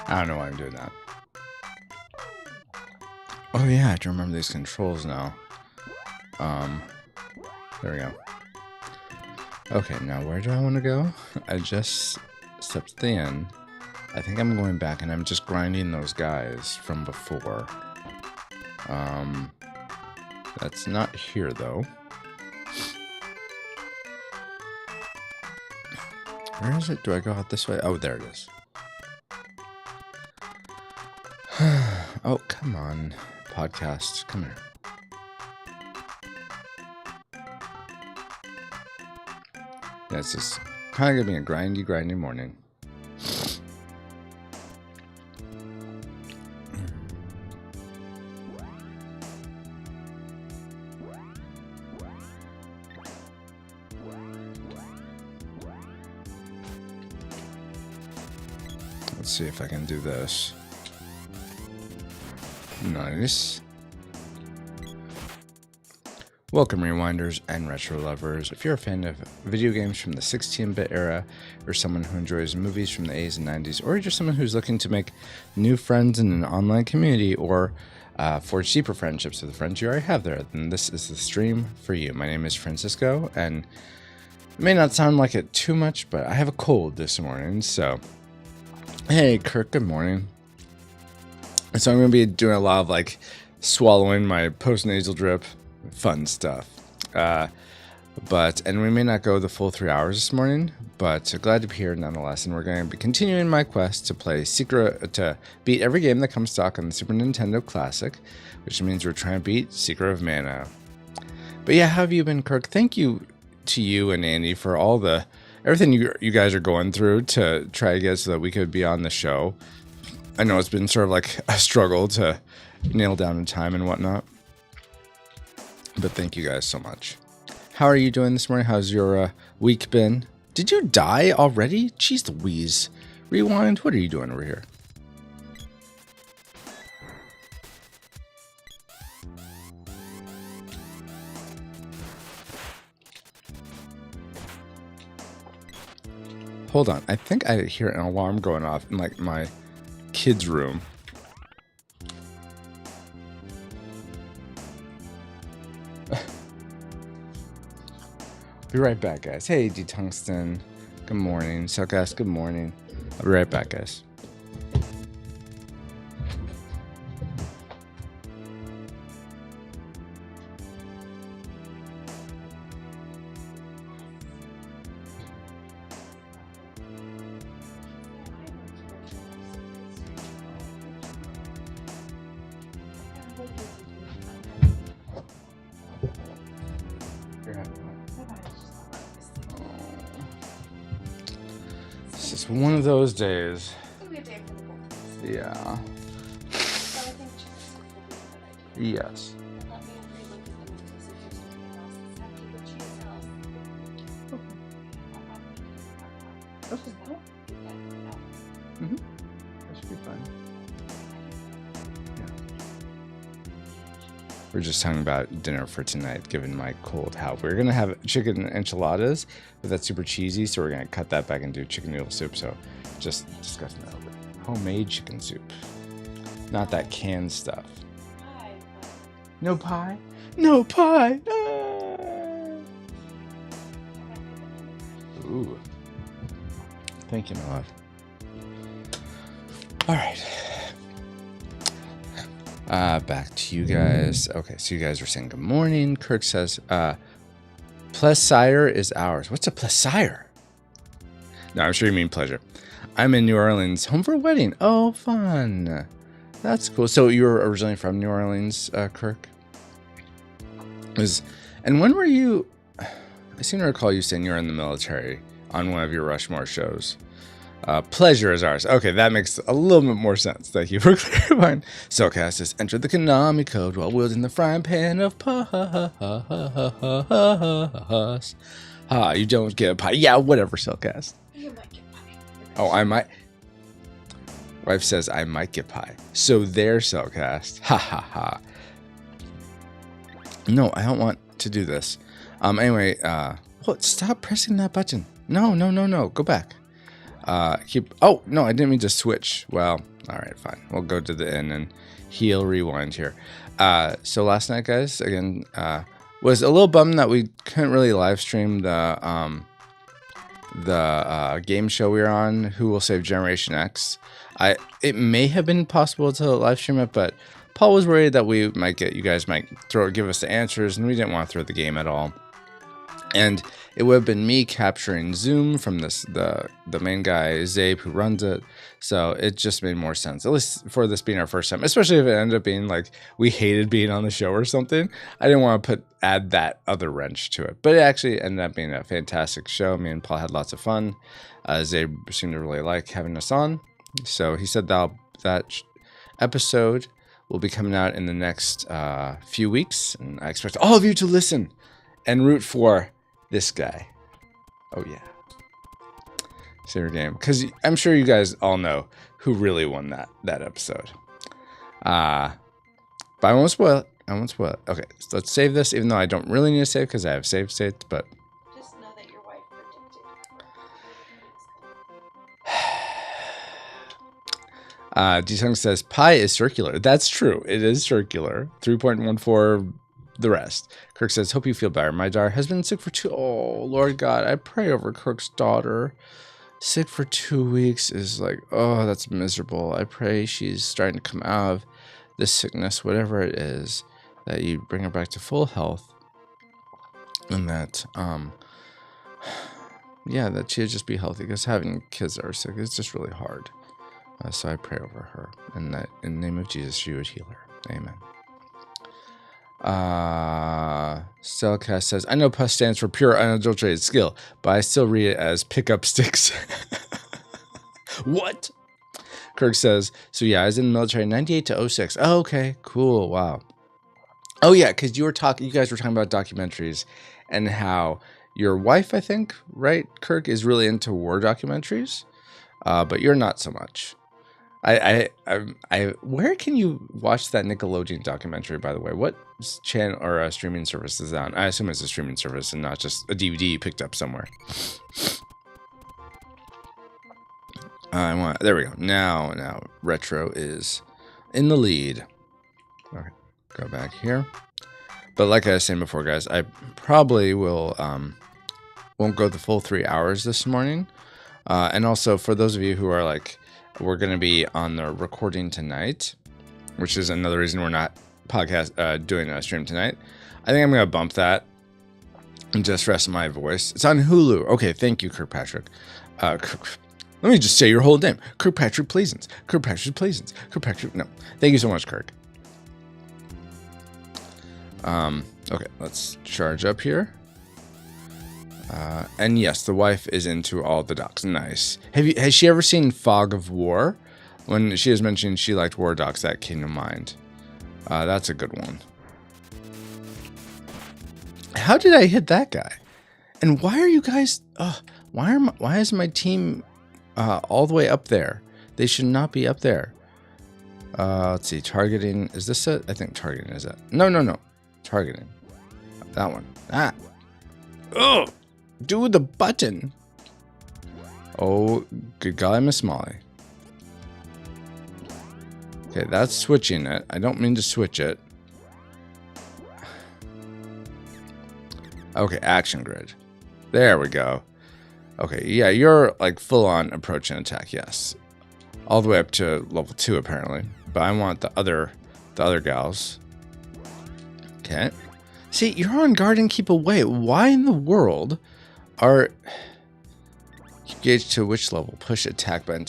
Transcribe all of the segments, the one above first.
I don't know why I'm doing that. Oh yeah, I have to remember these controls now. There we go. Okay, now where do I want to go? I just stepped to the end. I think I'm going back and I'm just grinding those guys from before. That's not here though. Where is it? Do I go out this way? Oh, there it is. Oh, come on. Podcast, come here. Yeah, it's just kind of going to be a grindy morning. Let's see if I can do this. Nice. Welcome, Rewinders and Retro Lovers. If you're a fan of video games from the 16-bit era, or someone who enjoys movies from the 80s and 90s, or just someone who's looking to make new friends in an online community, or forge deeper friendships with the friends you already have there, then this is the stream for you. My name is Francisco, and it may not sound like it too much, but I have a cold this morning, so... Hey, Kirk, good morning. So I'm going to be doing a lot of, like, swallowing my post-nasal drip. Fun stuff. And we may not go the full 3 hours this morning, but glad to be here nonetheless. And we're going to be continuing my quest to to beat every game that comes stock on the Super Nintendo Classic, which means we're trying to beat Secret of Mana. But yeah, how have you been, Kirk? Thank you to you and Andy for all everything you guys are going through to try to get so that we could be on the show. I know it's been sort of like a struggle to nail down the time and whatnot. But thank you guys so much. How are you doing this morning? How's your week been? Did you die already? Jeez Louise. Rewind, what are you doing over here? Hold on. I think I hear an alarm going off in like my kids' room. Be right back, guys. Hey, D-Tungsten. Good morning. Cellcast, good morning. I'll be right back, guys. It's one of those days. It'll be a day for the both of us. Yeah. So I think chicken soup will be a good idea. Yes. And let me relook at them and see if there's anything else that's after the cheese sauce. Okay. Mm-hmm. That should be fun. Yeah. We're just talking about dinner for tonight, given my cold. How we're gonna have chicken enchiladas, but that's super cheesy, so we're gonna cut that back and do chicken noodle soup. So, just discussing that a little bit. Homemade chicken soup, not that canned stuff. Pie. No pie. No pie. Ah. Ooh. Thank you, my love. All right. Back to you guys. Okay, so you guys are saying good morning. Kirk says, Plessire is ours. What's a Plessire? No, I'm sure you mean pleasure. I'm in New Orleans, home for a wedding. Oh, fun. That's cool. So you were originally from New Orleans, Kirk? And when were you... I seem to recall you saying you were in the military on one of your Rushmore shows. Pleasure is ours. Okay, that makes a little bit more sense. Thank you for clarifying. Cellcast has entered the Konami code while wielding the frying pan of pus. You don't get a pie. Yeah, whatever, Cellcast. You might get pie. Oh, I might. Wife says I might get pie. So there, Cellcast. Ha ha ha. No, I don't want to do this. Anyway, what? Stop pressing that button. No. Go back. Oh, no, I didn't mean to switch. Well, All right, fine. We'll go to the end and heal rewind here. So last night, guys, again, was a little bummed that we couldn't really live stream the game show we were on, Who Will Save Generation X. It may have been possible to live stream it, but Paul was worried that you guys might give us the answers, and we didn't want to throw the game at all. And it would have been me capturing Zoom from the main guy, Zabe, who runs it. So it just made more sense, at least for this being our first time, especially if it ended up being like we hated being on the show or something. I didn't want to add that other wrench to it. But it actually ended up being a fantastic show. Me and Paul had lots of fun. Zabe seemed to really like having us on. So he said that episode will be coming out in the next few weeks. And I expect all of you to listen and root for this guy. Oh yeah. Save your game. Because I'm sure you guys all know who really won that episode. But I won't spoil it. Okay, so let's save this, even though I don't really need to save because I have save states, but Just know that your wife predicted. D-Sung says pi is circular. That's true. It is circular. 3.14 the rest. Kirk says, hope you feel better. My daughter has been sick for oh, Lord God, I pray over Kirk's daughter. Sick for 2 weeks is like, oh, that's miserable. I pray she's starting to come out of this sickness, whatever it is, that you bring her back to full health. And that, yeah, that she'll just be healthy, because having kids that are sick is just really hard. So I pray over her, and that in the name of Jesus, you would heal her. Amen. Cellcast says, I know PUS stands for pure unadulterated skill, but I still read it as pick up sticks. What? Kirk says, so yeah, I was in the military 98 to 06. Oh, okay, cool, wow. Oh yeah, because you guys were talking about documentaries and how your wife, I think, right, Kirk, is really into war documentaries, but you're not so much. Where can you watch that Nickelodeon documentary, by the way? What channel or streaming service is that on? I assume it's a streaming service and not just a DVD you picked up somewhere. There we go. Now Retro is in the lead. Okay, go back here. But like I was saying before, guys, I probably will won't go the full 3 hours this morning. And also for those of you who are like, we're going to be on the recording tonight, which is another reason we're not doing a stream tonight. I think I'm going to bump that and just rest my voice. It's on Hulu. Okay, thank you, Kirkpatrick. Let me just say your whole name. Kirkpatrick Pleasance. Kirkpatrick Pleasance. Kirkpatrick. No. Thank you so much, Kirk. Okay, let's charge up here. And yes, the wife is into all the docs. Nice. Has she ever seen Fog of War? When she was mentioning she liked war docs, that came to mind. That's a good one. How did I hit that guy? And why are you guys? Why is my team all the way up there? They should not be up there. Let's see. Targeting. Is this it? I think targeting is it. No. Targeting. That one. Ah. Oh. Do the button. Oh, good golly, Miss Molly. Okay, that's switching it. I don't mean to switch it. Okay, action grid. There we go. Okay, yeah, you're like full on approach and attack, yes. All the way up to level 2 apparently. But I want the other gals. Okay. See, you're on guard and keep away. Why in the world are you gauge to which level? Push attack button.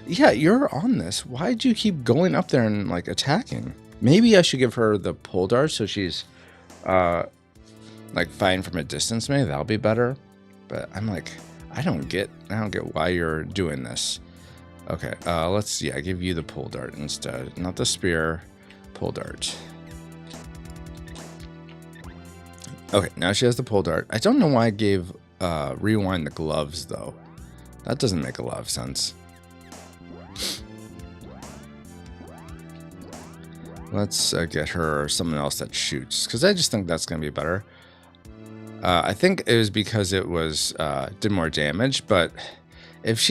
Yeah, you're on this. Why'd you keep going up there and like attacking? Maybe I should give her the pole dart so she's like fighting from a distance. Maybe that'll be better. But I'm like, I don't get why you're doing this. Okay, let's give you the pole dart instead, not the spear. Pole dart. Okay, now she has the pole dart. I don't know why I gave Rewind the gloves though. That doesn't make a lot of sense. Let's get her someone else that shoots, because I just think that's going to be better. I think it was because it was did more damage, but if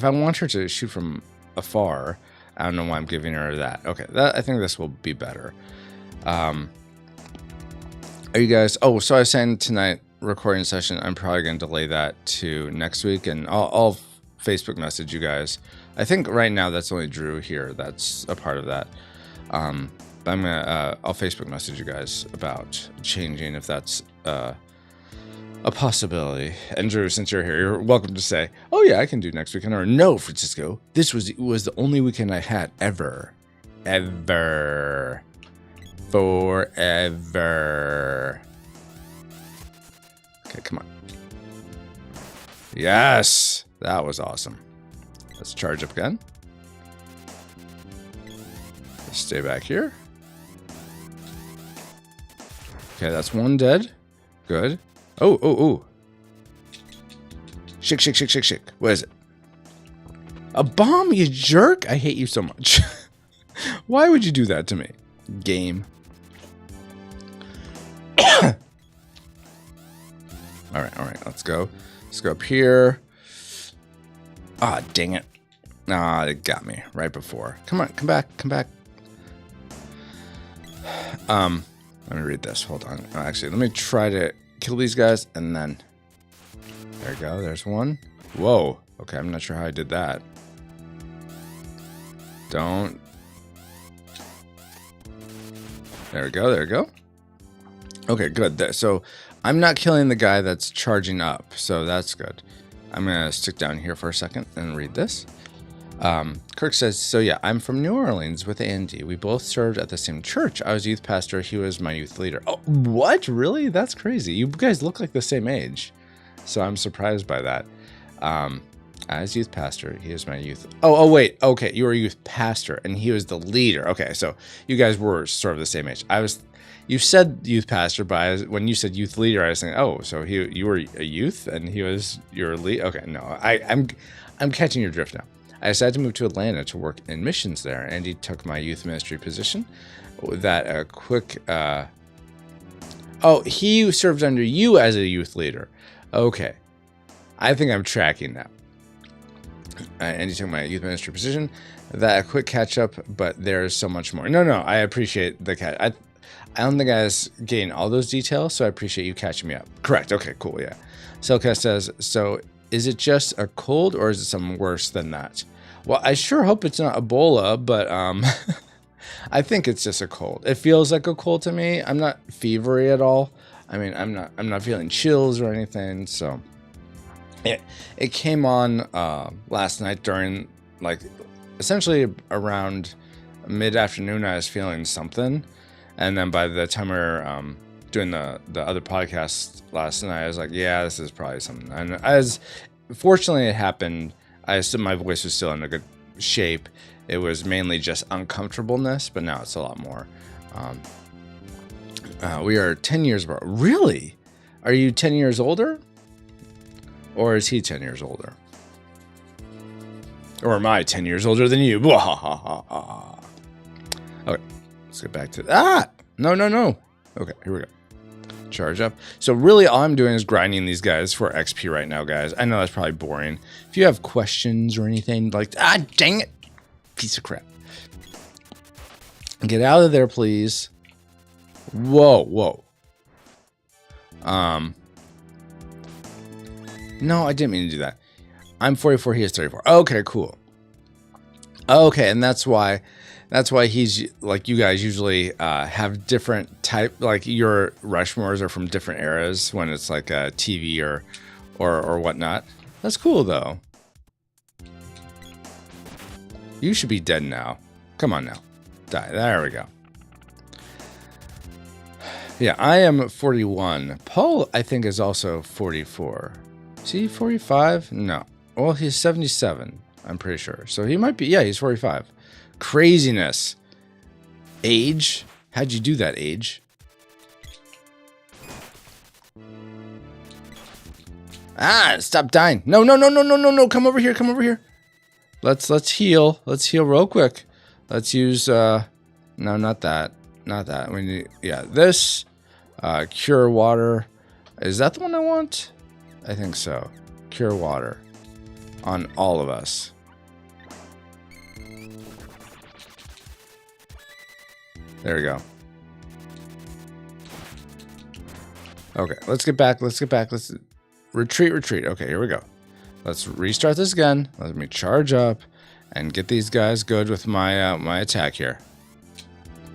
I want her to shoot from afar, I don't know why I'm giving her that. Okay, I think this will be better. Are you guys... Oh, so I was saying tonight, recording session, I'm probably going to delay that to next week, and I'll Facebook message you guys. I think right now that's only Drew here that's a part of that. But I'm gonna I'll Facebook message you guys about changing if that's a possibility. And Drew, since you're here, you're welcome to say, "Oh yeah, I can do next weekend," or "No, Francisco, this was the only weekend I had ever, forever." Okay, come on. Yes, that was awesome. Let's charge up again. Let's stay back here. Okay, that's one dead. Good. Oh. Shake. What is it? A bomb, you jerk! I hate you so much. Why would you do that to me? Game. Alright, let's go. Let's go up here. Ah, dang it. Ah, it got me right before. Come on, come back. Let me read this. Hold on. Actually, let me try to kill these guys, and then... There we go. There's one. Whoa. Okay, I'm not sure how I did that. Don't... There we go. Okay, good. So, I'm not killing the guy that's charging up, so that's good. I'm going to stick down here for a second and read this. Kirk says, so yeah, I'm from New Orleans with Andy. We both served at the same church. I was youth pastor. He was my youth leader. Oh, what? Really? That's crazy. You guys look like the same age. So I'm surprised by that. As youth pastor, he was my youth. Oh, wait. Okay. You were a youth pastor and he was the leader. Okay. So you guys were sort of the same age. You said youth pastor, but when you said youth leader, I was saying, oh, so you were a youth and he was your lead. Okay, no, I'm catching your drift now. I decided to move to Atlanta to work in missions there, and he took my youth ministry position. That oh, he served under you as a youth leader. Okay, I think I'm tracking now. And he took my youth ministry position. That a quick catch up, but there's so much more. No, I appreciate the catch. I don't think I was getting all those details, so I appreciate you catching me up. Correct. Okay, cool. Yeah. Selka says, so is it just a cold or is it something worse than that? Well, I sure hope it's not Ebola, but I think it's just a cold. It feels like a cold to me. I'm not fevery at all. I mean, I'm not feeling chills or anything. So it came on last night during, like, essentially around mid-afternoon. I was feeling something. And then by the time we were doing the other podcast last night, I was like, yeah, this is probably something. And fortunately it happened, I assume my voice was still in a good shape. It was mainly just uncomfortableness, but now it's a lot more. We are 10 years apart. Really? Are you 10 years older? Or is he 10 years older? Or am I 10 years older than you? Okay. Let's get back to that. No. Okay, here we go. Charge up. So really all I'm doing is grinding these guys for XP right now, guys. I know that's probably boring. If you have questions or anything like, dang it. Piece of crap. Get out of there, please. Whoa. No, I didn't mean to do that. I'm 44, he is 34. Okay, cool. Okay, and that's why he's like, you guys usually have different type, like your Rushmores are from different eras when it's like a TV or whatnot. That's cool though. You should be dead now. Come on now. Die. There we go. Yeah, I am 41. Paul, I think, is also 44. Is he 45? No. Well, he's 77, I'm pretty sure. So he might be, yeah, he's 45. Craziness. Age? How'd you do that, Age? Stop dying. No. Come over here. Let's heal. Let's heal real quick. Let's use, no, not that. We need, yeah, this, cure water. Is that the one I want? I think so. Cure water on all of us. There we go. Okay, let's get back. Let's retreat. Okay, here we go. Let's restart this again. Let me charge up and get these guys good with my my attack here.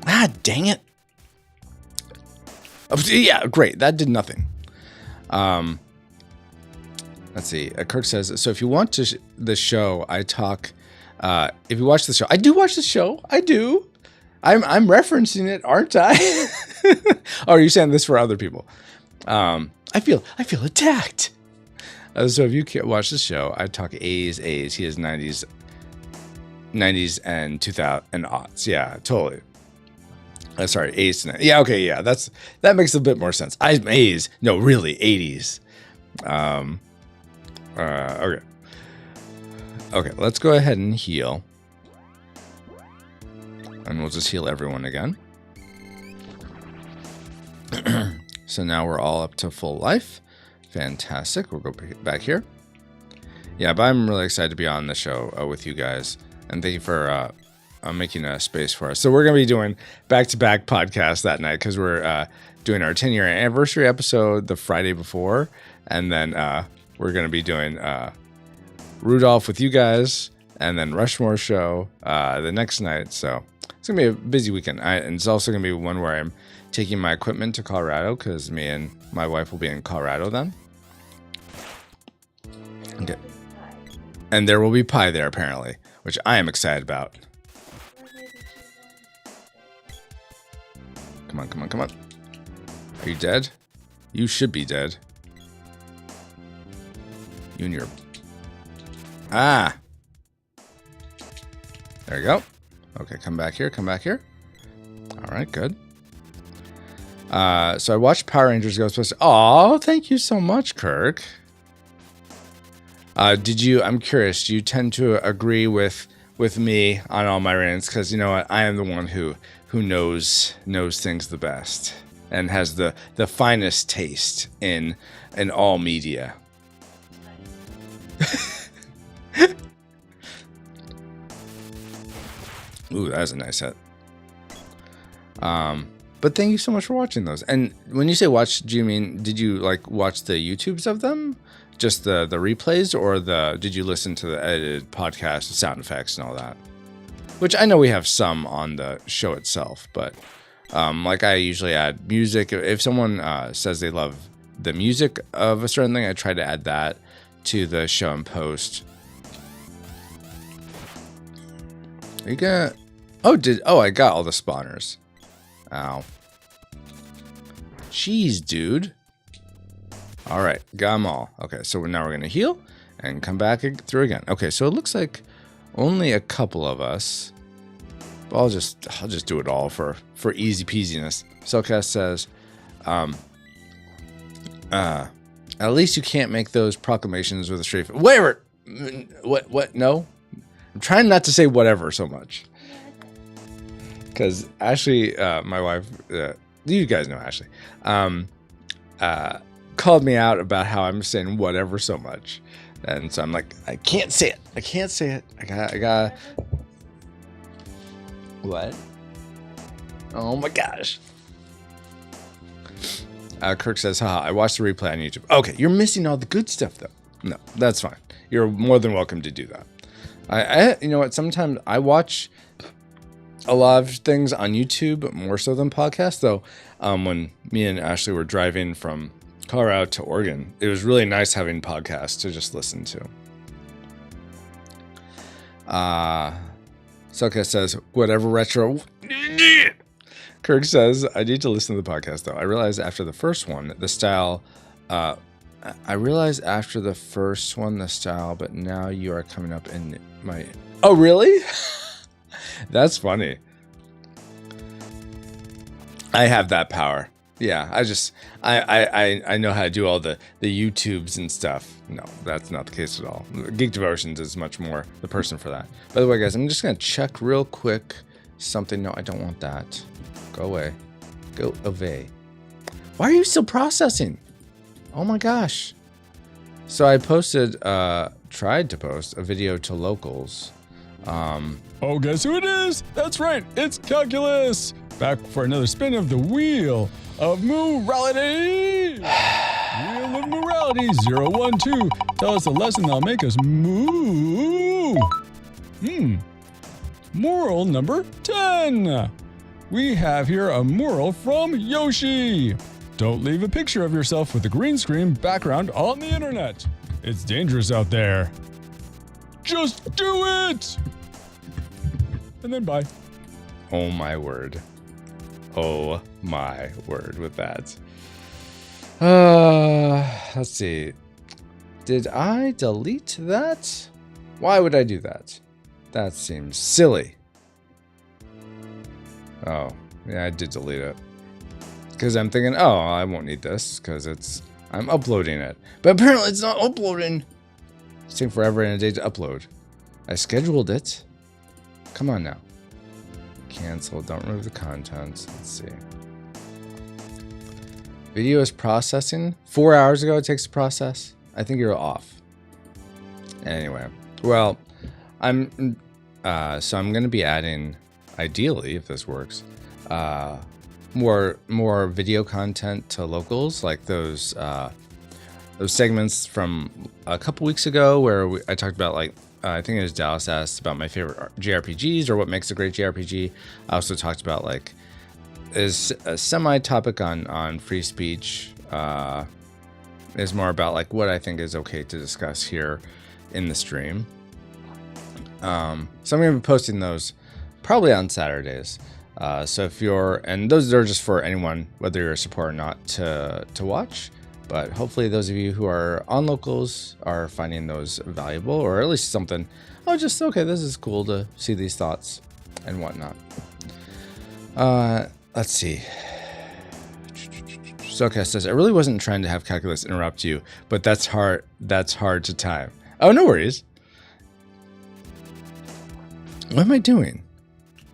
Ah, dang it. Oh, yeah, great. That did nothing. Let's see. Kirk says, so if you want to the show, I talk. If you watch the show, I do watch the show. I do. I'm referencing it, aren't I? Oh, are you saying this for other people? I feel attacked. So if you can't watch the show, I talk A's. He has 90s and 2000 and aughts. Yeah, totally. Sorry, A's to 90s. Yeah, okay, yeah, that makes a bit more sense. I'm A's. No, really, 80s. Okay. Okay, let's go ahead and heal. And we'll just heal everyone again. So now we're all up to full life. Fantastic. We'll go back here. Yeah, but I'm really excited to be on the show with you guys. And thank you for making a space for us. So we're going to be doing back-to-back podcasts that night because we're doing our 10-year anniversary episode the Friday before. And then we're going to be doing Rudolph with you guys and then Rushmore show the next night. So it's going to be a busy weekend. And it's also going to be one where I'm taking my equipment to Colorado because me and my wife will be in Colorado then. Okay. And there will be pie there apparently, which I am excited about. Come on. Are you dead? You should be dead. You and your... Ah! There you go. Okay, come back here. All right, good. So I watched Power Rangers Ghostbusters. Oh, thank you so much, Kirk. I'm curious, do you tend to agree with me on all my rants? Because you know what? I am the one who knows things the best and has the finest taste in all media. Ooh, that was a nice set. But thank you so much for watching those. And when you say watch, do you mean did you like watch the YouTubes of them? Just the replays, or did you listen to the edited podcast with sound effects and all that? Which I know we have some on the show itself, but like I usually add music. If someone says they love the music of a certain thing, I try to add that to the show and post. You got... Oh, I got all the spawners. Ow. Jeez, dude. All right, got them all. Okay, so now we're going to heal and come back through again. Okay, so it looks like only a couple of us. But I'll just do it all for easy peasiness. Cellcast says, at least you can't make those proclamations with a straight face. Whatever. What? No. I'm trying not to say whatever so much. Because Ashley, my wife, you guys know Ashley, called me out about how I'm saying whatever so much. And so I'm like, I can't say it. I got. What? Oh my gosh. Kirk says, haha, I watched the replay on YouTube. Okay, you're missing all the good stuff though. No, that's fine. You're more than welcome to do that. I you know what? Sometimes I watch a lot of things on YouTube, more so than podcasts. Though, when me and Ashley were driving from Colorado to Oregon, it was really nice having podcasts to just listen to. Soka says, whatever retro. Kirk says, I need to listen to the podcast though. I realized after the first one, the style. But now you are coming up in my... Oh, really? That's funny. I have that power. Yeah, I know how to do all the YouTubes and stuff. No, that's not the case at all. Geek Devotions is much more the person for that. By the way, guys, I'm just going to check real quick something. No, I don't want that. Go away. Go away. Why are you still processing? Oh my gosh. So I tried to post a video to locals. Oh, guess who it is? That's right, it's Calculus. back for another spin of the Wheel of Morality. Wheel of Morality 012. Tell us a lesson that'll make us moo. Moral number 10. We have here a moral from Yoshi. Don't leave a picture of yourself with a green screen background on the internet. It's dangerous out there. Just do it! And then bye. Oh my word. Oh my word with that. Let's see. Did I delete that? Why would I do that? That seems silly. Oh, yeah, I did delete it. Because I'm thinking, oh, I won't need this because I'm uploading it. But apparently it's not uploading. It's taking forever and a day to upload. I scheduled it. Come on now. Cancel. Don't remove the content. Let's see. Video is processing. 4 hours ago it takes to process. I think you're off. Anyway. Well, so I'm going to be adding, ideally, if this works, more video content to locals, like those segments from a couple weeks ago where I talked about, like, I think it was Dallas asked about my favorite JRPGs or what makes a great JRPG. I also talked about, like, is a semi-topic on free speech. Is more about, like, what I think is okay to discuss here in the stream. So I'm going to be posting those probably on Saturdays. So if and those are just for anyone, whether you're a supporter or not, to watch. But hopefully those of you who are on locals are finding those valuable, or at least something. Oh, just, okay, this is cool to see these thoughts and whatnot. Let's see. Soka says, I really wasn't trying to have calculus interrupt you, but that's hard to time. Oh, no worries. What am I doing?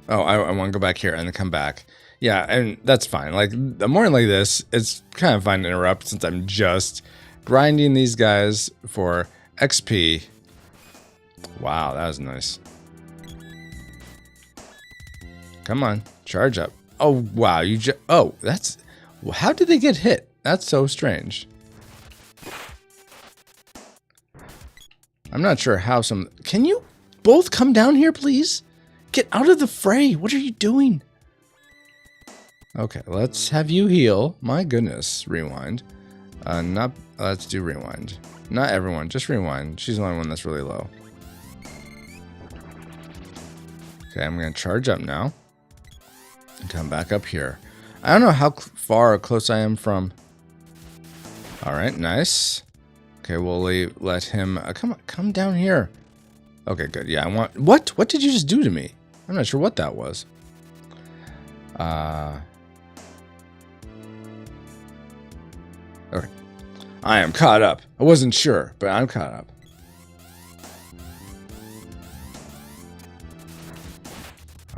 Oh, I want to go back here and then come back. Yeah, and that's fine. Like, a morning like this, it's kind of fine to interrupt since I'm just grinding these guys for XP. Wow, that was nice. Come on, charge up. Oh, wow, that's... How did they get hit? That's so strange. I'm not sure how Can you both come down here, please? Get out of the fray. What are you doing? Okay, let's have you heal. My goodness, rewind. Let's do rewind. Not everyone, just rewind. She's the only one that's really low. Okay, I'm gonna charge up now. And come back up here. I don't know how far or close I am from. All right, nice. Okay, we'll let him come down here. Okay, good. Yeah, what did you just do to me? I'm not sure what that was. Okay. I am caught up. I wasn't sure, but I'm caught up.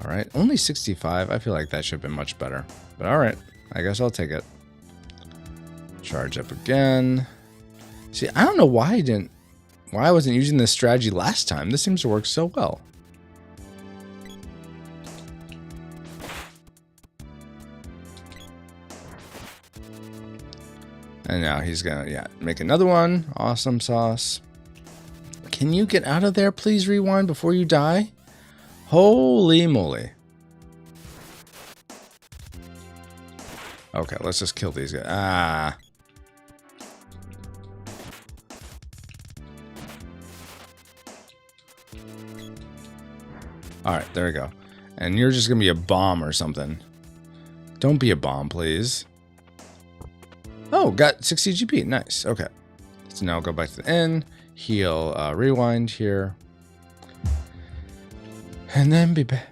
All right, only 65. I feel like that should have been much better. But all right, I guess I'll take it. Charge up again. See, I don't know why I wasn't using this strategy last time. This seems to work so well. And now he's gonna, make another one. Awesome sauce. Can you get out of there, please, rewind, before you die? Holy moly. Okay, let's just kill these guys. Ah. Alright, there we go. And you're just gonna be a bomb or something. Don't be a bomb, please. Oh, got 60 GP. Nice. Okay. So now go back to the inn. Heal, rewind here. And then be back.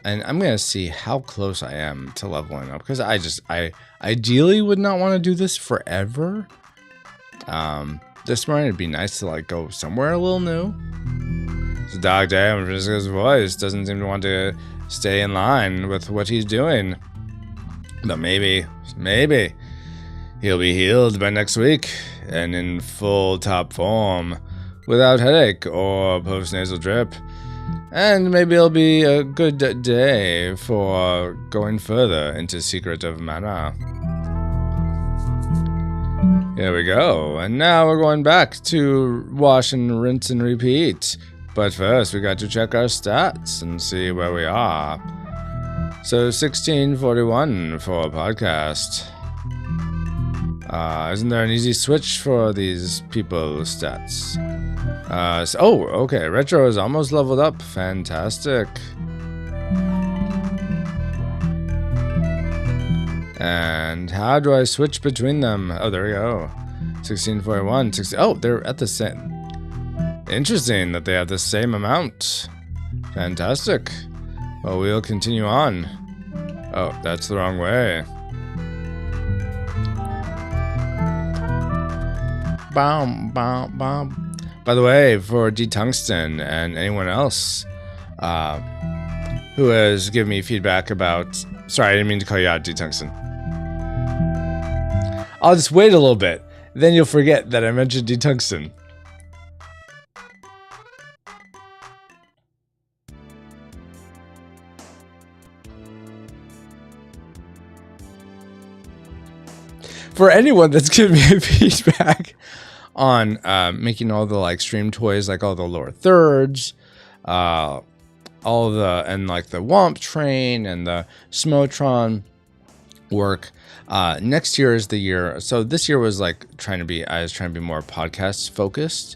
And I'm going to see how close I am to leveling up. Because I ideally would not want to do this forever. This morning it'd be nice to, like, go somewhere a little new. It's a dog day. His voice doesn't seem to want to stay in line with what he's doing. But maybe he'll be healed by next week and in full top form without headache or post-nasal drip. And maybe it'll be a good day for going further into Secret of Mana. Here we go. And now we're going back to wash and rinse and repeat. But first, we got to check our stats and see where we are. So 1641 for a podcast. Isn't there an easy switch for these people's stats? Okay. Retro is almost leveled up. Fantastic. And how do I switch between them? Oh, there we go. 1641. Oh, they're at the same. Interesting that they have the same amount. Fantastic. Well, we'll continue on. Oh, that's the wrong way. Bam, bam, bam. By the way, for D-Tungsten and anyone else who has given me feedback about... Sorry, I didn't mean to call you out, D-Tungsten. I'll just wait a little bit. Then you'll forget that I mentioned D-Tungsten. For anyone that's giving me feedback on making all the like stream toys, like all the lower thirds, all the and like the Womp Train and the Smotron work. Next year is the year. So this year was like I was trying to be more podcast focused.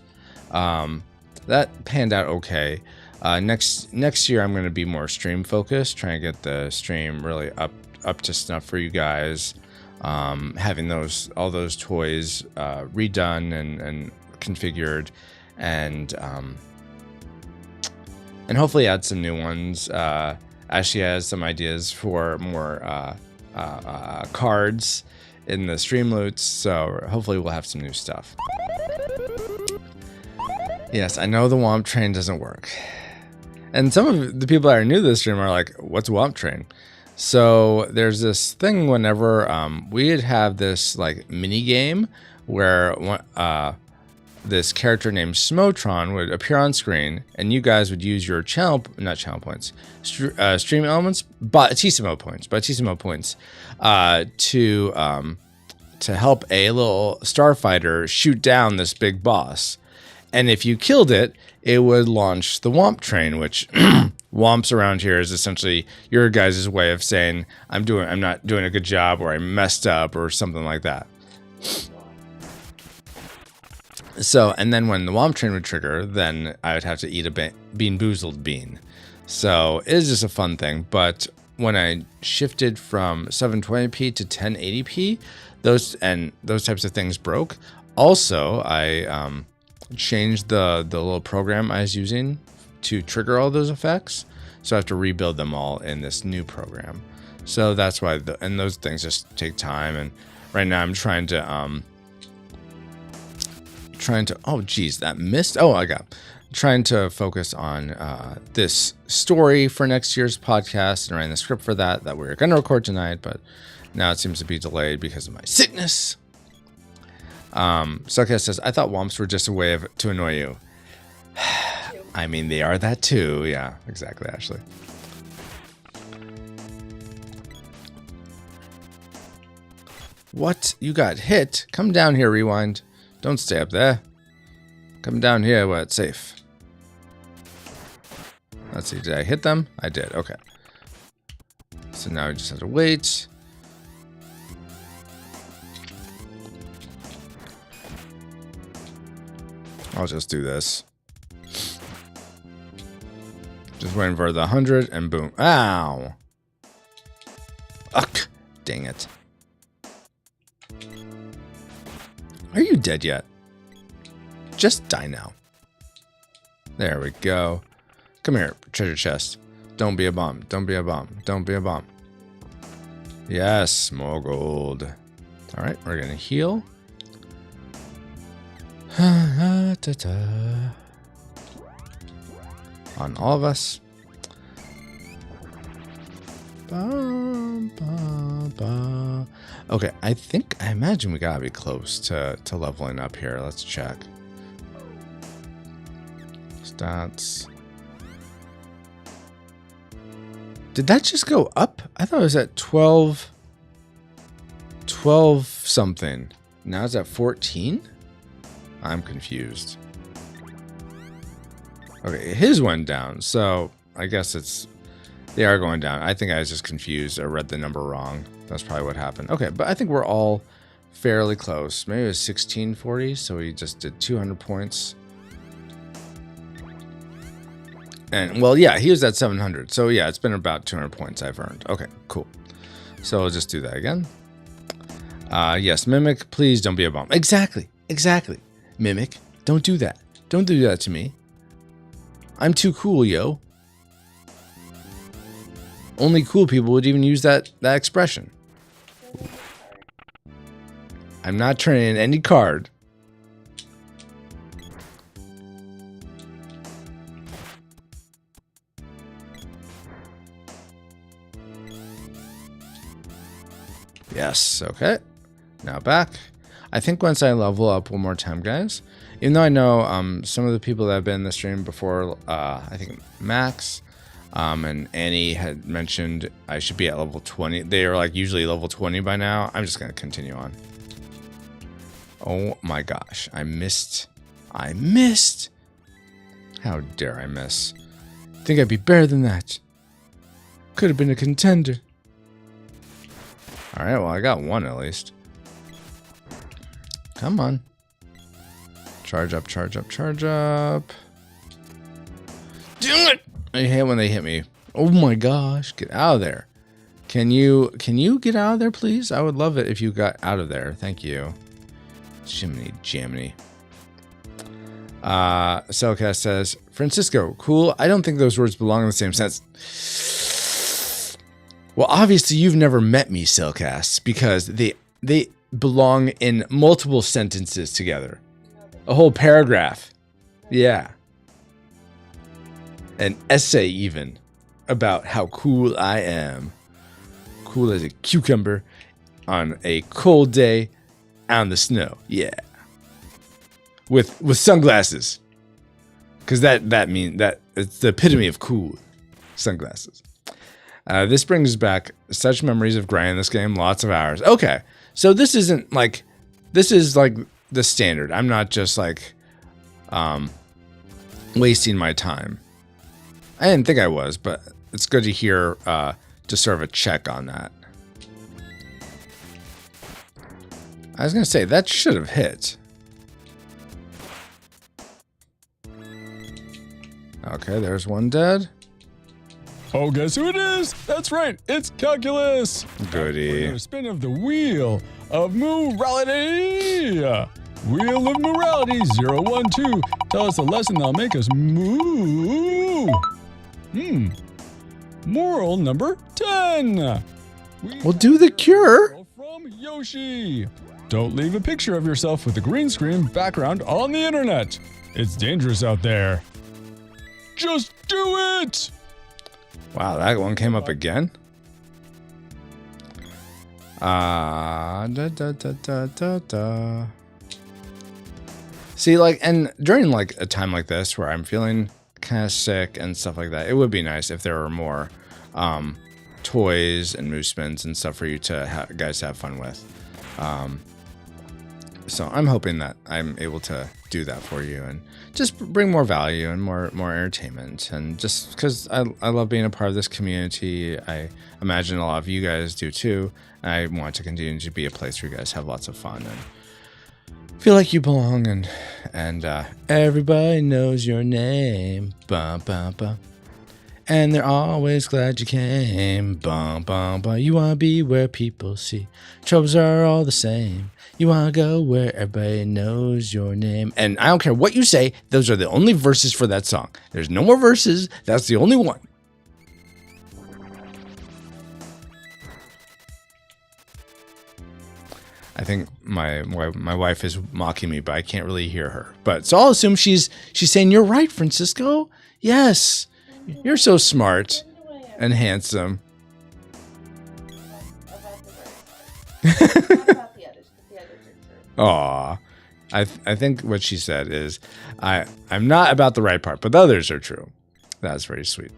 That panned out okay. Next year I'm going to be more stream focused, trying to get the stream really up to snuff for you guys. Having all those toys redone and configured, and hopefully add some new ones. Ashley has some ideas for more cards in the stream loots, so hopefully we'll have some new stuff. Yes, I know the Womp Train doesn't work, and some of the people that are new to this stream are like, "What's Womp Train?" So there's this thing whenever we'd have this like mini game where this character named Smotron would appear on screen, and you guys would use your stream elements, Battissimo points, to help a little starfighter shoot down this big boss. And if you killed it, it would launch the Womp Train, which Womps around here is essentially your guys' way of saying I'm not doing a good job, or I messed up, or something like that. So, and then when the Womp Train would trigger, then I would have to eat a Bean Boozled bean. So it is just a fun thing. But when I shifted from 720p to 1080p, those types of things broke. Also, I changed the little program I was using to trigger all those effects, so I have to rebuild them all in this new program. So that's why and those things just take time, and right now I'm trying to oh geez, that missed. Trying to focus on this story for next year's podcast and writing the script for that we were going to record tonight, but now it seems to be delayed because of my sickness. Suckhead says, I thought Womps were just a way to annoy you. I mean, they are that too. Yeah, exactly, Ashley. What? You got hit? Come down here, Rewind. Don't stay up there. Come down here where it's safe. Let's see, did I hit them? I did, okay. So now we just have to wait. I'll just do this. Just waiting for the 100 and boom. Ow! Ugh, dang it. Are you dead yet? Just die now. There we go. Come here, treasure chest. Don't be a bomb. Don't be a bomb. Don't be a bomb. Yes, more gold. All right, we're gonna heal. On all of us. Okay, I imagine we gotta be close to leveling up here. Let's check. Stats. Did that just go up? I thought it was at 12 something. Now it's at 14? I'm confused. Okay, his went down, so I guess they are going down. I think I was just confused or read the number wrong. That's probably what happened. Okay, but I think we're all fairly close. Maybe it was 1640, so we just did 200 points. And, well, yeah, he was at 700. So, yeah, it's been about 200 points I've earned. Okay, cool. So, we'll just do that again. Yes, Mimic, please don't be a bomb. Exactly. Mimic, don't do that. Don't do that to me. I'm too cool, yo. Only cool people would even use that expression. I'm not turning in any card. Yes, okay. Now back. I think once I level up one more time, guys, even though I know some of the people that have been in the stream before, I think Max and Annie had mentioned I should be at level 20. They are like usually level 20 by now. I'm just going to continue on. Oh my gosh, I missed. How dare I miss? Think I'd be better than that. Could have been a contender. All right, well, I got one at least. Come on. Charge up. Damn it! I hate when they hit me. Oh my gosh, get out of there. Can you get out of there, please? I would love it if you got out of there. Thank you. Jiminy. Cellcast says, Francisco, cool. I don't think those words belong in the same sense. Well, obviously you've never met me, Cellcast, because they belong in multiple sentences together. A whole paragraph. Yeah. An essay even about how cool I am. Cool as a cucumber on a cold day out in the snow. Yeah. With sunglasses. Because that means that it's the epitome of cool. Sunglasses. This brings back such memories of grinding this game. Lots of hours. Okay. So this is like the standard. I'm not just like wasting my time. I didn't think I was, but it's good to hear just sort of a check on that. I was going to say, that should have hit. Okay, there's one dead. Oh, guess who it is? That's right, it's Calculus. Goody. We're spin of the Wheel of Morality. Wheel of Morality 012. Tell us a lesson that'll make us moo. Moral number 10. We'll do the cure. From Yoshi. Don't leave a picture of yourself with a green screen background on the internet. It's dangerous out there. Just do it. Wow, that one came up again. See, like, and during like a time like this where I'm feeling kind of sick and stuff like that, it would be nice if there were more toys and moose spins and stuff for you to guys to have fun with. So I'm hoping that I'm able to do that for you and just bring more value and more entertainment. And just because I love being a part of this community, I imagine a lot of you guys do too. I want to continue to be a place where you guys have lots of fun and feel like you belong, and everybody knows your name. Bum, bum, bum. And they're always glad you came. Bum, bum, bum. You want to be where people see. Troubles are all the same. You want to go where everybody knows your name. And I don't care what you say. Those are the only verses for that song. There's no more verses. That's the only one. I think my wife is mocking me, but I can't really hear her. But so I'll assume she's saying, "You're right, Francisco. Yes, you're so smart and handsome." Aw, I think what she said is, I'm not about the right part, but the others are true. That's very sweet.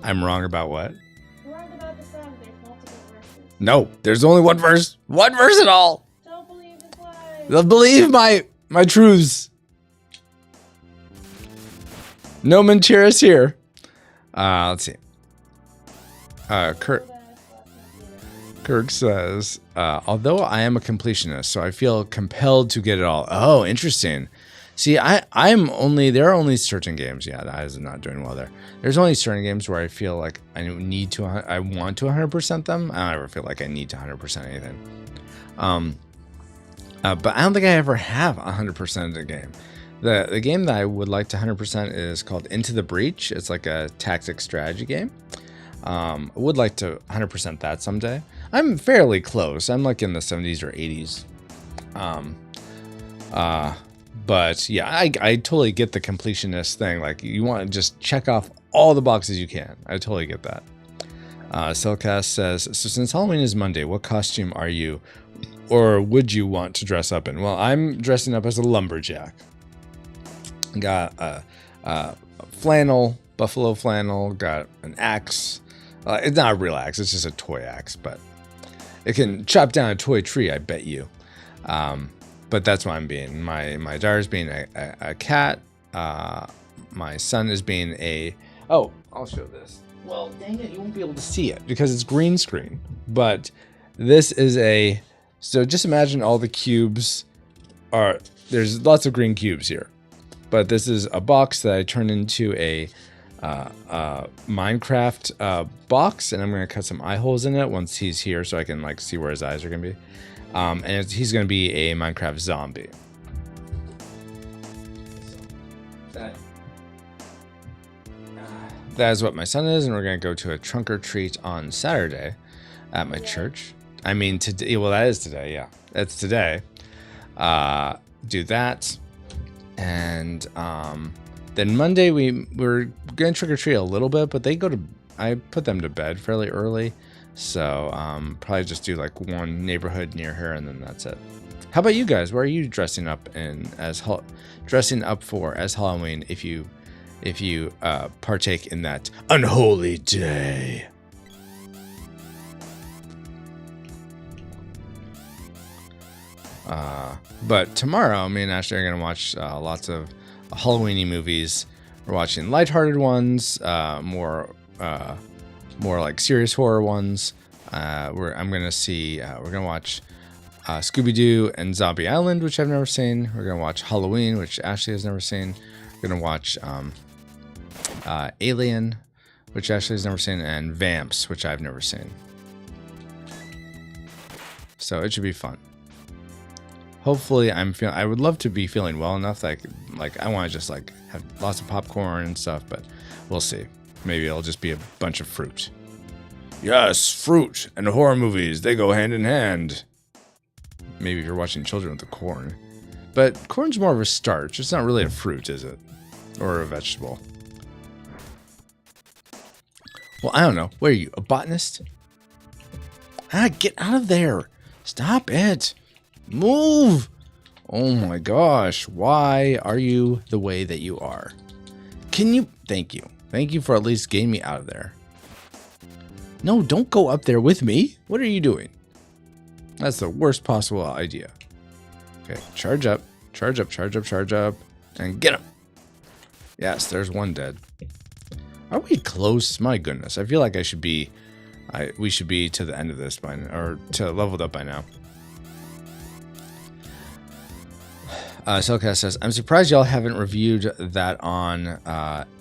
I'm wrong about what? You're wrong about the song. There's multiple verses. No, there's only one verse. One verse at all. Don't believe his lies. They'll believe my truths. No Mentiras here. Let's see. Kirk says, although I am a completionist, so I feel compelled to get it all. Oh, interesting. See, there are only certain games. Yeah, that is not doing well there. There's only certain games where I feel like I want to 100% them. I don't ever feel like I need to 100% anything. But I don't think I ever have 100% of the game. The game that I would like to 100% is called Into the Breach. It's like a tactic strategy game. I would like to 100% that someday. I'm fairly close. I'm like in the 70s or 80s. But yeah, I totally get the completionist thing. Like you want to just check off all the boxes you can. I totally get that. Cellcast says, so since Halloween is Monday, what costume are you or would you want to dress up in? Well, I'm dressing up as a lumberjack. Got a flannel, buffalo flannel, got an axe. It's not a real axe, it's just a toy axe, but it can chop down a toy tree, I bet you. But that's what I'm being. My daughter's being a cat. My son is being a... Oh, I'll show this. Well, dang it, you won't be able to see it because it's green screen. But this is a... So just imagine all the cubes are... There's lots of green cubes here. But this is a box that I turned into a Minecraft box, and I'm going to cut some eye holes in it once he's here so I can like see where his eyes are going to be. And he's going to be a Minecraft zombie. That is what my son is, and we're going to go to a trunk or treat on Saturday at my church. I mean, today. Well, that is today. Yeah, that's today. Do that, and then Monday we're going to trick or treat a little bit, but I put them to bed fairly early, so probably just do like one neighborhood near her, and then that's it. How about you guys? What are you dressing up for as Halloween if you partake in that unholy day? But tomorrow, me and Ashley are going to watch lots of Halloween-y movies. We're watching lighthearted ones, more like serious horror ones. We're going to watch Scooby-Doo and Zombie Island, which I've never seen. We're going to watch Halloween, which Ashley has never seen. We're going to watch Alien, which Ashley has never seen, and Vamps, which I've never seen. So it should be fun. Hopefully, I would love to be feeling well enough that I want to just like have lots of popcorn and stuff, but we'll see. Maybe it'll just be a bunch of fruit. Yes, fruit and horror movies, they go hand in hand. Maybe if you're watching children with the corn. But corn's more of a starch. It's not really a fruit, is it? Or a vegetable. Well, I don't know. What are you, a botanist? Get out of there. Stop it. Move. Oh my gosh. Why are you the way that you are? Thank you. Thank you for at least getting me out of there. No, don't go up there with me. What are you doing? That's the worst possible idea. Okay, charge up, charge up, charge up, charge up, and get him. Yes, there's one dead. Are we close? My goodness, I feel like we should be to the end of this by now, or to leveled up by now. Cellcast says, I'm surprised y'all haven't reviewed that on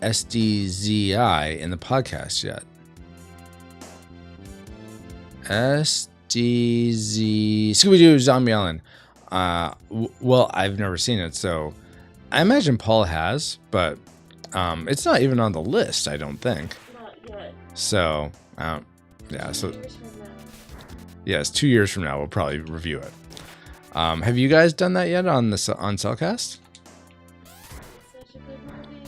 SDZI in the podcast yet. Scooby-Doo Zombie Island. Well, I've never seen it, so I imagine Paul has, but it's not even on the list, I don't think. Not yet. So, yeah, so 2 years from now. yes, 2 years from now we'll probably review it. Have you guys done that yet on Cellcast? Such a good movie.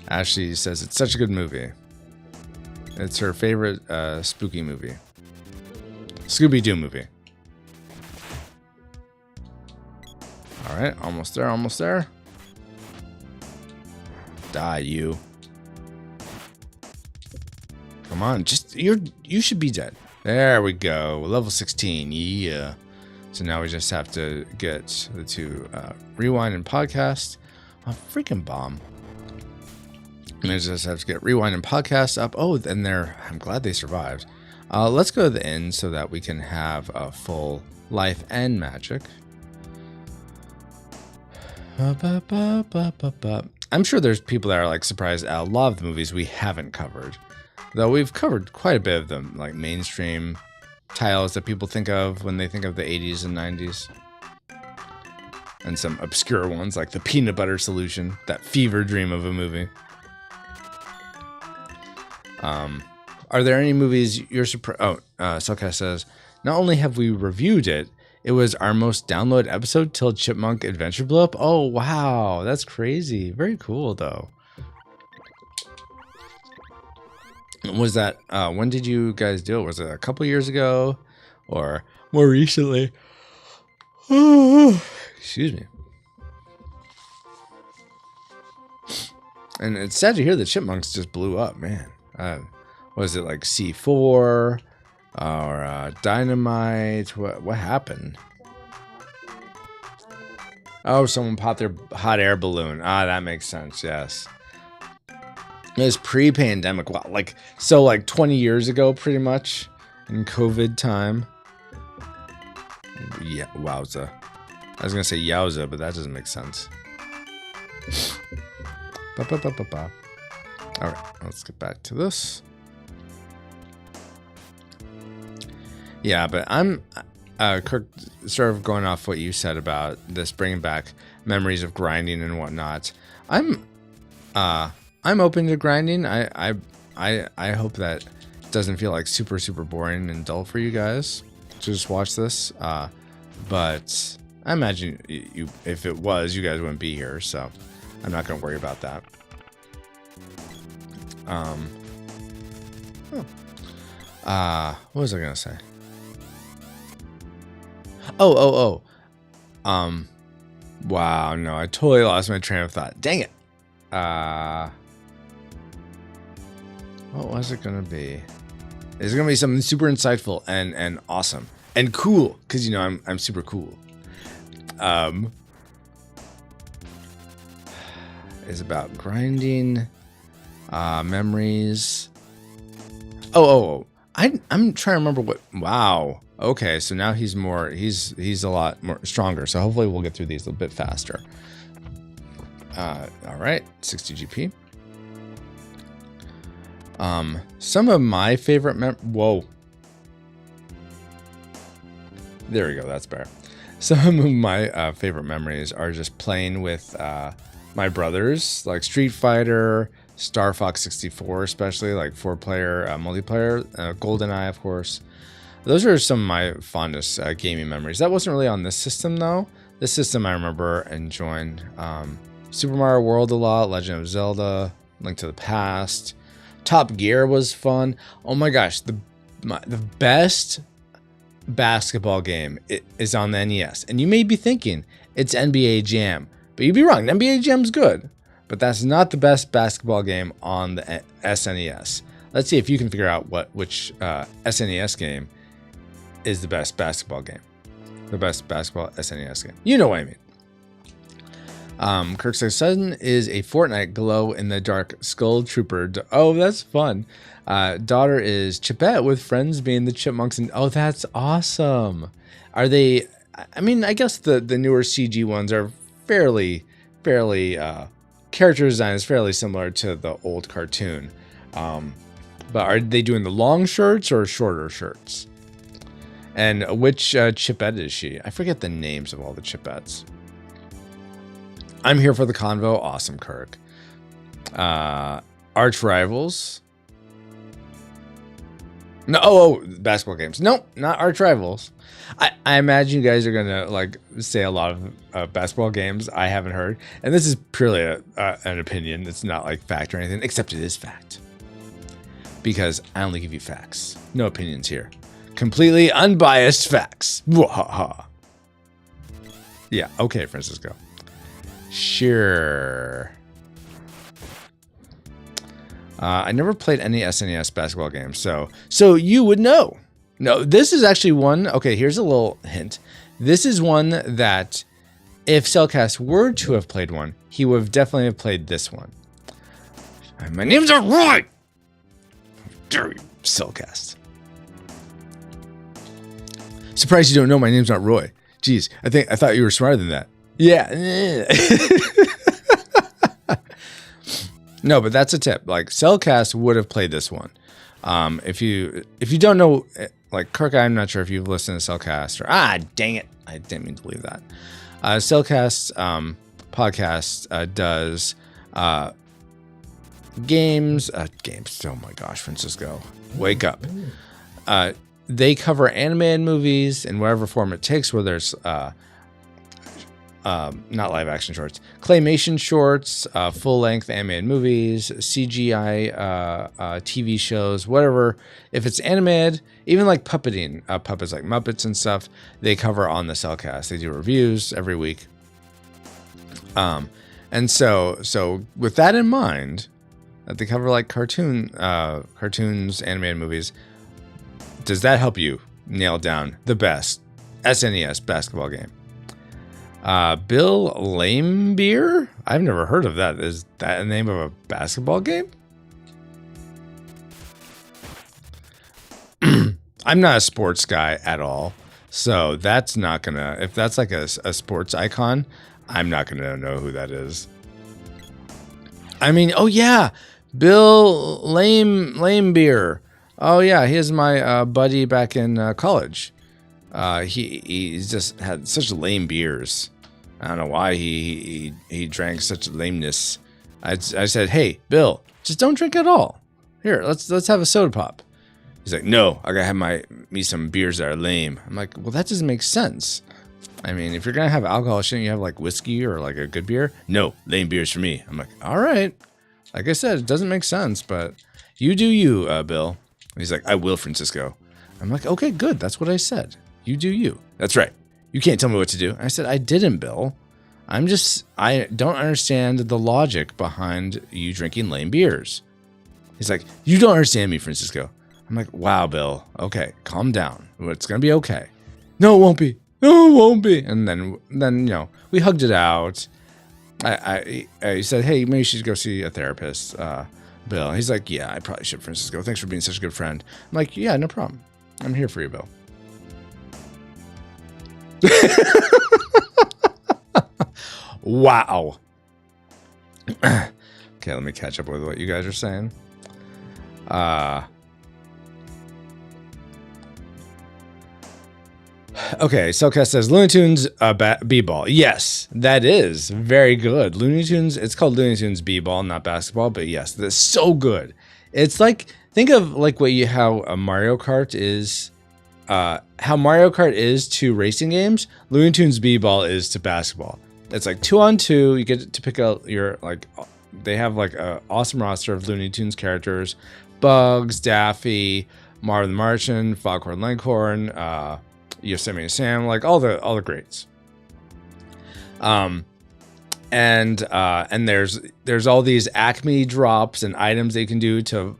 Ashley says it's such a good movie. It's her favorite spooky movie. Scooby-Doo movie. Alright, almost there, almost there. Die, you. Come on, you should be dead. There we go. Level 16. Yeah. So now we just have to get to rewind and podcast. A freaking bomb. And I just have to get rewind and podcast up. Oh, and I'm glad they survived. Let's go to the inn so that we can have a full life and magic. I'm sure there's people that are like surprised at a lot of the movies we haven't covered. Though we've covered quite a bit of them, like mainstream titles that people think of when they think of the 80s and 90s. And some obscure ones like the Peanut Butter Solution, that fever dream of a movie. Are there any movies you're surprised? Oh, Selka says, not only have we reviewed it, it was our most downloaded episode till Chipmunk Adventure blew up. Oh, wow. That's crazy. Very cool, though. Was that, when did you guys do it? Was it a couple years ago or more recently? Excuse me. And it's sad to hear the Chipmunks just blew up, man. Was it like C4 or Dynamite? What happened? Oh, someone popped their hot air balloon. Ah, that makes sense. Yes. It was pre-pandemic. Wow, like 20 years ago, pretty much, in COVID time. Yeah, wowza. I was gonna say yowza, but that doesn't make sense. All right, let's get back to this. Yeah, but I'm, Kirk, sort of going off what you said about this bringing back memories of grinding and whatnot. I'm open to grinding. I hope that it doesn't feel like super boring and dull for you guys to just watch this. But I imagine if it was, you guys wouldn't be here. So I'm not going to worry about that. What was I going to say? Wow, no, I totally lost my train of thought. Dang it. What was it gonna be? It's gonna be something super insightful and awesome and cool, because you know I'm super cool. Is about grinding, memories. I'm trying to remember what. Wow. Okay, so now he's a lot more stronger. So hopefully we'll get through these a little bit faster. All right, 60 GP. Some of my favorite whoa. There we go. That's better. Some of my favorite memories are just playing with my brothers, like Street Fighter, Star Fox 64, especially like 4-player multiplayer, GoldenEye, of course. Those are some of my fondest gaming memories. That wasn't really on this system, though. This system I remember enjoying Super Mario World a lot, Legend of Zelda, Link to the Past. Top Gear was fun. Oh my gosh, the best basketball game is on the NES. And you may be thinking it's NBA Jam, but you'd be wrong. NBA Jam's good, but that's not the best basketball game on the SNES. Let's see if you can figure out which SNES game is the best basketball game. The best basketball SNES game. You know what I mean. Kirk says, son is a Fortnite glow-in-the-dark Skull Trooper. Oh, that's fun. Daughter is Chipette with friends being the Chipmunks. And oh, that's awesome. Are they... I mean, I guess the newer CG ones are fairly... character design is fairly similar to the old cartoon. But are they doing the long shirts or shorter shirts? And which Chipette is she? I forget the names of all the Chipettes. I'm here for the convo. Awesome, Kirk. Arch rivals. No, basketball games. Nope, not arch rivals. I imagine you guys are gonna like say a lot of basketball games I haven't heard, and this is purely an opinion. It's not like fact or anything, except it is fact. Because I only give you facts, no opinions here. Completely unbiased facts. Yeah, okay, Francisco. Sure. I never played any SNES basketball games, so you would know. No, this is actually one. Okay, here's a little hint. This is one that if Cellcast were to have played one, he would have definitely have played this one. My name's not Roy. How dare you, Cellcast? Surprised you don't know my name's not Roy. Jeez, I thought you were smarter than that. Yeah. No, but that's a tip. Like Cellcast would have played this one. If you don't know, like Kirk, I'm not sure if you've listened to Cellcast or dang it, I didn't mean to leave that. Cellcast podcast does games. Oh my gosh, Francisco, wake up. They cover animated movies in whatever form it takes, whether it's not live action shorts, claymation shorts, full length animated movies, CGI TV shows, whatever. If it's animated, even like puppeting, puppets like Muppets and stuff, they cover on the Cellcast. They do reviews every week. And so with that in mind, that they cover like cartoons, animated movies, does that help you nail down the best SNES basketball game? Bill Laimbeer? I've never heard of that. Is that the name of a basketball game? I'm not a sports guy at all. So that's not gonna, if that's like a sports icon, I'm not gonna know who that is. I mean, oh yeah, Bill Laimbeer. Oh yeah, he is my buddy back in college. He's just had such lame beers. I don't know why he drank such lameness. I said, hey, Bill, just don't drink at all. Here, let's have a soda pop. He's like, no, I gotta have me some beers that are lame. I'm like, well, that doesn't make sense. I mean, if you're gonna have alcohol, shouldn't you have like whiskey or like a good beer? No, lame beers for me. I'm like, all right. Like I said, it doesn't make sense, but you do you, Bill. He's like, I will, Francisco. I'm like, okay, good. That's what I said. You do you. That's right. You can't tell me what to do. I said, I didn't, Bill. I don't understand the logic behind you drinking lame beers. He's like, you don't understand me, Francisco. I'm like, wow, Bill. Okay, calm down. It's going to be okay. No, it won't be. No, it won't be. And then we hugged it out. I said, hey, maybe you should go see a therapist, Bill. He's like, yeah, I probably should, Francisco. Thanks for being such a good friend. I'm like, yeah, no problem. I'm here for you, Bill. Wow. Okay, let me catch up with what you guys are saying. Okay, Cellcast says Looney Tunes B-ball. Yes, that is very good. Looney Tunes, it's called Looney Tunes B-ball, not basketball, but yes, that's so good. It's like, think of like how a Mario Kart is, how Mario Kart is to racing games, Looney Tunes B-ball is to basketball. It's like 2-on-2, you get to pick out your, like, they have like an awesome roster of Looney Tunes characters, Bugs, Daffy, Marvin the Martian, Foghorn Leghorn, Yosemite Sam, like all the greats. And there's all these Acme drops and items they can do to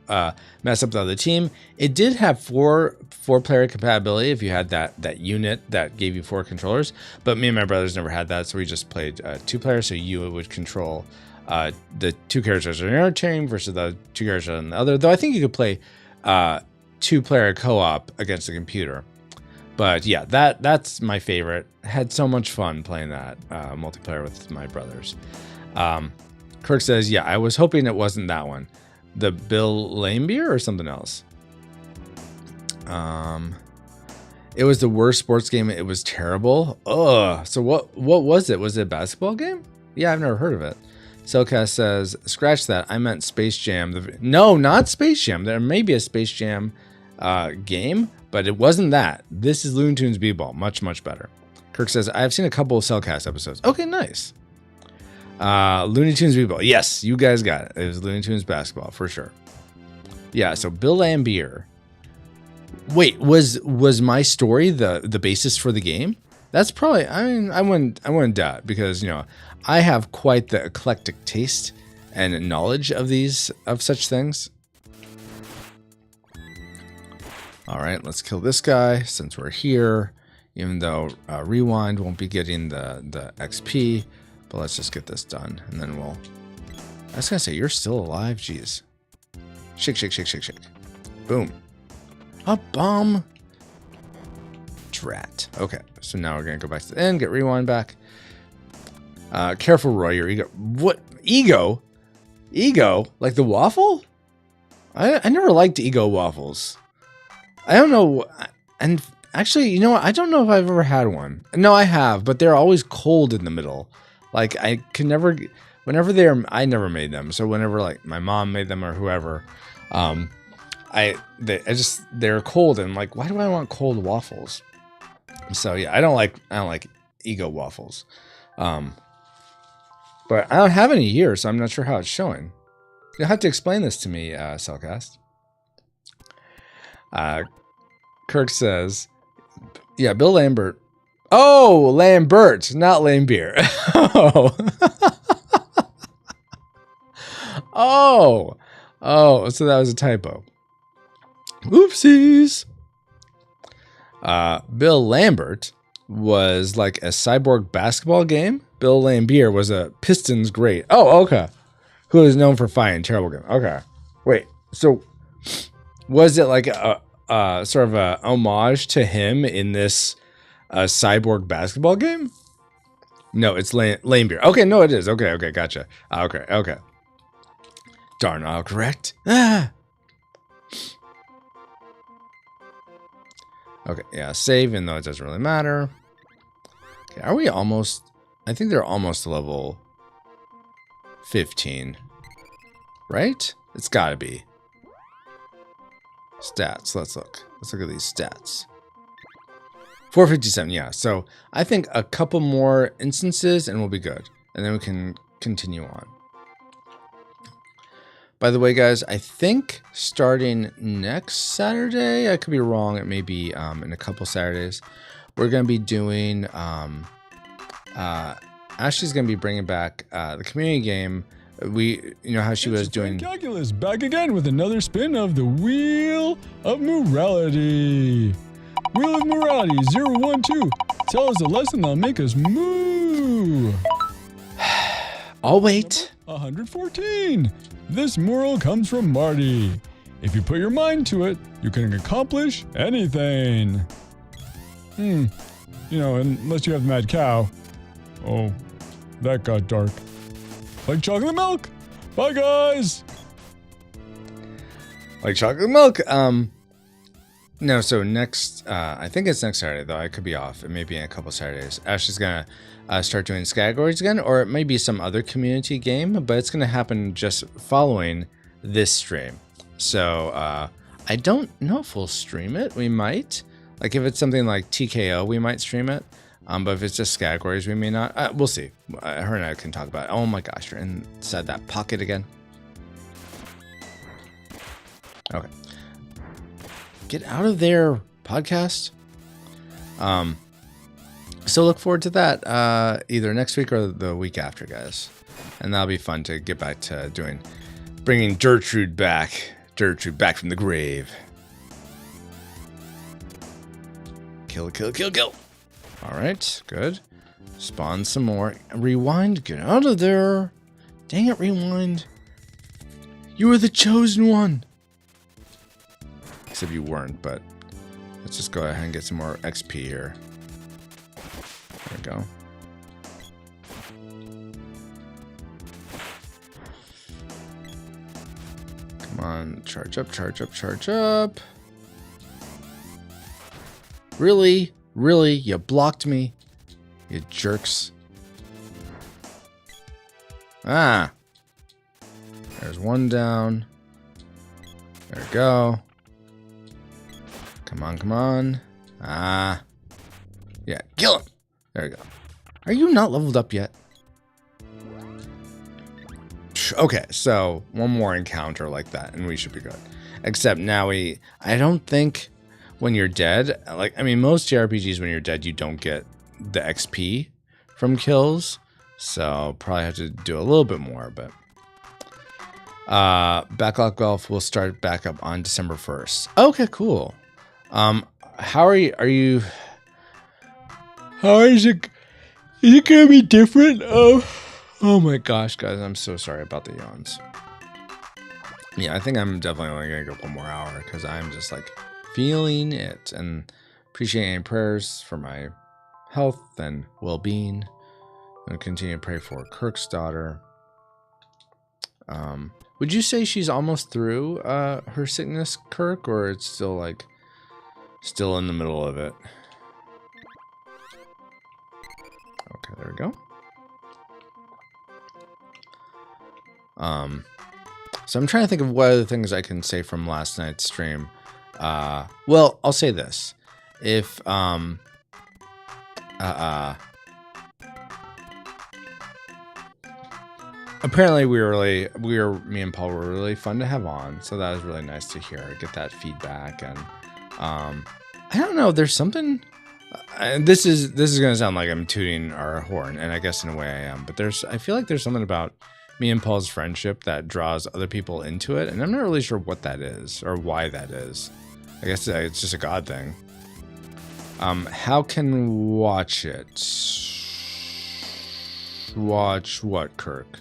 mess up the other team. It did have four player compatibility if you had that unit that gave you 4 controllers, but me and my brothers never had that, so we just played 2 players. So you would control the 2 characters in your team versus the 2 characters on the other. Though I think you could play 2-player co-op against the computer. But yeah, that's my favorite. Had so much fun playing that multiplayer with my brothers. Kirk says, yeah, I was hoping it wasn't that one. The Bill Laimbeer or something else? It was the worst sports game. It was terrible. Ugh. So what was it? Was it a basketball game? Yeah, I've never heard of it. Cellcast says, scratch that. I meant Space Jam. No, not Space Jam. There may be a Space Jam game, but it wasn't that. This is Looney Tunes B-ball. Much, much better. Kirk says, I've seen a couple of Cellcast episodes. Okay, nice. Looney Tunes B-ball. Yes, you guys got it. It was Looney Tunes basketball for sure. Yeah, so Bill Laimbeer. Wait, was my story the basis for the game? That's probably, I mean, I wouldn't doubt, because, I have quite the eclectic taste and knowledge of such things. All right, let's kill this guy since we're here. Even though Rewind won't be getting the XP, but let's just get this done, and then we'll. I was gonna say you're still alive. Jeez. Shake, shake, shake, shake, shake. Boom. A bomb. Drat. Okay, so now we're gonna go back to the end, get Rewind back. Careful, Roy, your ego. What? Ego? Ego? Like the waffle? I never liked ego waffles. I don't know. And actually, you know what? I don't know if I've ever had one. No, I have, but they're always cold in the middle. Like I can never, whenever I never made them. So whenever like my mom made them or whoever, they're cold and I'm like, why do I want cold waffles? So yeah, I don't like ego waffles. But I don't have any here, so I'm not sure how it's showing. You'll have to explain this to me, Cellcast. Kirk says, yeah, Bill Lambert. Oh, Lambert, not Lambeer. Oh. Oh, so that was a typo. Oopsies. Bill Lambert was like a cyborg basketball game. Bill Lambier was a Pistons great. Oh, okay. Who is known for fighting terrible game. Okay. Wait, so was it like a sort of a homage to him in this cyborg basketball game? No, it's Lambier. Okay, no, it is. Okay, gotcha. Okay. Darn, I'll correct. Ah. Okay, yeah, save, even though it doesn't really matter. Okay, are we almost? I think they're almost level 15. Right? It's gotta be. Stats, let's look. Let's look at these stats. 457, yeah. So I think a couple more instances and we'll be good. And then we can continue on. By the way, guys, I think starting next Saturday, I could be wrong, it may be in a couple Saturdays, we're going to be doing, Ashley's going to be bringing back the community game. You know how she was doing... Calculus, back again with another spin of the Wheel of Morality. Wheel of Morality, 012. Tell us a lesson that'll make us moo. I'll wait. 114. This moral comes from Marty. If you put your mind to it, you can accomplish anything. You know, unless you have Mad Cow. Oh, that got dark. Like chocolate milk. Bye, guys. Like chocolate milk. No, so next, I think it's next Saturday, though. I could be off. It may be in a couple Saturdays. Ashley's going to start doing categories again, or it may be some other community game, but it's going to happen just following this stream. So I don't know if we'll stream it. We might. Like if it's something like TKO, we might stream it. But if it's just categories, we may not. We'll see. Her and I can talk about it. Oh my gosh, you're inside that pocket again. Okay. Get out of there, podcast. So look forward to that either next week or the week after, guys. And that'll be fun to get back to bringing Gertrude back. Gertrude back from the grave. Kill. All right, good. Spawn some more. Rewind, get out of there. Dang it, Rewind. You were the chosen one. Except you weren't, but let's just go ahead and get some more XP here. There we go. Come on, charge up. Really? You blocked me? You jerks. Ah. There's one down. There we go. Come on. Ah. Yeah, kill him. There we go. Are you not leveled up yet? Okay, so one more encounter like that and we should be good. Except now I don't think when you're dead, like, I mean, most JRPGs when you're dead, you don't get the XP from kills. So probably have to do a little bit more, but Backlog Golf will start back up on December 1st. Okay, cool. How are you? How is it? Is it gonna be different? Oh my gosh, guys, I'm so sorry about the yawns. Yeah, I think I'm definitely only gonna go 1 more hour because I'm just like feeling it and appreciate any prayers for my health and well-being. I'm gonna continue to pray for Kirk's daughter. Would you say she's almost through her sickness, Kirk, or it's still still in the middle of it? Okay, there we go. So I'm trying to think of what other things I can say from last night's stream. Well, I'll say this. If, apparently me and Paul were really fun to have on. So that was really nice to hear, get that feedback. And, I don't know, there's something, and this is going to sound like I'm tooting our horn, and I guess in a way I am, but I feel like there's something about me and Paul's friendship that draws other people into it, and I'm not really sure what that is or why that is. I guess it's just a God thing. How can watch it? Watch what, Kirk?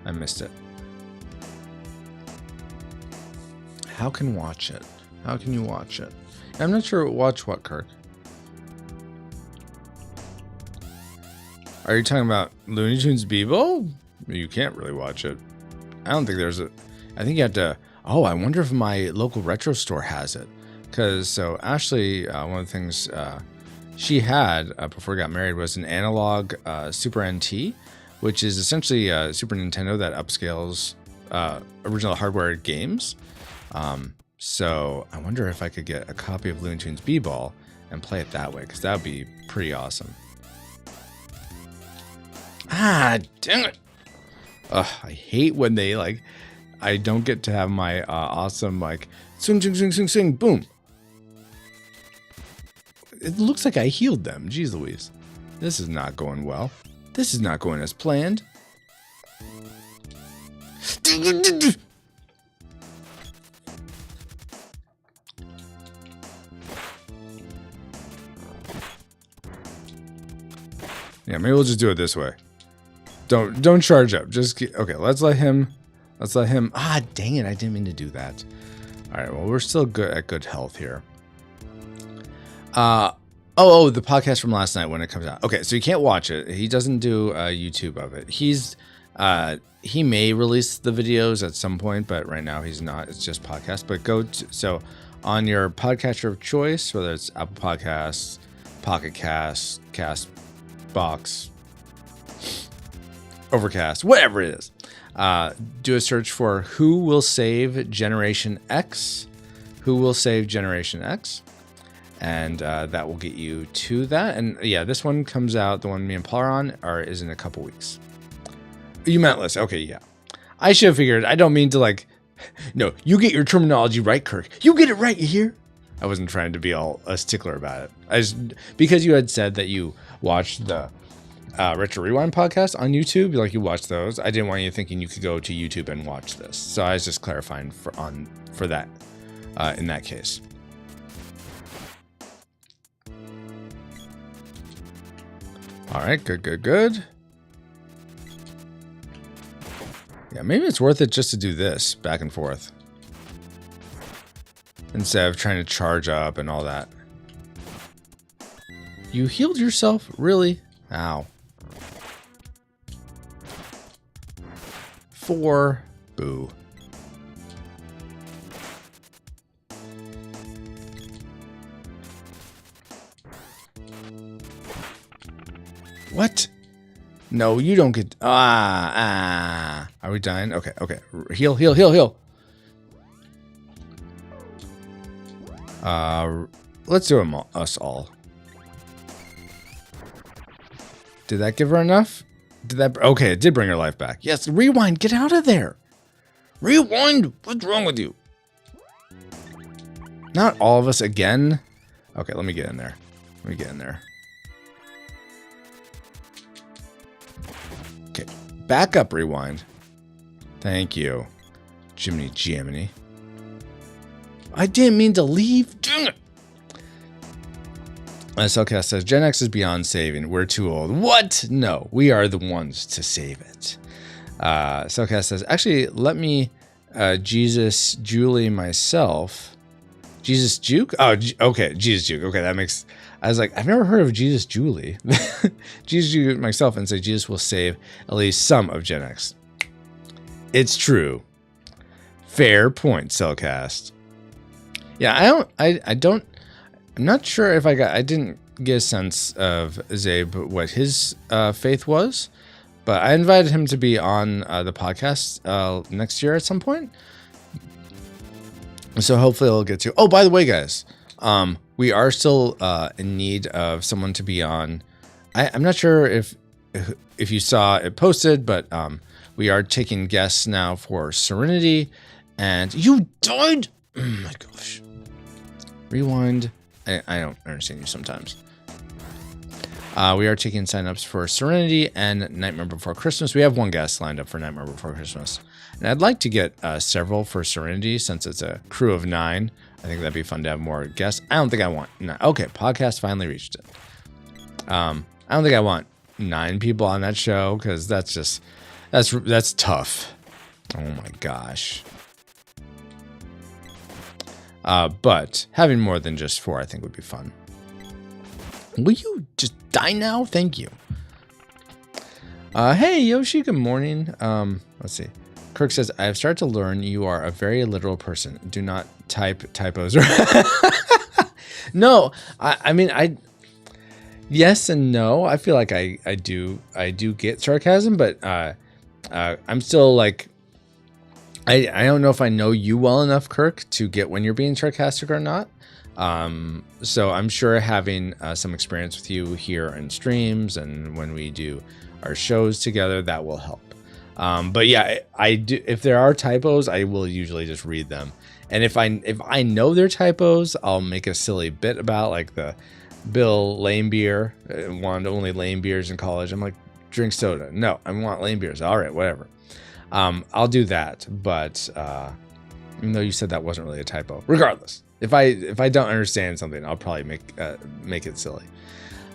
I missed it. How can watch it? How can you watch it? I'm not sure. Watch what, Kirk? Are you talking about Looney Tunes Bebo? You can't really watch it. I don't think there's I think you have to. Oh, I wonder if my local retro store has it. So Ashley, one of the things she had before we got married was an analog Super NT, which is essentially a Super Nintendo that upscales original hardware games. So I wonder if I could get a copy of Looney Tunes B-Ball and play it that way, because that would be pretty awesome. Ah, dang it. I hate when they I don't get to have my awesome swing, swing, swing, swing, swing, boom. It looks like I healed them. Jeez Louise. This is not going well. This is not going as planned. Yeah, maybe we'll just do it this way. Don't charge up. Just okay. Let's let him. Ah, dang it! I didn't mean to do that. All right. Well, we're still good at good health here. Oh, the podcast from last night when it comes out. Okay, so you can't watch it. He doesn't do YouTube of it. He may release the videos at some point, but right now he's not. It's just podcast. But so on your podcatcher of choice, whether it's Apple Podcasts, Pocket Casts, Castbox, Overcast, whatever it is. Do a search for Who Will Save Generation X? Who Will Save Generation X? And that will get you to that. And yeah, this one comes out, the one me and Paul are on, is in a couple weeks. You meant list. Okay, yeah. I should have figured. I don't mean to no, you get your terminology right, Kirk. You get it right, you hear? I wasn't trying to be all a stickler about it. Because you had said that you watched the Retro Rewind podcast on YouTube, you watch those. I didn't want you thinking you could go to YouTube and watch this, so I was just clarifying for that in that case. All right, good. Yeah, maybe it's worth it just to do this back and forth instead of trying to charge up and all that. You healed yourself, really? Ow. 4. Boo. What? No, you don't get... Are we dying? Okay. Heal. Let's do us all. Did that give her enough? Okay, it did bring her life back. Yes, rewind. Get out of there. Rewind. What's wrong with you? Not all of us again. Okay, let me get in there. Okay, back up, rewind. Thank you. Jiminy Jiminy. I didn't mean to leave. Dang it. Cellcast says, Gen X is beyond saving. We're too old. What? No, we are the ones to save it. Cellcast says, actually, let me Jesus Julie myself. Jesus Juke? Oh, okay. Jesus Juke. Okay, that makes... I was like, I've never heard of Jesus Julie. Jesus Juke myself and say Jesus will save at least some of Gen X. It's true. Fair point, Cellcast. Yeah, I'm not sure if I didn't get a sense of Zabe what his faith was, but I invited him to be on the podcast next year at some point. So hopefully he'll get to. Oh, by the way, guys, we are still in need of someone to be on. I'm not sure if you saw it posted, but we are taking guests now for Serenity. And you died. Oh my gosh. Rewind. I don't understand you sometimes. We are taking signups for Serenity and Nightmare Before Christmas. We have one guest lined up for Nightmare Before Christmas. And I'd like to get several for Serenity since it's a crew of 9. I think that'd be fun to have more guests. I don't think I want... No, okay, podcast finally reached it. I don't think I want 9 people on that show because that's just... That's tough. Oh my gosh. But having more than just 4, I think would be fun. Will you just die now? Thank you. Hey, Yoshi, good morning. Let's see. Kirk says, I have started to learn you are a very literal person. Do not type typos. No, I mean, yes and no. I feel like I do get sarcasm, but I'm still like, I don't know if I know you well enough, Kirk, to get when you're being sarcastic or not. So I'm sure having some experience with you here in streams and when we do our shows together, that will help. But yeah, I do. If there are typos, I will usually just read them. And if I know they're typos, I'll make a silly bit about like the Bill lame beer, wanted only lame beers in college. I'm like, drink soda. No, I want lame beers. All right, whatever. I'll do that. But even though you said that wasn't really a typo, regardless, if I don't understand something, I'll probably make it silly.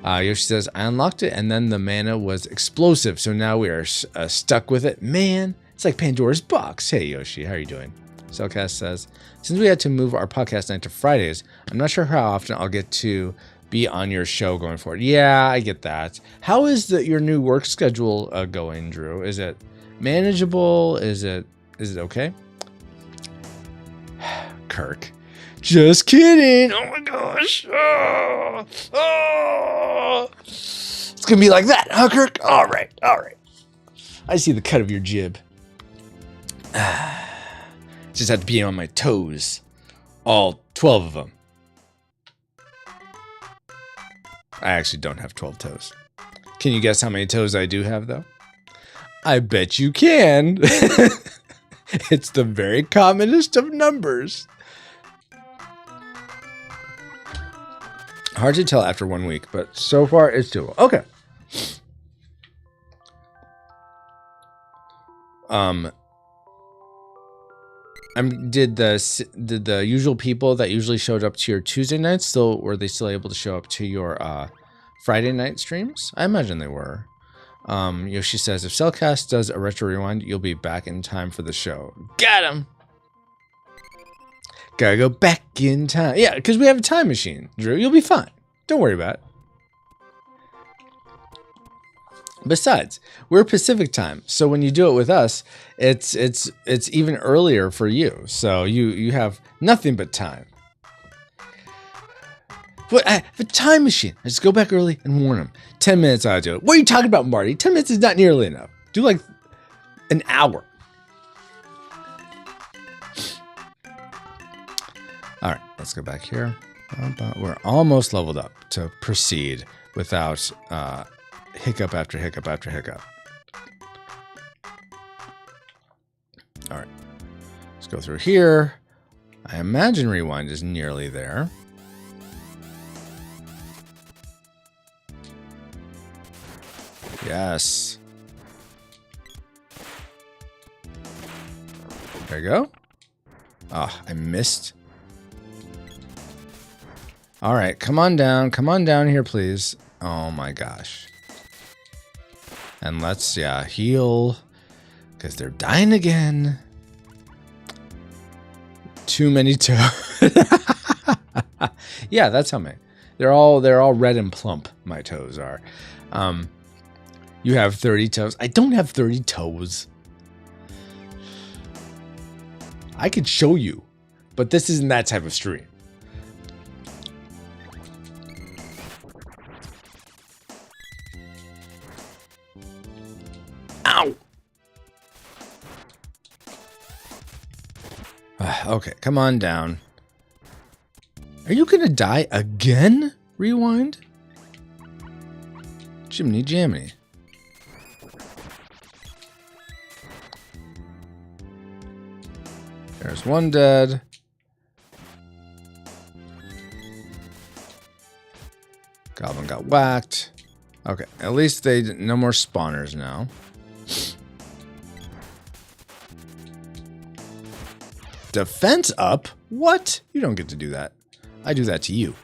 Yoshi says, I unlocked it and then the mana was explosive. So now we are stuck with it. Man, it's like Pandora's box. Hey, Yoshi, how are you doing? Cellcast says, since we had to move our podcast night to Fridays, I'm not sure how often I'll get to be on your show going forward. Yeah, I get that. How is your new work schedule going, Drew? Is it manageable? Is it okay? Kirk. Just kidding. Oh my gosh. Oh. It's going to be like that, huh, Kirk? All right. I see the cut of your jib. Just have to be on my toes. All 12 of them. I actually don't have 12 toes. Can you guess how many toes I do have, though? I bet you can. It's the very commonest of numbers. Hard to tell after 1 week, but so far it's doable. Okay. Did the usual people that usually showed up to your Tuesday nights were they still able to show up to your Friday night streams? I imagine they were. Yoshi says, if Cellcast does a retro rewind, you'll be back in time for the show. Got him. Gotta go back in time. Yeah, because we have a time machine, Drew. You'll be fine. Don't worry about it. Besides, we're Pacific time, so when you do it with us, it's even earlier for you. So you have nothing but time. But I have a time machine. I just go back early and warn them. 10 minutes I'll do it. What are you talking about, Marty? 10 minutes is not nearly enough. Do like an hour. All right, let's go back here. We're almost leveled up to proceed without hiccup after hiccup after hiccup. All right, let's go through here. I imagine rewind is nearly there. Yes. There you go. Ah, I missed. All right, come on down. Come on down here, please. Oh my gosh. And let's, yeah, heal. Because they're dying again. Too many toes. Yeah, that's how many. They're all red and plump, my toes are. You have 30 toes. I don't have 30 toes. I could show you, but this isn't that type of stream. Ow! Okay, come on down. Are you gonna die again? Rewind? Jiminy Jaminy. There's one dead. Goblin got whacked. Okay, at least no more spawners now. Defense up? What? You don't get to do that. I do that to you.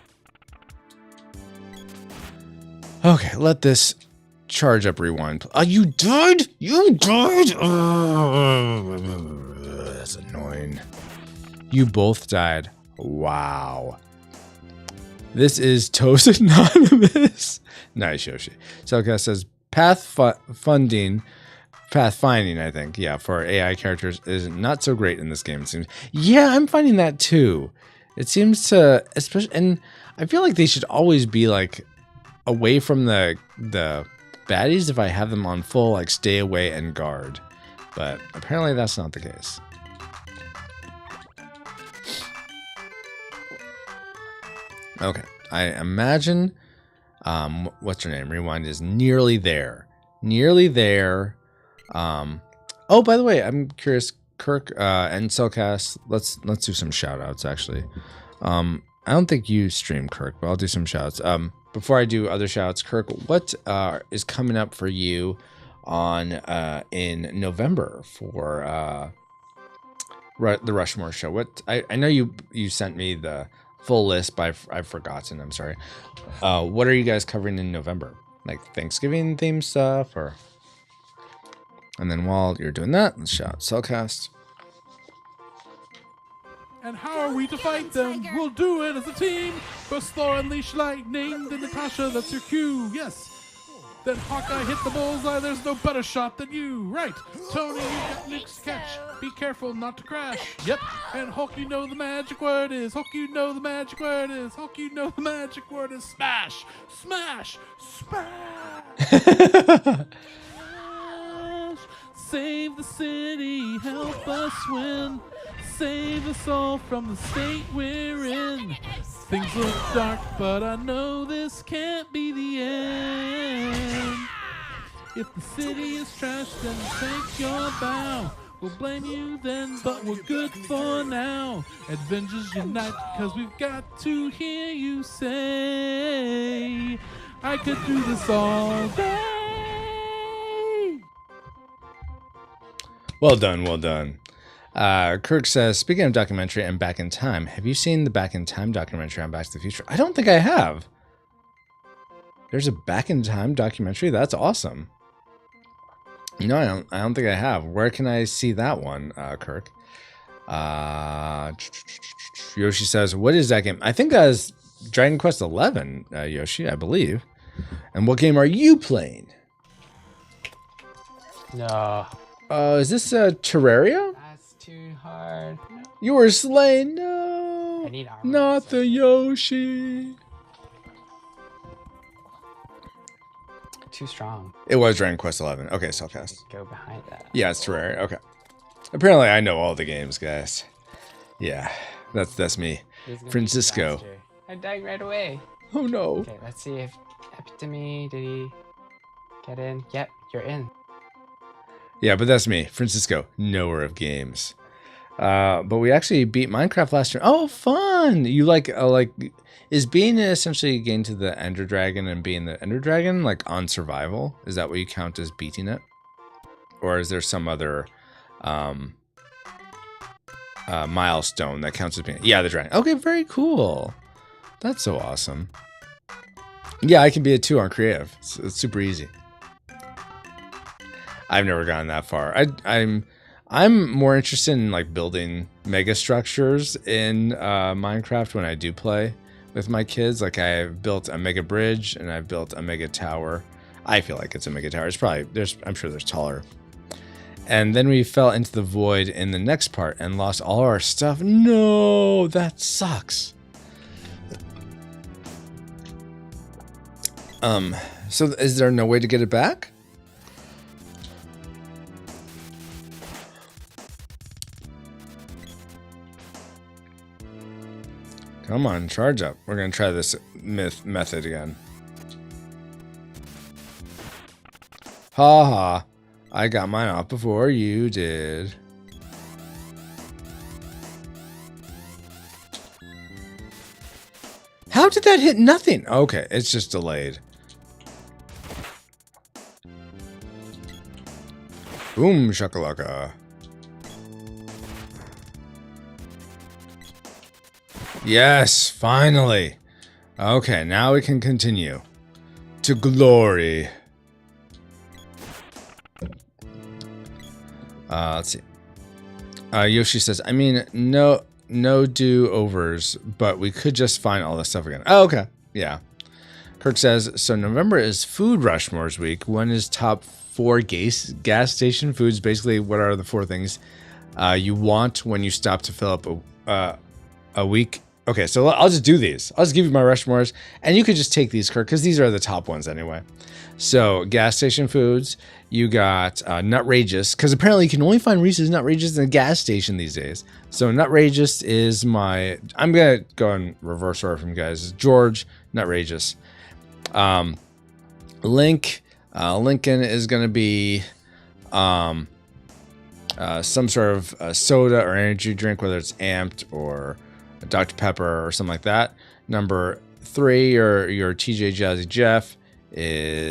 Okay, let this charge up rewind. You died? You died? That's annoying. You both died. Wow. This is Toast Anonymous. Nice, Yoshi. Selka says pathfinding, I think, yeah, for AI characters is not so great in this game, it seems. Yeah, I'm finding that too. It seems to, especially, and I feel like they should always be like away from the baddies if I have them on full, like stay away and guard. But apparently that's not the case. Okay, I imagine, what's her name? Rewind is nearly there. Nearly there. Oh, by the way, I'm curious, Kirk and Cellcast, let's do some shout outs actually. I don't think you stream, Kirk, but I'll do some shouts. Before I do other shouts, Kirk, what is coming up for you on in November for the Rushmore show? What I know you sent me the full list, but I've forgotten. I'm sorry. What are you guys covering in November? Like Thanksgiving themed stuff, or? And then while you're doing that, let's shout Cellcast. And how are we to fight them? Tiger. We'll do it as a team. First Thor unleash lightning, then Natasha, that's your cue. Yes. Then Hawkeye hit the bullseye, there's no better shot than you. Right. Tony, you got Nick's catch. Be careful not to crash. Yep. And Hulk, you know the magic word is. Hulk, you know the magic word is. Hulk, you know the magic word is smash. Smash. Smash. Save the city, help us win. Save us all from the state we're in. Things look dark, but I know this can't be the end. If the city is trashed, then take your bow. We'll blame you then, but we're good for now. Avengers unite, because we've got to hear you say, I could do this all day. Well done, well done. Kirk says, speaking of documentary and Back in Time, have you seen the Back in Time documentary on Back to the Future? I don't think I have. There's a Back in Time documentary? That's awesome. No, I don't think I have. Where can I see that one, Kirk? Yoshi says, what is that game? I think that is Dragon Quest XI, Yoshi, I believe. And what game are you playing? No. Is this Terraria? That's too hard. You were slain. No. I need armor. Not the Yoshi. Too strong. It was Dragon Quest XI. Okay, Cellcast. Go behind that. Yeah, it's Terraria. Okay. Apparently, I know all the games, guys. Yeah, that's me. He's gonna be Francisco. faster. I died right away. Oh no. Okay, let's see if Epitome, did he get in? Yep, you're in. Yeah, but that's me, Francisco. Knower of games. But we actually beat Minecraft last year. Oh, fun! You like is being essentially getting to the Ender Dragon and being the Ender Dragon like on survival? Is that what you count as beating it, or is there some other milestone that counts as being. Yeah, the dragon. Okay, very cool. That's so awesome. Yeah, I can be a 2 on creative. It's super easy. I've never gotten that far. I'm more interested in like building mega structures in Minecraft when I do play with my kids. Like I've built a mega bridge and I've built a mega tower. I feel like it's a mega tower. It's probably I'm sure there's taller. And then we fell into the void in the next part and lost all our stuff. No, that sucks. So is there no way to get it back? Come on, charge up. We're going to try this method again. Ha ha. I got mine off before you did. How did that hit nothing? Okay, it's just delayed. Boom, shakalaka. Yes, finally. Okay, now we can continue to glory. Let's see. Yoshi says, I mean, no do-overs, but we could just find all this stuff again. Oh, okay. Yeah. Kirk says, so November is Food Rushmore's week. When is top 4 gas station foods? Basically, what are the 4 things you want when you stop to fill up a week? Okay, so I'll just do these. I'll just give you my Rushmores, and you could just take these, Kirk, because these are the top ones anyway. So, gas station foods, you got Nutrageous, because apparently you can only find Reese's Nutrageous in a gas station these days. So, Nutrageous is my... I'm going to go in reverse order from you guys. George, Nutrageous. Lincoln is going to be some sort of soda or energy drink, whether it's Amped or Dr. Pepper or something like that. Number 3, your TJ Jazzy Jeff is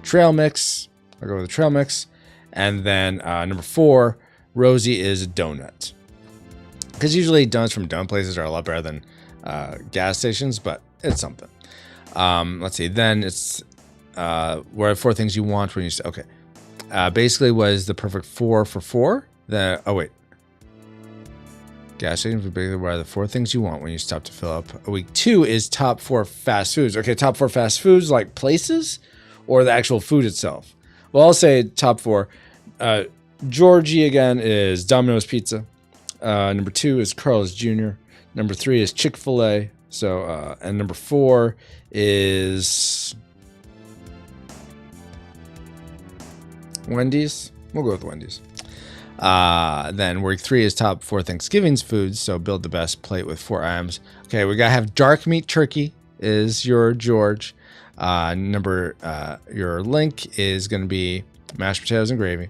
Trail Mix. I'll go with the Trail Mix. And then number 4, Rosie is a donut. Because usually donuts from donut places are a lot better than gas stations, but it's something. Let's see. Then it's what are 4 things you want when you say, okay. Basically was the perfect 4 for 4. Oh wait. Gas stations basically what are the 4 things you want when you stop to fill up a week. 2 is top 4 fast foods. Okay, top 4 fast foods like places or the actual food itself. Well, I'll say top 4. Georgie again is Domino's Pizza. Number 2 is Carl's Jr. Number 3 is Chick-fil-A. So and number 4 is Wendy's. We'll go with Wendy's. Then week 3 is top 4 Thanksgiving's foods. So build the best plate with 4 items. Okay, we gotta have dark meat turkey is your George. Your Link is gonna be mashed potatoes and gravy.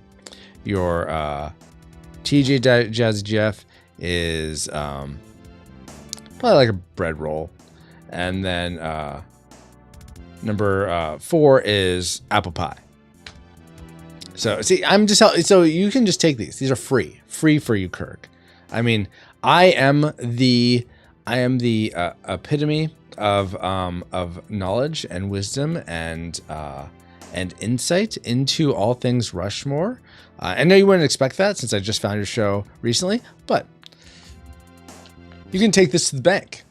Your TJ Jazzy Jeff is probably like a bread roll. And then number 4 is apple pie. So see, so you can just take these. These are free for you, Kirk. I mean, I am the epitome of knowledge and wisdom and insight into all things Rushmore. I know you wouldn't expect that since I just found your show recently, but you can take this to the bank,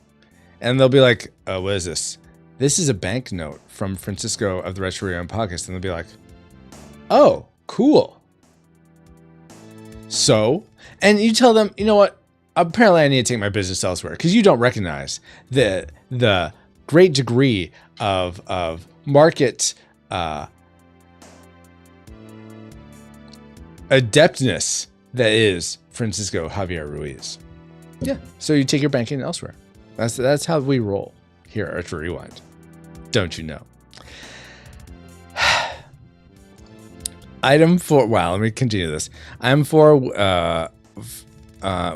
and they'll be like, "Oh, what is this? This is a banknote from Francisco of the Retro Rewind Podcast," and they'll be like, "Oh, cool." So, and you tell them, you know what? Apparently, I need to take my business elsewhere because you don't recognize the great degree of market adeptness that is Francisco Javier Ruiz. Yeah. So you take your banking elsewhere. That's how we roll here at Retro Rewind. Don't you know? Item 4. Wow. Let me continue this. Item 4.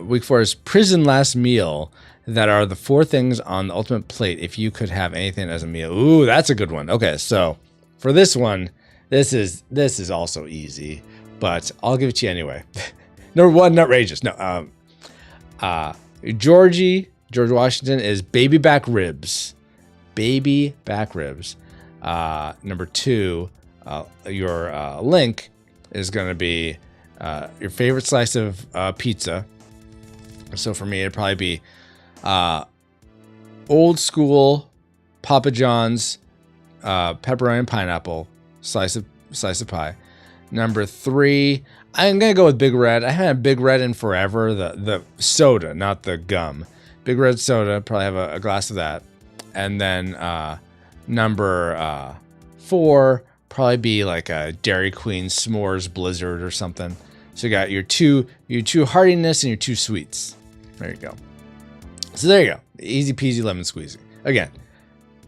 Week 4 is prison last meal. That are the 4 things on the ultimate plate if you could have anything as a meal. Ooh, that's a good one. Okay, so for this one This is also easy, but I'll give it to you anyway. Number 1, Nutrageous. No, George Washington is baby back ribs. Baby back ribs. Number 2, your link is going to be your favorite slice of pizza. So for me, it'd probably be old school Papa John's pepperoni and pineapple slice of pie. Number 3, I'm gonna go with Big Red. I haven't had Big Red in forever. The soda, not the gum. Big Red soda. Probably have a glass of that. And then number 4, probably be like a Dairy Queen s'mores blizzard or something. So you got your two heartiness and your 2 sweets. There you go. So there you go. Easy peasy lemon squeezy. Again,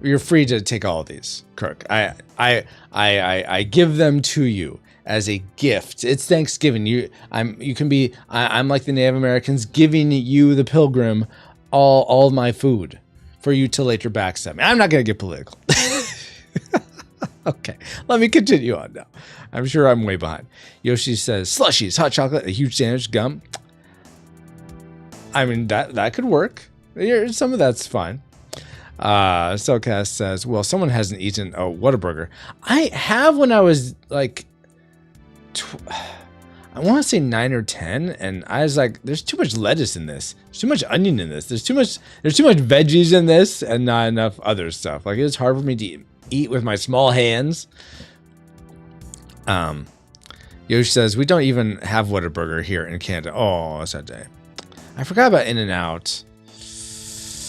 you're free to take all of these, Kirk. I give them to you as a gift. It's Thanksgiving. I'm like the Native Americans, giving you, the pilgrim, all my food for you to later backstab me. I'm not gonna get political. Okay, let me continue on now. I'm sure I'm way behind. Yoshi says slushies, hot chocolate, a huge sandwich, gum. I mean, that could work. Some of that's fine. Cellcast says, well, someone hasn't eaten a Whataburger. I have when I was like, I want to say 9 or 10, and I was like, there's too much lettuce in this. There's too much onion in this. There's too much veggies in this, and not enough other stuff. Like, it's hard for me to eat with my small hands. Yoshi says, we don't even have Whataburger here in Canada. Oh, sad day. I forgot about In-N-Out.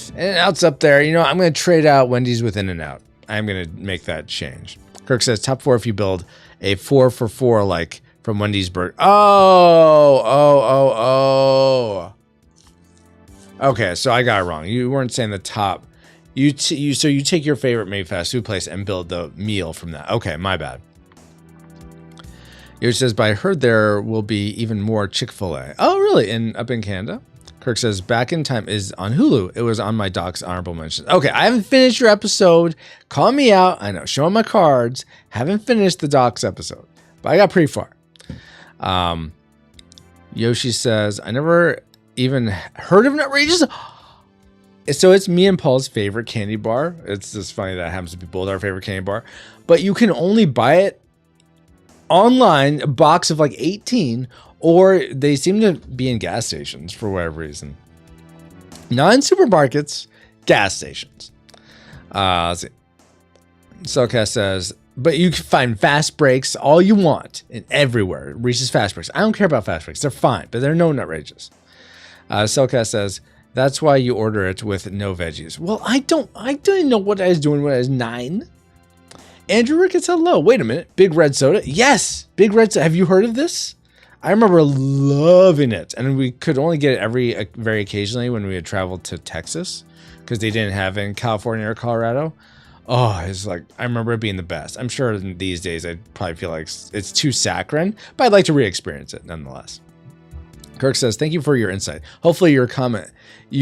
In-N-Out's up there. You know, I'm going to trade out Wendy's with In-N-Out. I'm going to make that change. Kirk says, top 4 if you build a 4 for 4 like from Wendy's Burger. Oh. Okay, so I got it wrong. You weren't saying the top. So you take your favorite maybe fast food place and build the meal from that. Okay, my bad. Yoshi says, but I heard there will be even more Chick-fil-A. Oh, really? Up in Canada? Kirk says, Back in Time is on Hulu. It was on my doc's honorable mentions. Okay, I haven't finished your episode. Call me out. I know, showing my cards. Haven't finished the doc's episode, but I got pretty far. Yoshi says, I never even heard of Nutrageous. So it's me and Paul's favorite candy bar. It's just funny that happens to be both our favorite candy bar, but you can only buy it online, a box of like 18, or they seem to be in gas stations for whatever reason. Not in supermarkets, gas stations. Let's see. Cellcast says, but you can find fast breaks all you want and everywhere. Reese's fast breaks. I don't care about fast breaks. They're fine, but they're no Nutrageous. Cellcast says, that's why you order it with no veggies. Well, I didn't know what I was doing when I was 9. Andrew Ricketts, hello. Wait a minute. Big Red Soda? Yes. Big Red Soda. Have you heard of this? I remember loving it. And we could only get it very occasionally when we had traveled to Texas because they didn't have it in California or Colorado. Oh, it's like, I remember it being the best. I'm sure these days I'd probably feel like it's too saccharine, but I'd like to re-experience it nonetheless. Kirk says, thank you for your insight. Hopefully you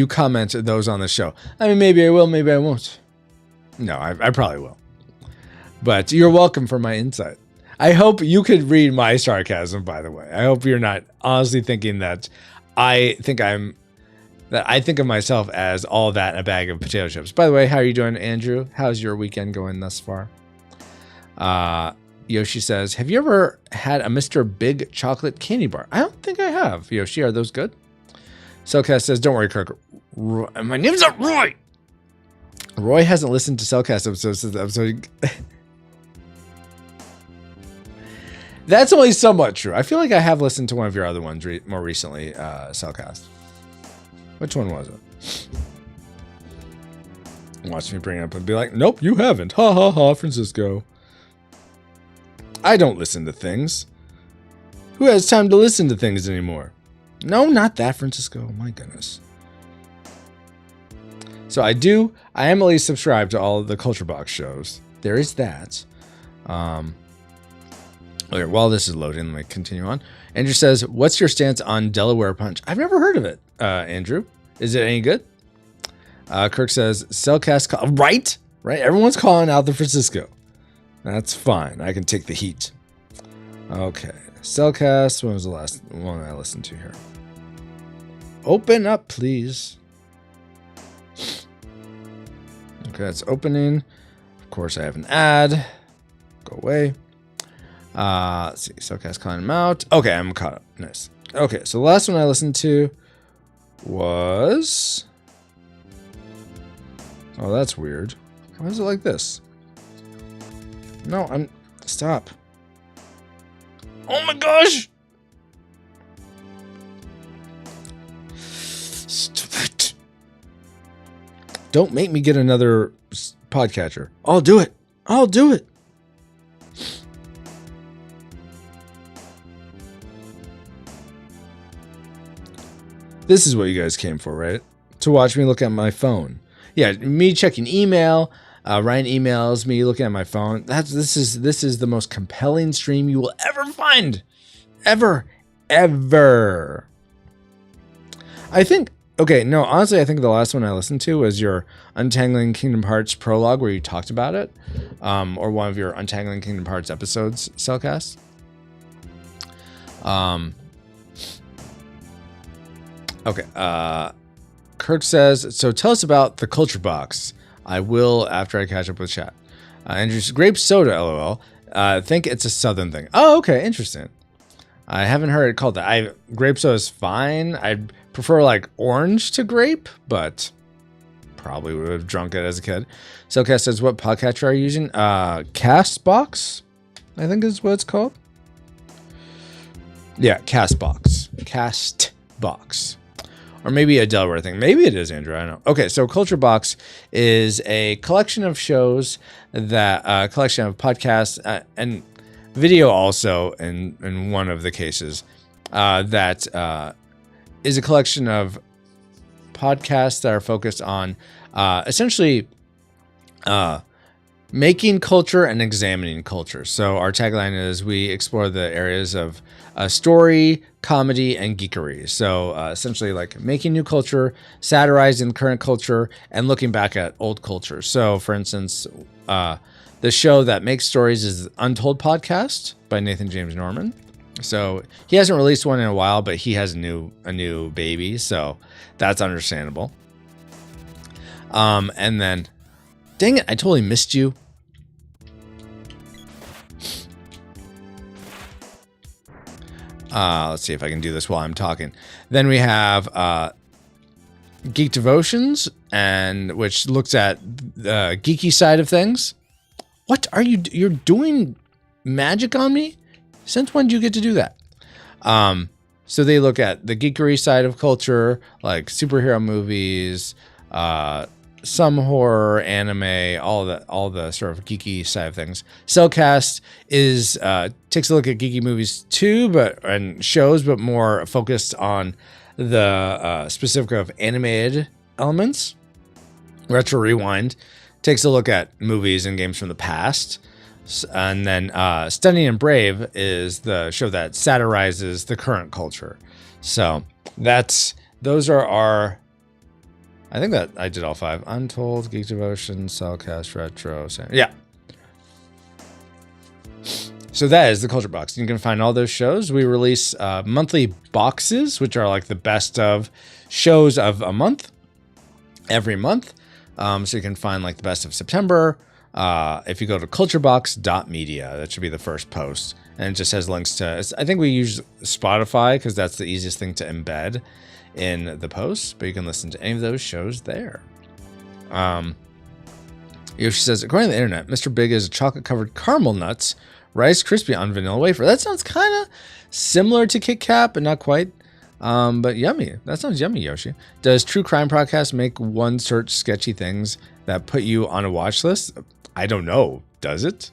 comment those on the show. I mean, maybe I will, maybe I won't. No, I probably will. But you're welcome for my insight. I hope you could read my sarcasm, by the way. I hope you're not honestly thinking that I think of myself as all that in a bag of potato chips. By the way, how are you doing, Andrew? How's your weekend going thus far? Yoshi says, have you ever had a Mr. Big chocolate candy bar? I don't think I have. Yoshi, are those good? Cellcast says, don't worry, Kirk. My name's not Roy. Roy hasn't listened to Cellcast episodes since the episode. That's only somewhat true. I feel like I have listened to one of your other ones more recently, Cellcast. Which one was it? Watch me bring it up and be like, nope, you haven't. Ha ha ha, Francisco. I don't listen to things. Who has time to listen to things anymore? No, not that, Francisco. My goodness. So I am at least subscribed to all of the Culture Box shows. There is that. Okay, while this is loading, let me continue on. Andrew says, what's your stance on Delaware Punch? I've never heard of it, Andrew. Is it any good? Kirk says, Cellcast, right? Everyone's calling out the Francisco. That's fine. I can take the heat. Okay. Cellcast. When was the last one I listened to here? Open up, please. Okay, that's opening. Of course, I have an ad. Go away. Let's see. Cellcast calling him out. Okay, I'm caught up. Nice. Okay, so the last one I listened to was... Oh, that's weird. Why is it like this? No, I'm... Stop. Oh my gosh! Stop. Don't make me get another podcatcher. I'll do it. I'll do it. This is what you guys came for, right? To watch me look at my phone. Yeah, me checking email, writing emails, me looking at my phone. This is the most compelling stream you will ever find. Ever. I think, okay, no, honestly, I think the last one I listened to was your Untangling Kingdom Hearts prologue where you talked about it. Or one of your Untangling Kingdom Hearts episodes, Cellcast. Okay, Kirk says, so tell us about the culture box. I will after I catch up with chat. Andrew's grape soda, lol. Think it's a southern thing. Oh, okay, interesting. I haven't heard it called that. Grape soda is fine. I'd prefer like orange to grape, but probably would have drunk it as a kid. Cellcast says, what podcatcher are you using? Castbox, I think is what it's called. Yeah, Castbox. Castbox. Or maybe a Delaware thing. Maybe it is, Andrew. I don't know. Okay, so Culture Box is a collection of shows that, collection of podcasts and video also in one of the cases that is a collection of podcasts that are focused on essentially making culture and examining culture. So our tagline is we explore the areas of story, comedy, and geekery. So essentially like making new culture, satirizing current culture, and looking back at old culture. So for instance, the show that makes stories is Untold Podcast by Nathan James Norman. So he hasn't released one in a while, but he has a new baby, so that's understandable. And then, dang it, I totally missed you. Let's see if I can do this while I'm talking. Then we have Geek Devotions, and which looks at the geeky side of things. What are you? You're doing magic on me? Since when do you get to do that? So they look at the geekery side of culture, like superhero movies, some horror, anime, all the sort of geeky side of things. Cellcast is takes a look at geeky movies too, and shows, but more focused on the specific of animated elements. Retro Rewind takes a look at movies and games from the past. And then Stunning and Brave is the show that satirizes the current culture. So those are our, I think that I did all 5. Untold, Geek Devotion, Cellcast, Retro. Yeah. So that is the Culture Box. You can find all those shows. We release monthly boxes, which are like the best of shows of a month, every month. So you can find like the best of September. If you go to culturebox.media, that should be the first post. And it just has links to, I think we use Spotify because that's the easiest thing to embed in the posts, but you can listen to any of those shows there. Yoshi says, according to the internet, Mr. Big is chocolate covered caramel nuts, Rice Krispie on vanilla wafer. That sounds kind of similar to Kit Kat, but not quite. But yummy. That sounds yummy, Yoshi. Does True Crime Podcast make one search sketchy things that put you on a watch list? I don't know. Does it?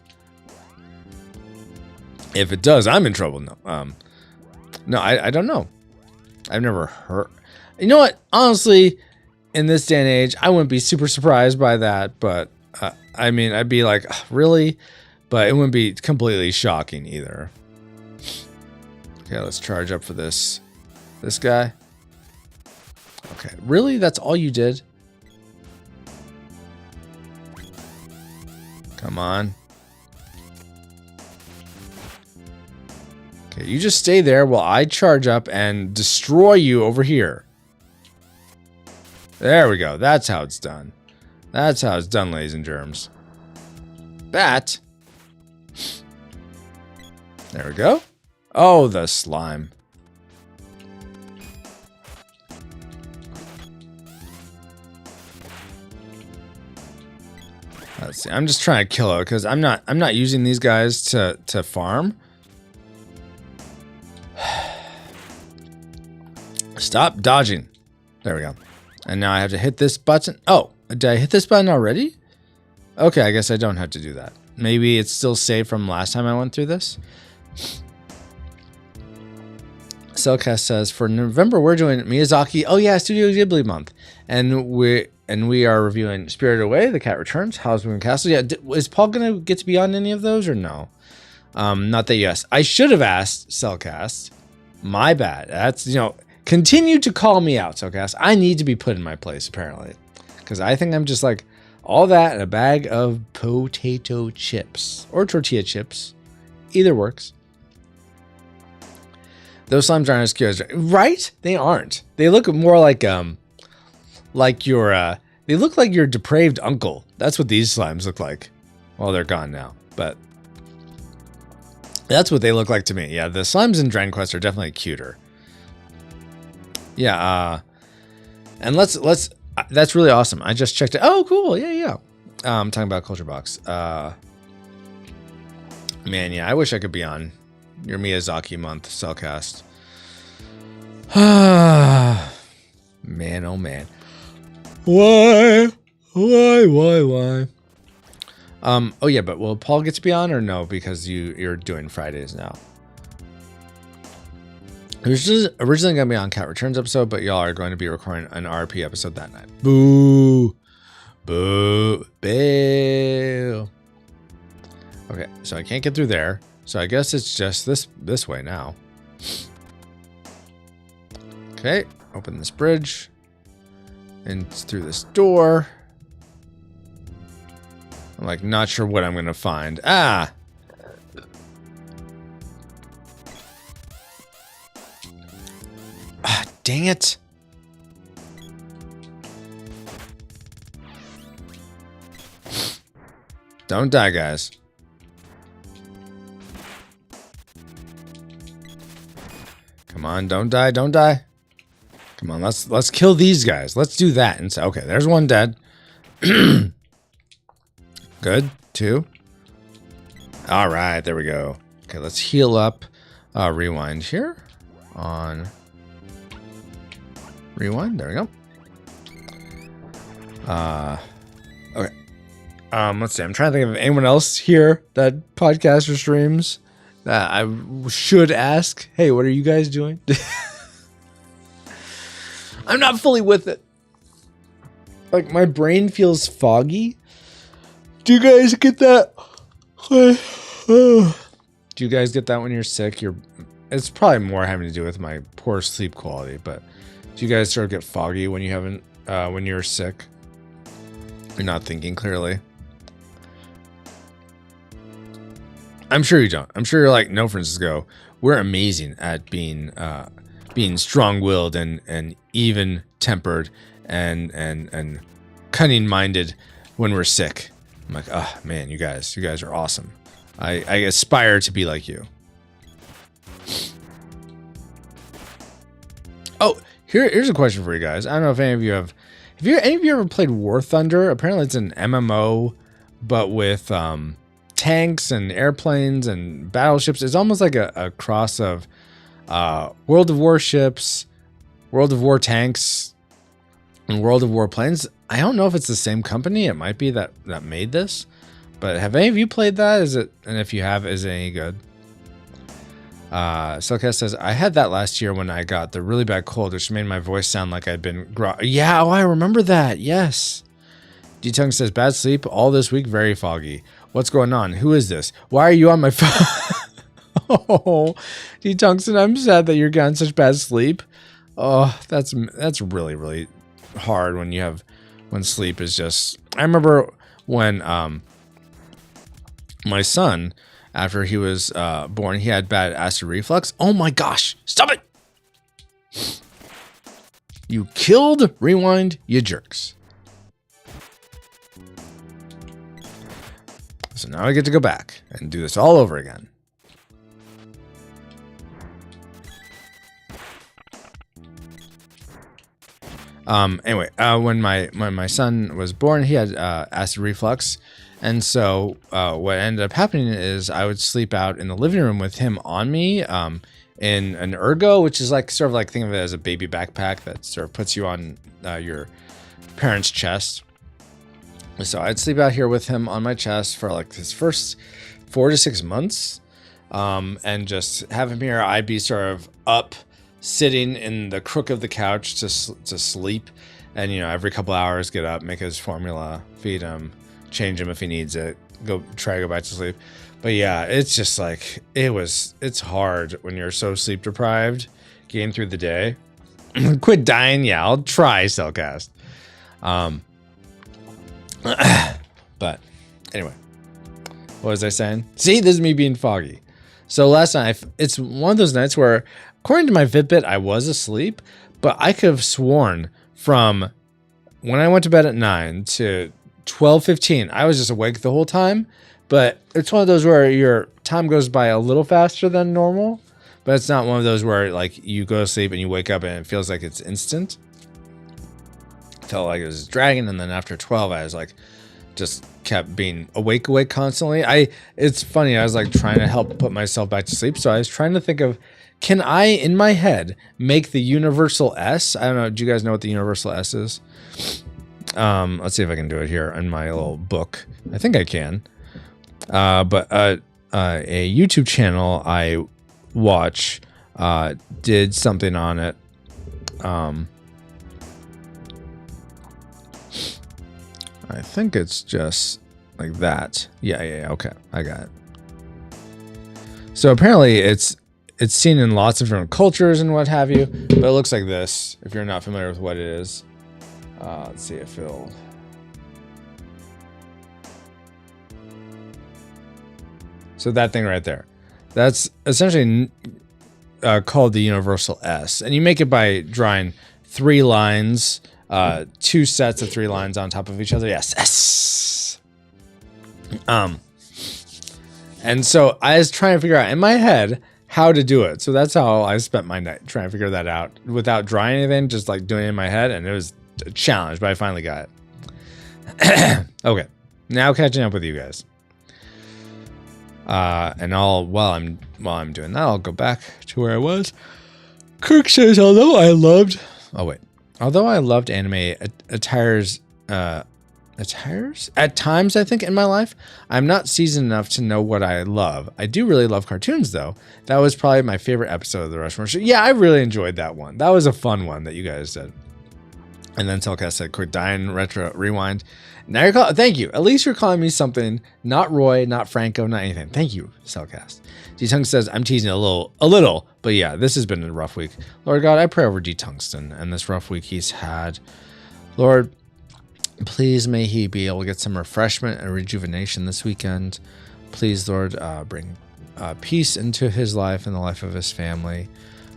If it does, I'm in trouble. No. No, I don't know. I've never heard. You know what? Honestly, in this day and age, I wouldn't be super surprised by that. But I mean, I'd be like, really? But it wouldn't be completely shocking either. Okay, let's charge up for this guy. Okay, really? That's all you did? Come on. Okay, you just stay there while I charge up and destroy you over here. There we go. That's how it's done. That's how it's done, ladies and germs. Bat. There we go. Oh, the slime. Let's see. I'm just trying to kill it because I'm not using these guys to farm. Stop dodging. There we go. And now I have to hit this button. Oh, did I hit this button already? Okay, I guess I don't have to do that. Maybe it's still saved from last time I went through this. Cellcast says, for November, we're doing Miyazaki. Oh yeah, Studio Ghibli month. And we are reviewing Spirited Away, The Cat Returns, Howl's Moving Castle. Yeah, is Paul going to get to be on any of those or no? Not that yes. I should have asked Cellcast. My bad. That's, you know, continue to call me out, Cellcast. I need to be put in my place, apparently. Because I think I'm just like all that in a bag of potato chips. Or tortilla chips. Either works. Those slimes aren't as cute as... Right? They aren't. They look more like your... they look like your depraved uncle. That's what these slimes look like. Well, they're gone now. But... that's what they look like to me. Yeah, the slimes in Dragon Quest are definitely cuter. Yeah, and let's that's really awesome. I just checked it. Oh, cool. Yeah. I'm talking about Culture Box. Man, yeah, I wish I could be on your Miyazaki month, Cellcast. Man, oh man. Why? Oh yeah, but will Paul get to be on or no? Because you're doing Fridays now. It was just originally going to be on Cat Returns episode, but y'all are going to be recording an RP episode that night. Boo. Boo. Boo. Okay, so I can't get through there. So I guess it's just this way now. Okay, open this bridge. And it's through this door. I'm like not sure what I'm going to find. Ah! Dang it. Don't die, guys. Come on, don't die, don't die. Come on, let's kill these guys. Let's do that and say, okay, there's one dead. Good. 2. All right, there we go. Okay, let's heal up. Rewind here on rewind. There we go. Okay. Let's see. I'm trying to think of anyone else here that podcasts or streams that I should ask. Hey, what are you guys doing? I'm not fully with it. Like my brain feels foggy. Do you guys get that? Do you guys get that when you're sick? It's probably more having to do with my poor sleep quality, but do you guys sort of get foggy when you haven't, when you're sick? You're not thinking clearly. I'm sure you don't. I'm sure you're like, no, Francisco, we're amazing at being strong-willed and even-tempered and cunning-minded when we're sick. I'm like, oh man, you guys are awesome. I aspire to be like you. Oh, here's a question for you guys. I don't know if any of you have any of you ever played War Thunder? Apparently it's an MMO, but with tanks and airplanes and battleships. It's almost like a cross of World of War ships, World of War tanks, and World of War planes. I don't know if it's the same company. It might be that made this. But have any of you played that? And if you have, is it any good? Silcast says, I had that last year when I got the really bad cold, which made my voice sound like I'd been yeah, oh, I remember that. Yes. D-Tongue says, bad sleep all this week, very foggy. What's going on? Who is this? Why are you on my phone? Oh, D-Tongue said, I'm sad that you're getting such bad sleep. Oh, that's really, really hard when sleep is just... I remember when my son after he was born. He had bad acid reflux. Oh my gosh! Stop it! You killed Rewind, you jerks. So now I get to go back and do this all over again. Anyway, when my son was born, he had acid reflux. And so what ended up happening is I would sleep out in the living room with him on me in an ergo, which is like sort of like, think of it as a baby backpack that sort of puts you on your parent's chest. So I'd sleep out here with him on my chest for like his first 4 to 6 months, and just have him here. I'd be sort of up, sitting in the crook of the couch to sleep, and every couple hours get up, make his formula, feed him, change him if he needs it, try to go back to sleep. But yeah, it's just like it's hard when you're so sleep deprived getting through the day. Quit dying. Yeah, I'll try, Cellcast. But anyway, what was I saying? See, this is me being foggy. So last night, it's one of those nights where, according to my Fitbit, I was asleep, but I could have sworn from when I went to bed at 9 to 12:15, I was just awake the whole time. But it's one of those where your time goes by a little faster than normal, but it's not one of those where like you go to sleep and you wake up and it feels like it's instant. It felt like it was dragging, and then after 12, I was like, just kept being awake constantly. It's funny, I was like trying to help put myself back to sleep, so I was trying to think of, can I, in my head, make the universal S? I don't know, do you guys know what the universal S is? Let's see if I can do it here in my little book. I think I can. But a YouTube channel I watch did something on it. I think it's just like that. Yeah, okay, I got it. So apparently it's seen in lots of different cultures and what have you, but it looks like this, if you're not familiar with what it is. Let's see if it'll... So that thing right there, that's essentially called the universal S. And you make it by drawing 3 lines, 2 sets of 3 lines on top of each other. Yes, S. And so I was trying to figure out in my head how to do it. So that's how I spent my night, trying to figure that out without drawing anything, just like doing it in my head. And it was a challenge, but I finally got it. Okay, now catching up with you guys. And while I'm doing that, I'll go back to where I was. Kirk says, although I loved anime attires at times, I think, in my life, I'm not seasoned enough to know what I love. I do really love cartoons, though. That was probably my favorite episode of the Rushmore Show. Yeah, I really enjoyed that one. That was a fun one that you guys did. And then Telcast said, "Quick Dying Retro Rewind." Now you're calling. Thank you. At least you're calling me something. Not Roy, not Franco, not anything. Thank you, Cellcast. D-Tungsten says, "I'm teasing a little, but yeah, this has been a rough week. Lord God, I pray over D-Tungsten and this rough week he's had. Lord, please may he be able to get some refreshment and rejuvenation this weekend. Please, Lord, bring peace into his life and the life of his family.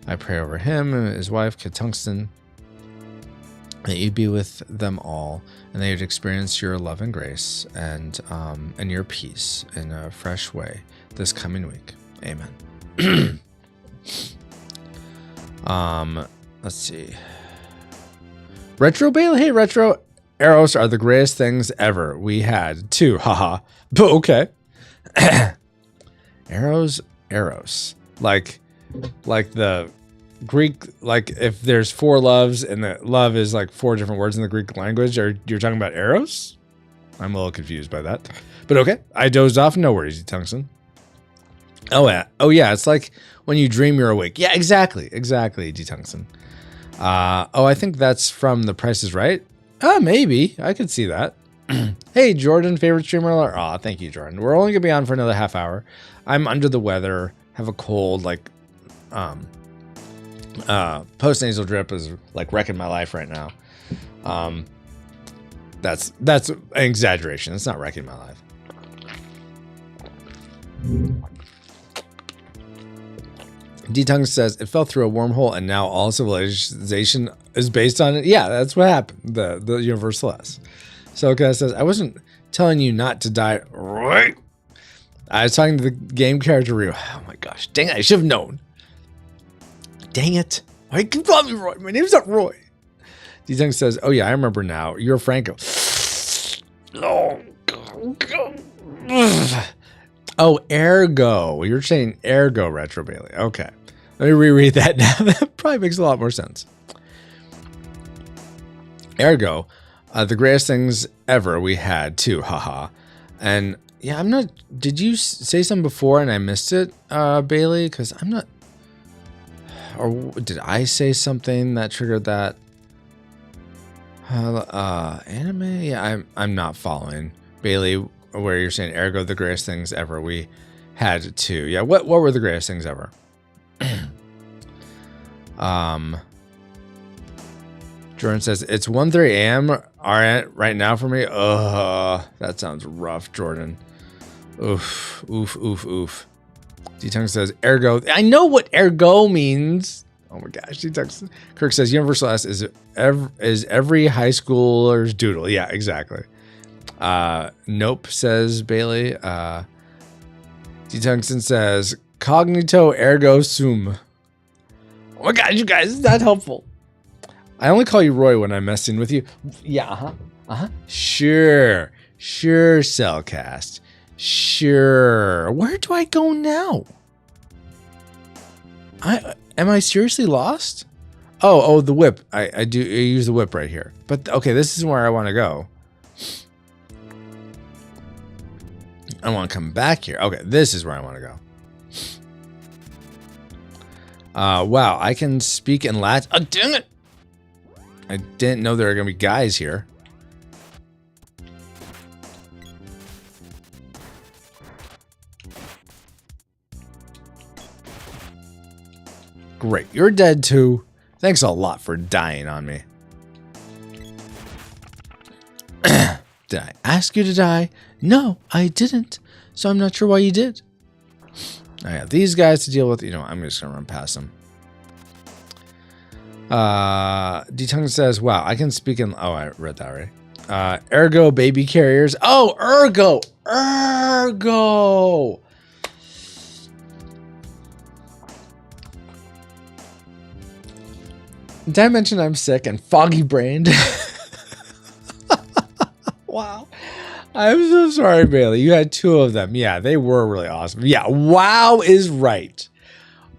I pray over him and his wife, Kid Tungsten, that you'd be with them all, and they would experience your love and grace and your peace in a fresh way this coming week. Amen." Let's see. Retro Bailey, hey Retro, arrows are the greatest things ever. We had too, haha. But okay. arrows, like the Greek, like if there's 4 loves and the love is like 4 different words in the Greek language, or you're talking about arrows? I'm a little confused by that, but okay. I dozed off. No worries, Tungsten. Oh yeah. It's like when you dream you're awake. Yeah, exactly, D-Tungsten. I think that's from The Price is Right. Maybe I could see that. Hey, Jordan, favorite streamer alert. Aw, thank you, Jordan. We're only gonna be on for another half hour. I'm under the weather, have a cold, like, post-nasal drip is like wrecking my life right now. That's an exaggeration. It's not wrecking my life. D-Tongue says it fell through a wormhole and now all civilization is based on it. Yeah, that's what happened. The Universal S. Soka says, I wasn't telling you not to die, right? I was talking to the game character Ryu. Oh my gosh. Dang it, I should have known. Dang it. Why you call me Roy? My name's not Roy. D-Tongue says, oh yeah, I remember now. You're Franco. Oh, ergo. You're saying ergo, Retro Bailey. Okay. Let me reread that now. That probably makes a lot more sense. Ergo, the greatest things ever we had too. Haha. And yeah, I'm not. Did you say something before and I missed it, Bailey? Because I'm not. Or did I say something that triggered that? Anime? Yeah, I'm not following. Bailey, where you're saying ergo the greatest things ever we had too. Yeah, what were the greatest things ever? Jordan says it's 1:30 a.m. right now for me. That sounds rough, Jordan. Oof. D-Tongue says ergo. I know what ergo means. Oh my gosh. D-Tongue. Kirk says Universal S is every high schooler's doodle. Yeah, exactly. Nope, says Bailey. D-Tungsten says cognito ergo sum. Oh my god, you guys, is that helpful? I only call you Roy when I'm messing with you. Yeah, Sure, Cellcast. Sure. Where do I go now? Am I seriously lost? Oh, the whip. I use the whip right here. But okay, this is where I want to go. I want to come back here. Okay, this is where I want to go. Wow, I can speak in Latin. Oh, dang it! I didn't know there were going to be guys here. Great, you're dead too. Thanks a lot for dying on me. Did I ask you to die? No, I didn't. So I'm not sure why you did. I have these guys to deal with. You know, I'm just going to run past them. D-Tongue says, wow, I can speak in... Oh, I read that already. Ergo baby carriers. Oh, ergo. Did I mention I'm sick and foggy brained? Wow. I'm so sorry, Bailey. You had two of them. Yeah, they were really awesome. Yeah, wow is right.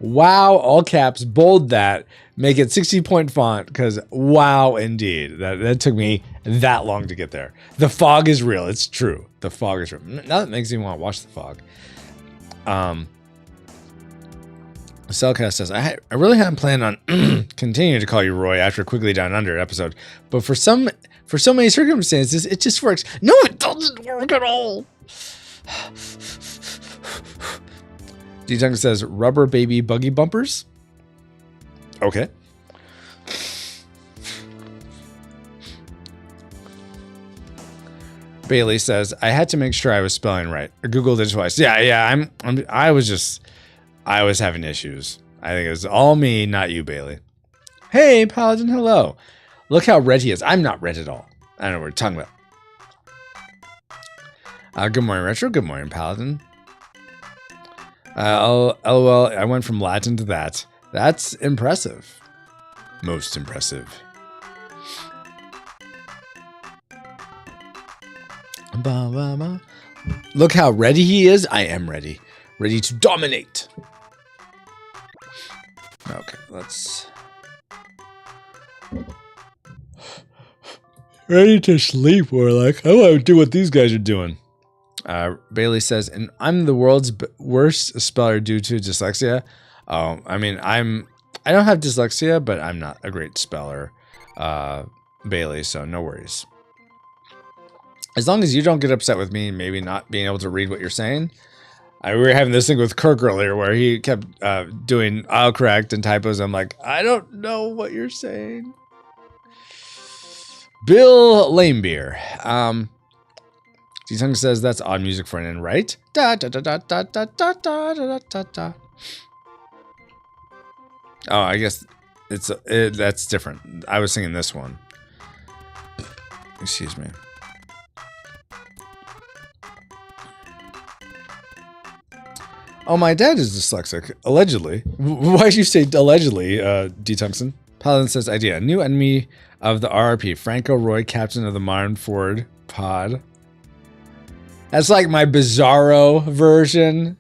Wow, all caps, bold that. Make it 60-point font because wow, indeed. That took me that long to get there. The fog is real. It's true. The fog is real. Now that makes me want to watch the fog. Cellcast says, I really hadn't planned on continuing to call you Roy after Quickly Down Under episode, but for so many circumstances, it just works. No, it doesn't work at all. D-Tongue says, rubber baby buggy bumpers. Okay. Bailey says, I had to make sure I was spelling right. I Googled it twice. Yeah. I was having issues. I think it was all me, not you, Bailey. Hey, Paladin, hello. Look how red he is. I'm not red at all. I don't know what we're talking about. Good morning, Retro. Good morning, Paladin. LOL, I went from Latin to that. That's impressive. Most impressive. Look how ready he is. I am ready. Ready to dominate. Okay, let's... Ready to sleep, Warlock. I want to do what these guys are doing. Bailey says, and I'm the world's worst speller due to dyslexia. Oh, I mean, I don't have dyslexia, but I'm not a great speller, Bailey, so no worries. As long as you don't get upset with me, maybe not being able to read what you're saying. We were having this thing with Kirk earlier where he kept doing autocorrect and typos. I'm like, I don't know what you're saying. Bill Lamebeer. D-Tongue says that's odd music for an end, right? Da da da da da da da da da da da. Oh, I guess that's different. I was singing this one. Excuse me. Oh, my dad is dyslexic. Allegedly. Why'd you say allegedly, D. Tungsten? Paladin says, idea. New enemy of the RRP. Franco Roy, captain of the modern Ford pod. That's like my Bizarro version.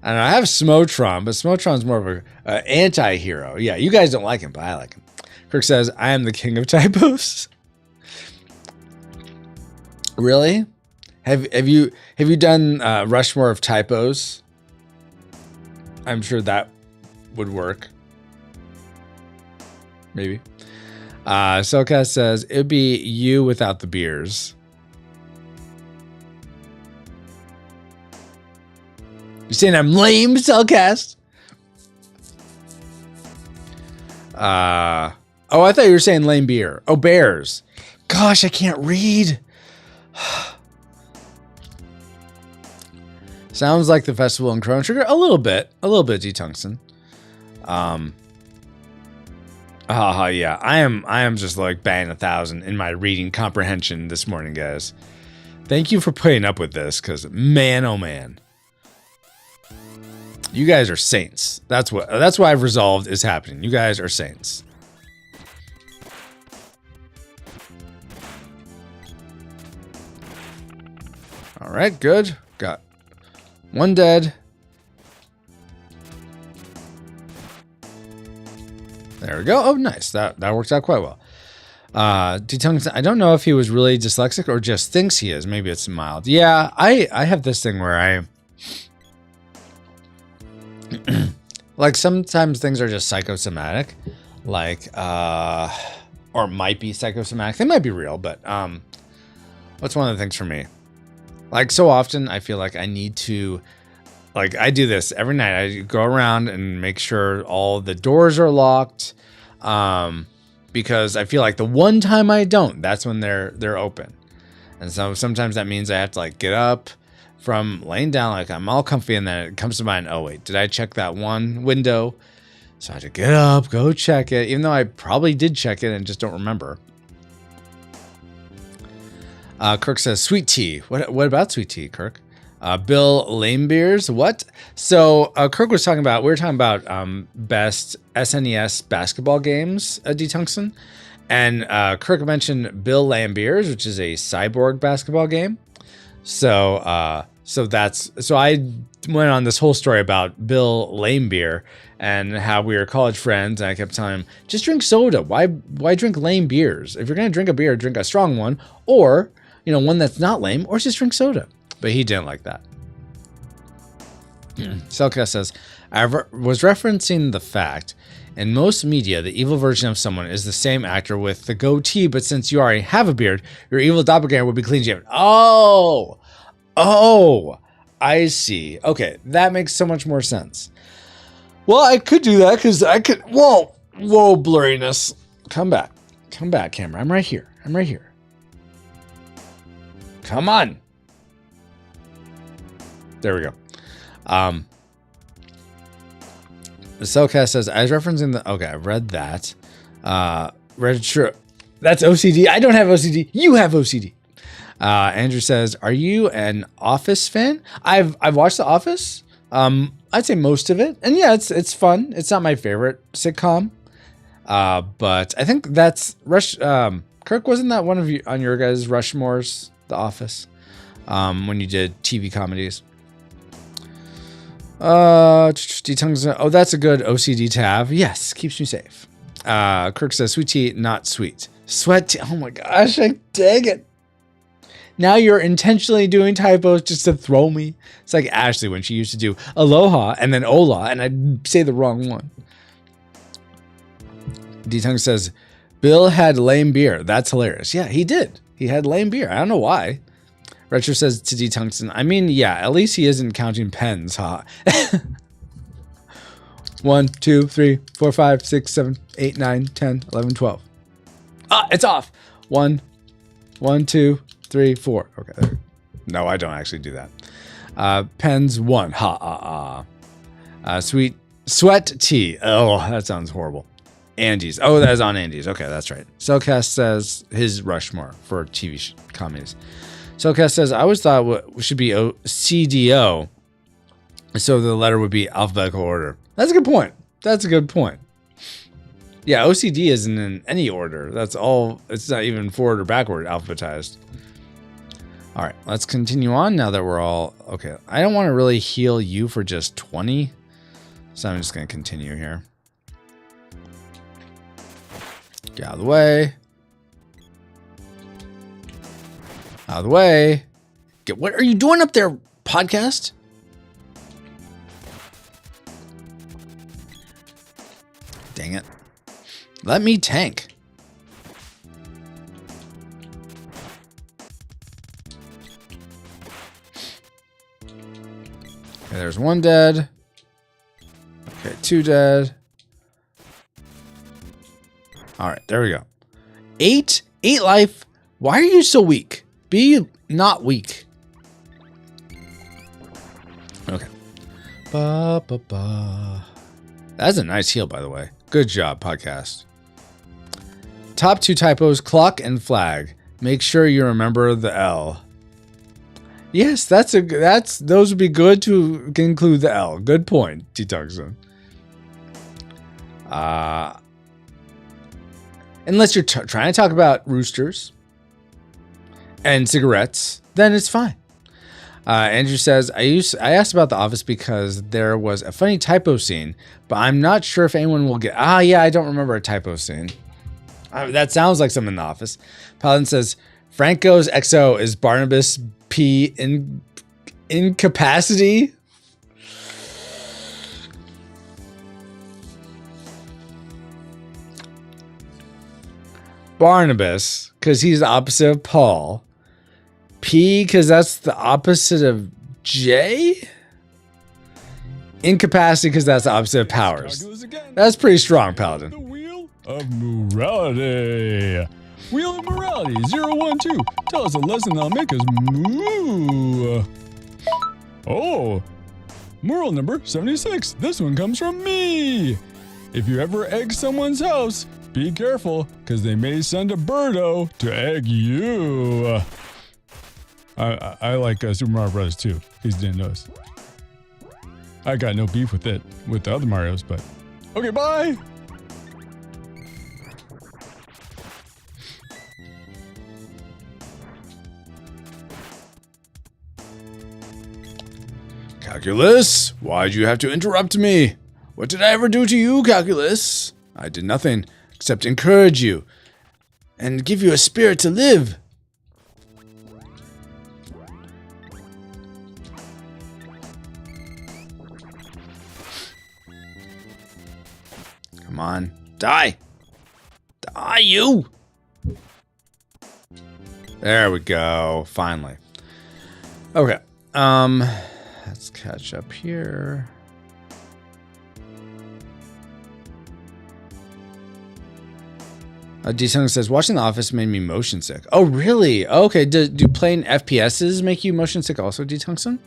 And I have Smotron, but Smotron's more of a anti-hero. Yeah, you guys don't like him, but I like him. Kirk says, I am the king of typos. Really? Have you done Rushmore of typos? I'm sure that would work. Maybe. Soka says, it'd be you without the beers. You saying I'm lame, Cellcast? Oh, I thought you were saying lame beer. Oh, bears. Gosh, I can't read. Sounds like the festival in Chrono Trigger. A little bit, D-Tungsten. Yeah. I am just like batting 1,000 in my reading comprehension this morning, guys. Thank you for putting up with this, because man, oh man. You guys are saints. That's what I've resolved is happening. You guys are saints. All right, good. Got one dead. There we go. Oh, nice. That worked out quite well. D-Tungsten, I don't know if he was really dyslexic or just thinks he is. Maybe it's mild. Yeah, I have this thing where I like sometimes things are just psychosomatic, like or might be psychosomatic. They might be real, but what's one of the things for me? Like so often I feel like I need to, like I do this every night. I go around and make sure all the doors are locked, because I feel like the one time I don't, that's when they're open. And so sometimes that means I have to like get up from laying down, like I'm all comfy, and then it comes to mind, oh wait, did I check that one window? So I had to get up, go check it, even though I probably did check it and just don't remember. Kirk says, sweet tea. What about sweet tea, Kirk? Bill Lamebeers, what? So Kirk was talking about, we were talking about best SNES basketball games, D-Tungsten. And Kirk mentioned Bill Lamebeers, which is a cyborg basketball game. So I went on this whole story about Bill Lamebeer and how we were college friends, and I kept telling him, just drink soda. Why drink lame beers? If you're gonna drink a beer, drink a strong one, or one that's not lame, or just drink soda. But he didn't like that. Selka says, I was referencing the fact in most media, the evil version of someone is the same actor with the goatee, but since you already have a beard, your evil doppelganger would be clean shaven. Oh, I see. Okay, that makes so much more sense. Well, I could do that because I could. Whoa, blurriness. Come back, camera. I'm right here. Come on. There we go. The Cellcast says, I was referencing the... Okay, I read that. Retro... That's OCD. I don't have OCD. You have OCD. Andrew says, are you an Office fan? I've watched The Office. I'd say most of it. And yeah, it's fun. It's not my favorite sitcom. But I think that's... Kirk, wasn't that one of you on your guys' Rushmore's The Office? When you did TV comedies. D-Tungsten, oh, that's a good OCD to have. Yes, keeps me safe. Kirk says, sweet tea, not sweet. Sweat tea. Oh my gosh, I dang it. Now you're intentionally doing typos just to throw me. It's like Ashley when she used to do aloha and then ola, and I'd say the wrong one. D-Tung says, Bill had lame beer. That's hilarious. Yeah, he did. He had lame beer. I don't know why. Retro says to D-Tungsten, I mean, yeah, at least he isn't counting pens, huh? 1, 2, 3, 4, 5, 6, 7, 8, 9, 10, 11, 12. Ah, it's off. 1, 2, 3, 4. Okay. No, I don't actually do that. Pens 1. Ha, ah, ah. Sweet Sweat tea. Oh, that sounds horrible. Andes. Oh, that is on Andes. Okay, that's right. Cellcast says his Rushmore for TV comedies. Cellcast says, I always thought what should be CDO, so the letter would be alphabetical order. That's a good point. That's a good point. Yeah, OCD isn't in any order. That's all. It's not even forward or backward alphabetized. All right, let's continue on now that we're all... Okay, I don't want to really heal you for just 20, so I'm just going to continue here. Get out of the way. Out of the way. What are you doing up there, podcast? Dang it. Let me tank. Okay, there's one dead. Okay, 2 dead. All right, there we go. 8 life. Why are you so weak? Be not weak. Okay. That's a nice heal, by the way. Good job, podcast. Top 2 typos, clock and flag. Make sure you remember the L. Yes, those would be good to include the L. Good point, T. Tungsten. Unless you're trying to talk about roosters and cigarettes, then it's fine. Andrew says, I asked about The Office because there was a funny typo scene, but I'm not sure if anyone will get... yeah, I don't remember a typo scene. That sounds like something in The Office. Paladin says, Franco's XO is Barnabas P. Incapacity? Barnabas, because he's the opposite of Paul. P, because that's the opposite of J? Incapacity, because that's the opposite of powers. That's pretty strong, Paladin. The wheel of morality. Wheel of morality 012. Tell us a lesson that'll make us moo. Oh, moral number 76. This one comes from me. If you ever egg someone's house, be careful, because they may send a birdo to egg you. I like Super Mario Bros. Too. He's didn't notice. I got no beef with it, with the other Marios, but... Okay, bye! Calculus, why'd you have to interrupt me? What did I ever do to you, Calculus? I did nothing except encourage you and give you a spirit to live. Come on, die. Die, you. There we go, finally. Okay, let's catch up here. D-Sung says, watching The Office made me motion sick. Oh, really? Okay, do playing FPSs make you motion sick also, D-Tungsten?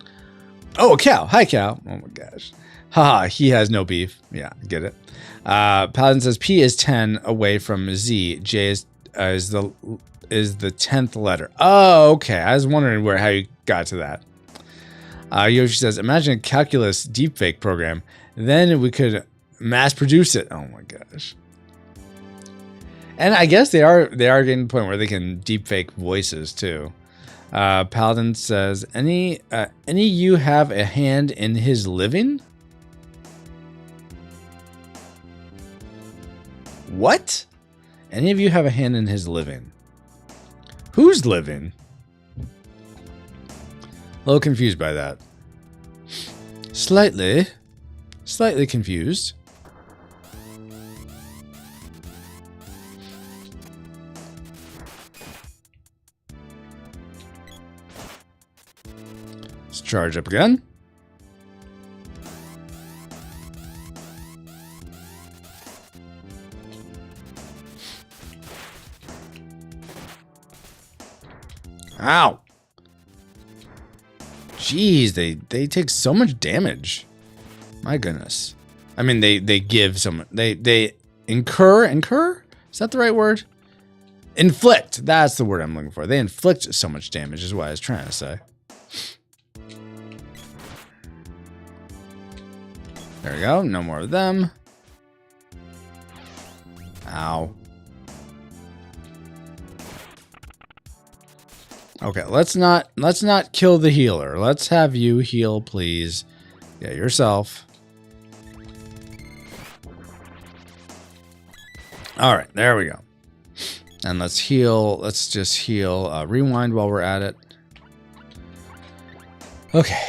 Oh, Cal. Hi, Cal. Oh, my gosh. Haha, he has no beef. Yeah, get it. Paladin says, P is 10 away from Z. J is the 10th letter. Oh, okay. I was wondering how you got to that. Yoshi says, imagine a calculus deepfake program. Then we could mass produce it. Oh, my gosh. And I guess they are getting to the point where they can deepfake voices too. Paladin says, any you have a hand in his living? What? Any of you have a hand in his living? Who's living? A little confused by that. Slightly confused. Let's charge up again. Ow. Jeez, they take so much damage. My goodness. I mean, they give someone, they incur, is that the right word? Inflict, that's the word I'm looking for. They inflict so much damage is what I was trying to say. There we go, no more of them. Ow. Okay, let's not kill the healer. Let's have you heal, please. Yeah, yourself. All right, there we go. And let's heal. Let's just heal. Rewind while we're at it. Okay.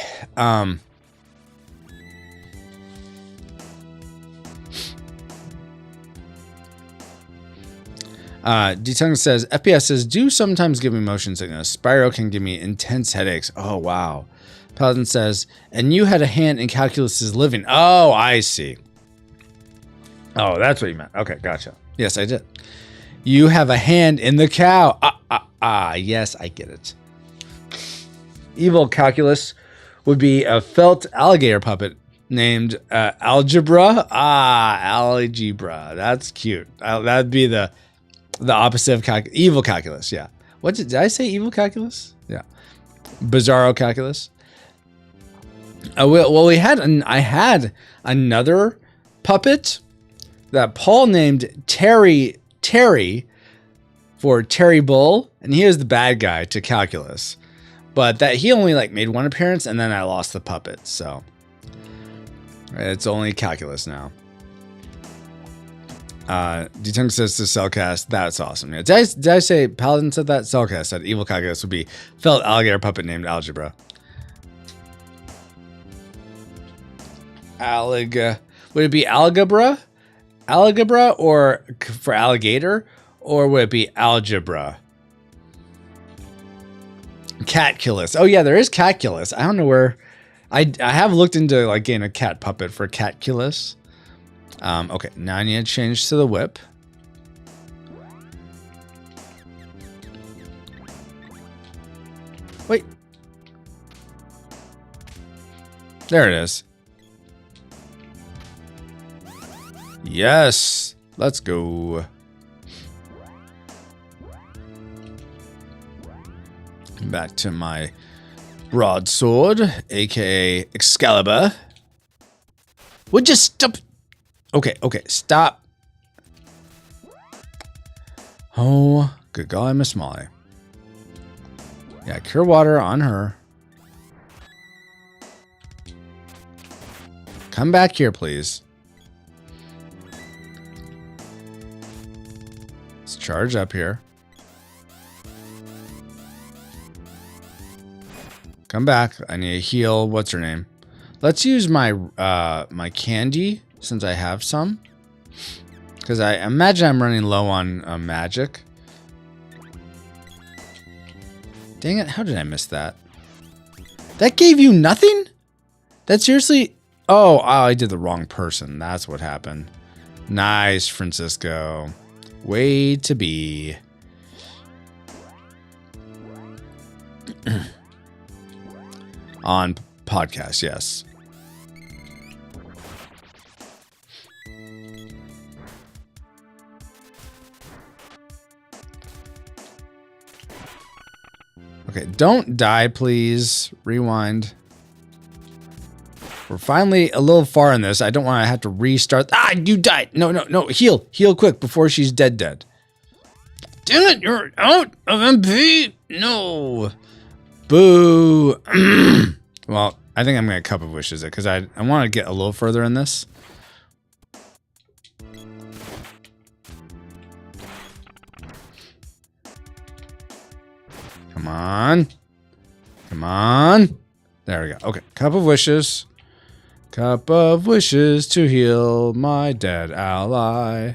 D-Tongue says, FPSs do sometimes give me motion sickness. Spyro can give me intense headaches. Oh, wow. Paladin says, and you had a hand in Calculus's living. Oh, I see. Oh, that's what you meant. Okay, gotcha. Yes, I did. You have a hand in the cow. Yes, I get it. Evil Calculus would be a felt alligator puppet named Algebra. Algebra. That's cute. That'd be the opposite of evil calculus. Yeah. What did I say? Evil calculus? Yeah. Bizarro calculus. Well, I had another puppet that Paul named Terry for Terry Bull, and he is the bad guy to calculus. But that he only like made one appearance, and then I lost the puppet. So it's only calculus now. D-Tongue says to Cellcast, that's awesome. Yeah. Did I say Paladin said that? Cellcast said evil calculus would be felt alligator puppet named Algebra. Would it be algebra? Algebra or for alligator? Or would it be algebra? Catculus. Oh yeah, there is Catculus. I don't know where. I have looked into like getting a cat puppet for Catculus. Okay, now I need to change to the whip. Wait. There it is. Yes, let's go. Back to my broadsword, aka Excalibur. Would you stop? Okay, stop. Oh, good golly, Miss Molly. Yeah, cure water on her. Come back here, please. Let's charge up here. Come back. I need to heal. What's her name? Let's use my my candy since I have some. Because I imagine I'm running low on magic. Dang it. How did I miss that? That gave you nothing? That seriously... Oh, I did the wrong person. That's what happened. Nice, Francisco. Way to be. On podcast, yes. Okay, don't die, please. Rewind. We're finally a little far in this. I don't want to have to restart. Ah, you died. No. Heal. Heal quick before she's dead. Damn it, you're out of MP. No. Boo. Well, I think I'm going to Cup of Wishes it because I want to get a little further in this. Come on. Come on. There we go. Okay, Cup of Wishes. Cup of Wishes to heal my dead ally.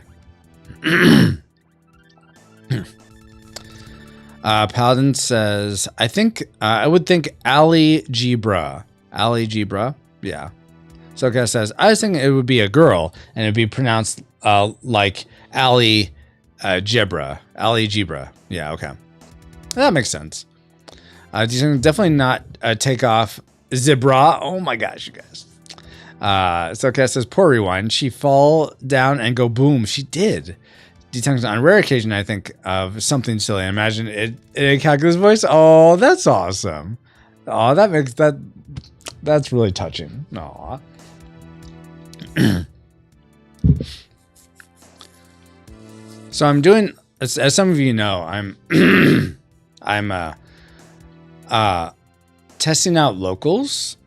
Paladin says, I think, I would think Algebra. Algebra? Yeah. Soka says, I was thinking it would be a girl, and it'd be pronounced like Algebra. Algebra. Yeah, okay. That makes sense. Definitely not take off Zebra. Oh my gosh, you guys. Cellcast says, poor Rewind. She fall down and go boom. She did. D-Tongues, on rare occasion, I think of something silly. Imagine it in a calculus voice. Oh, that's awesome. Oh, that's really touching. Aw. So I'm doing, as some of you know, I'm testing out locals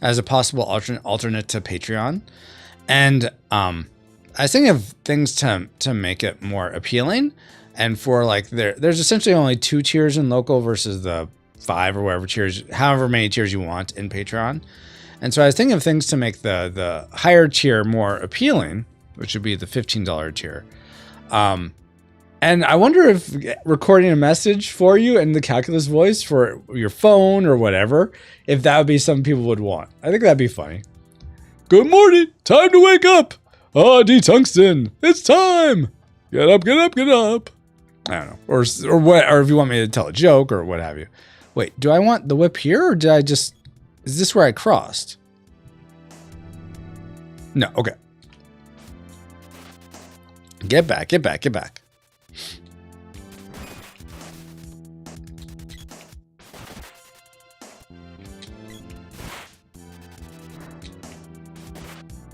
as a possible alternate to Patreon, and I was thinking of things to make it more appealing, and for like there's essentially only 2 tiers in local versus the 5 or whatever tiers, however many tiers you want in Patreon. And so I was thinking of things to make the higher tier more appealing, which would be the $15 tier. And I wonder if recording a message for you in the calculus voice for your phone or whatever, if that would be something people would want. I think that'd be funny. Good morning. Time to wake up. Ah, D-Tungsten. It's time. Get up, get up, get up. I don't know. Or if you want me to tell a joke or what have you. Wait, do I want the whip here or did I just... Is this where I crossed? No, okay. Get back, get back, get back.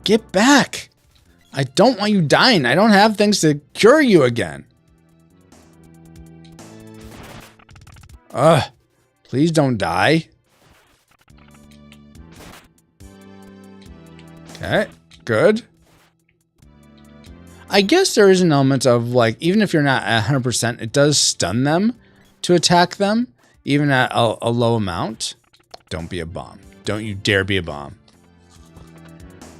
Get back! I don't want you dying. I don't have things to cure you again. Ugh. Please don't die. Okay, good. I guess there is an element of like, even if you're not at 100%, it does stun them to attack them, even at a low amount. Don't be a bomb. Don't you dare be a bomb.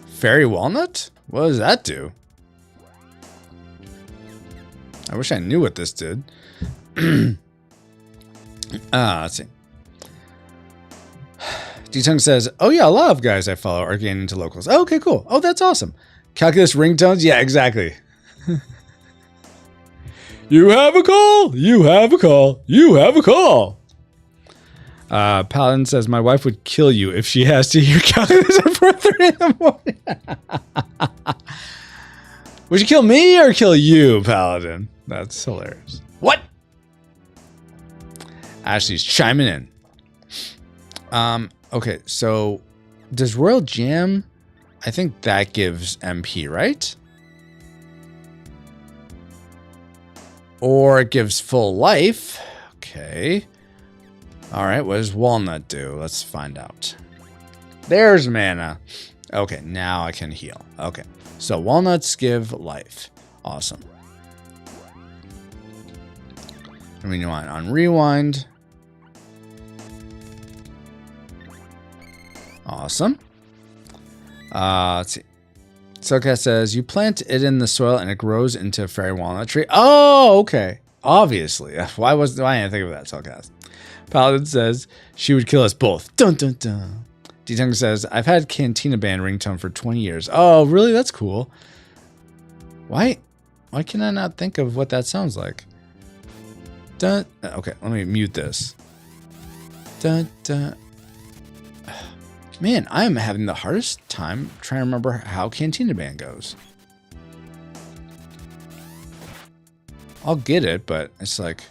Fairy Walnut? What does that do? I wish I knew what this did. Let's see. D-Tongue says, oh yeah, a lot of guys I follow are getting into locals. Oh, okay, cool. Oh, that's awesome. Calculus ringtones? Yeah, exactly. You have a call. You have a call. You have a call. Paladin says, my wife would kill you if she has to hear calculus at 4:30 in the morning. Would you kill me or kill you, Paladin? That's hilarious. What? Ashley's chiming in. Okay, so does Royal Jam, I think that gives MP, right? Or it gives full life. Okay. All right, what does Walnut do? Let's find out. There's mana. Okay, now I can heal. Okay, so walnuts give life. Awesome. And we want on rewind. Awesome. Let's see. Soulcast says, you plant it in the soil and it grows into a fairy walnut tree. Oh, okay. Obviously. Why didn't I think of that, Soulcast? Paladin says, she would kill us both. Dun, dun, dun. D-Tongue says, I've had Cantina Band ringtone for 20 years. Oh, really? That's cool. Why can I not think of what that sounds like? Dun. Okay, let me mute this. Dun, dun. Man, I am having the hardest time trying to remember how Cantina Band goes. I'll get it, but it's like...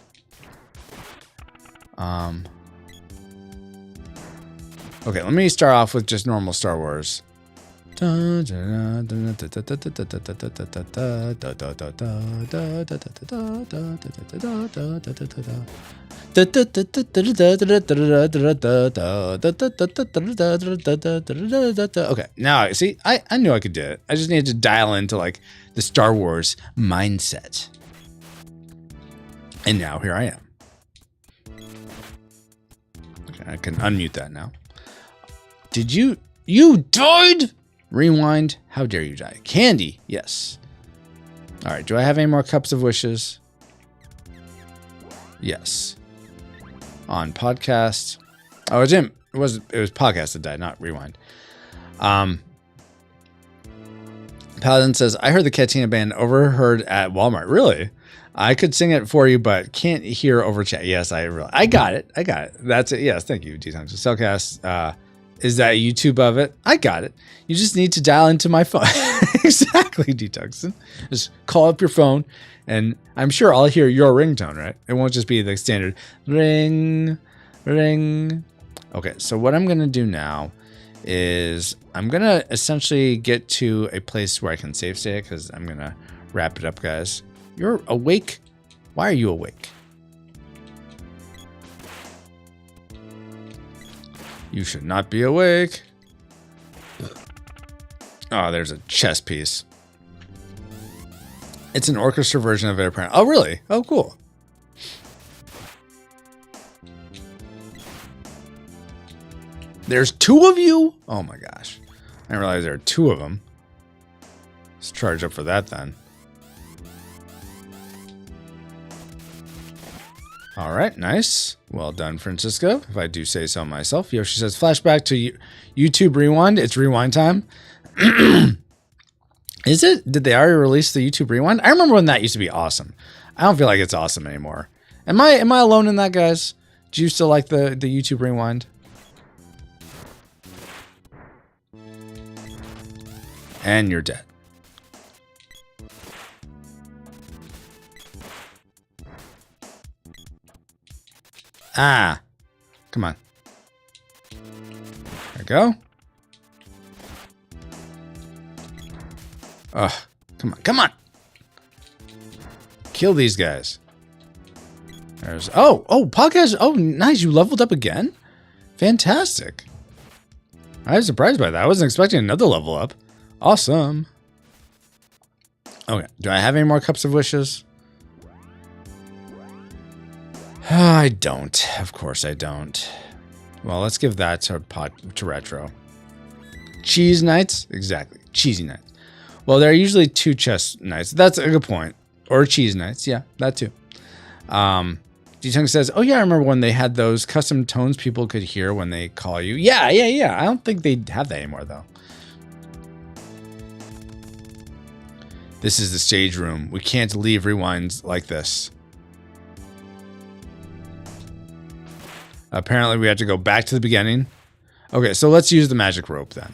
Okay, let me start off with just normal Star Wars. Okay, now see, I knew I could do it. I just needed to dial into like the Star Wars mindset. And now here I am. Okay, I can unmute that now. Did you died? Rewind. How dare you die? Candy. Yes. All right. Do I have any more cups of wishes? Yes. On podcast. Oh, it didn't. It was podcast that died, not rewind. Paladin says, I heard the Cantina Band overheard at Walmart. Really? I could sing it for you, but can't hear over chat. Yes, I got it. That's it. Yes, thank you, D-Tongues. Cellcast, Is that YouTube of it? I got it. You just need to dial into my phone. Exactly, Detoxin. Just call up your phone, and I'm sure I'll hear your ringtone, right? It won't just be the standard ring, ring. Okay, so what I'm going to do now is I'm going to essentially get to a place where I can save state because I'm going to wrap it up, guys. You're awake? Why are you awake? You should not be awake. Oh, there's a chess piece. It's an orchestra version of it, apparently. Oh, really? Oh, cool. There's two of you? Oh my gosh. I didn't realize there are two of them. Let's charge up for that then. All right, nice. Well done, Francisco, if I do say so myself. Yoshi says, flashback to YouTube Rewind. It's rewind time. Is it? Did they already release the YouTube Rewind? I remember when that used to be awesome. I don't feel like it's awesome anymore. Am I alone in that, guys? Do you still like the YouTube Rewind? And you're dead. Ah, come on. There we go. Ugh, come on, come on. Kill these guys. There's, oh, podcast. Oh, nice. You leveled up again? Fantastic. I was surprised by that. I wasn't expecting another level up. Awesome. Okay, do I have any more cups of wishes? I don't. Of course I don't. Well, let's give that to Retro. Cheese nights? Exactly. Cheesy nights. Well, there are usually two chess nights. That's a good point. Or cheese nights. Yeah, that too. D-Tung says, oh yeah, I remember when they had those custom tones people could hear when they call you. Yeah. I don't think they have that anymore, though. This is the stage room. We can't leave rewinds like this. Apparently, we have to go back to the beginning. Okay, so let's use the magic rope then.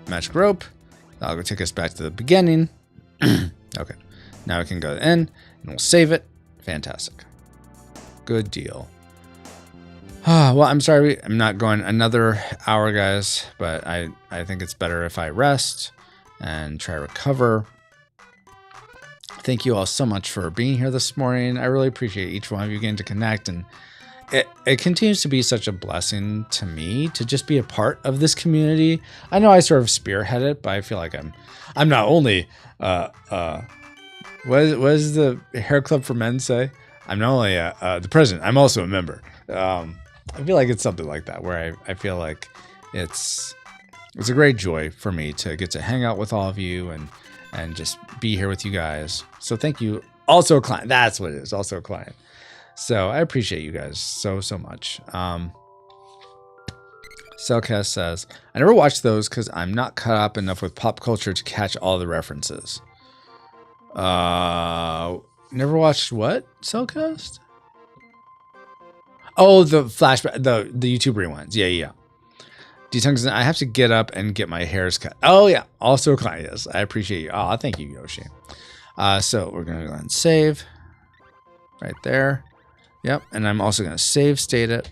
Magic rope. That'll go take us back to the beginning. Okay, now we can go in and we'll save it. Fantastic. Good deal. Well, I'm sorry I'm not going another hour, guys, but I think it's better if I rest and try to recover. Thank you all so much for being here this morning. I really appreciate each one of you getting to connect, and it continues to be such a blessing to me to just be a part of this community. I know I sort of spearhead it, but I feel like I'm not only what does the Hair Club for Men say? I'm not only the president, I'm also a member. I feel like it's something like that, where I feel like it's a great joy for me to get to hang out with all of you and just be here with you guys. So thank you. Also a client. That's what it is. Also a client. So I appreciate you guys so much. Cellcast says, I never watched those because I'm not caught up enough with pop culture to catch all the references. Never watched what? Cellcast? Oh, the flashback, the YouTube rewinds. Yeah. D-Tung says, I have to get up and get my hairs cut. Oh, yeah. Also a client. Yes, I appreciate you. Oh, thank you, Yoshi. So we're going to go ahead and save right there. Yep. And I'm also going to save state it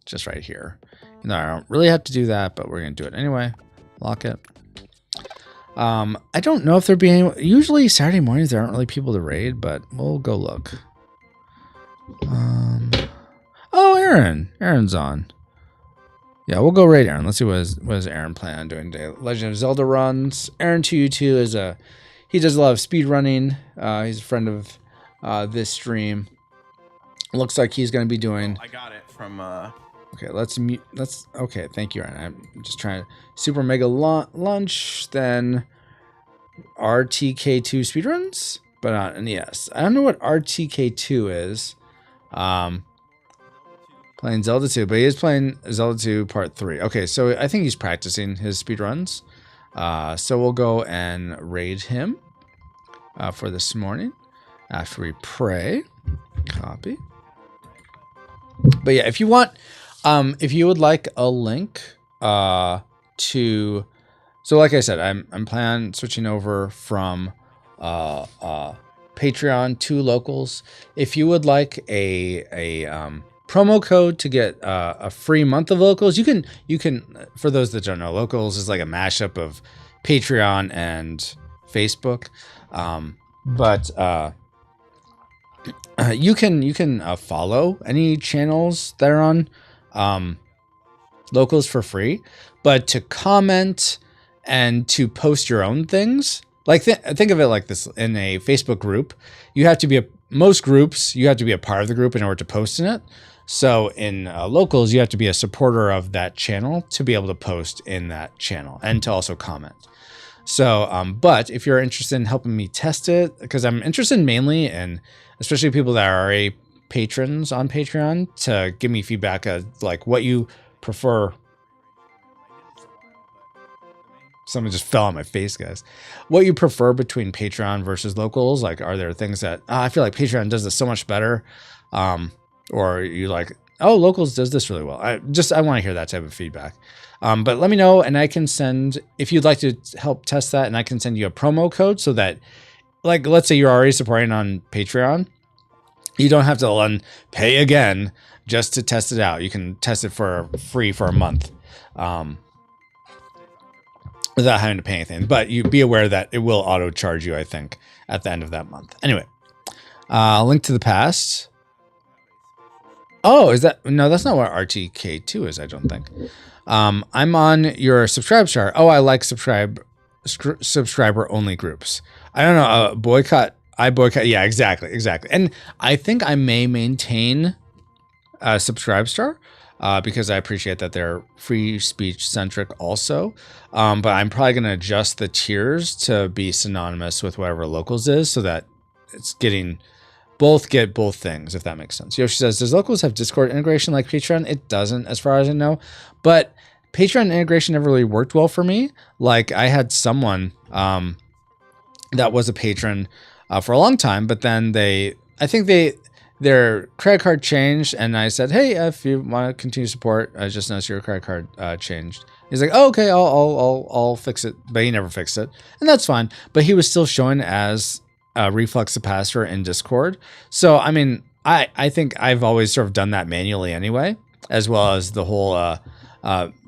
just right here. No, I don't really have to do that, but we're going to do it anyway. Lock it. I don't know if there'd be any. Usually Saturday mornings, there aren't really people to raid, but we'll go look. Oh, Aaron. Aaron's on. Yeah, we'll go raid Aaron. Let's see what is Aaron planning on doing today. Legend of Zelda runs. Aaron2U2 is he does a lot of speed running. He's a friend of this stream. Looks like he's going to be doing. I got it from. Okay, let's mute. Okay. Thank you, Aaron. I'm just trying to super mega lunch. Then RTK2 speedruns, but yes, I don't know what RTK2 is. Playing Zelda 2, but he is playing Zelda 2 Part 3. Okay, so I think he's practicing his speedruns. So we'll go and raid him for this morning after we pray. Copy. But yeah, if you want, if you would like a link to, so like I said, I'm planning on switching over from Patreon to Locals. If you would like a promo code to get a free month of Locals, you can. For those that don't know, Locals is like a mashup of Patreon and Facebook, but you can follow any channels that are on Locals for free, but to comment and to post your own things, like think of it like this: in a Facebook group, you have to be most groups you have to be a part of the group in order to post in it. So in Locals, you have to be a supporter of that channel to be able to post in that channel and to also comment. So, but if you're interested in helping me test it, because I'm interested mainly in, especially people that are already patrons on Patreon, to give me feedback of like what you prefer. Someone just fell on my face, guys. What you prefer between Patreon versus Locals? Like, are there things that I feel like Patreon does this so much better, or you like, oh, Locals does this really well? I want to hear that type of feedback. But let me know, and I can send, if you'd like to help test that, and I can send you a promo code so that, like, let's say you're already supporting on Patreon, you don't have to then pay again just to test it out. You can test it for free for a month. Without having to pay anything, but you be aware that it will auto charge you, I think, at the end of that month. Anyway, Link to the Past. Oh, is that, no, that's not what RTK2 is, I don't think. I'm on your subscribe chart. Oh, I like subscriber only groups. I don't know, I boycott. Yeah, exactly. And I think I may maintain a subscribe star, because I appreciate that they're free speech centric also. But I'm probably going to adjust the tiers to be synonymous with whatever Locals is, so that it's get both things, if that makes sense. Yoshi says, does Locals have Discord integration like Patreon? It doesn't, as far as I know, but Patreon integration never really worked well for me. Like, I had someone that was a patron for a long time, but then their credit card changed, and I said, hey, if you want to continue support, I just noticed your credit card changed. He's like, oh, okay, I'll fix it. But he never fixed it, and that's fine. But he was still showing as Reflex Capacitor in Discord. So, I mean, I think I've always sort of done that manually anyway, as well as the whole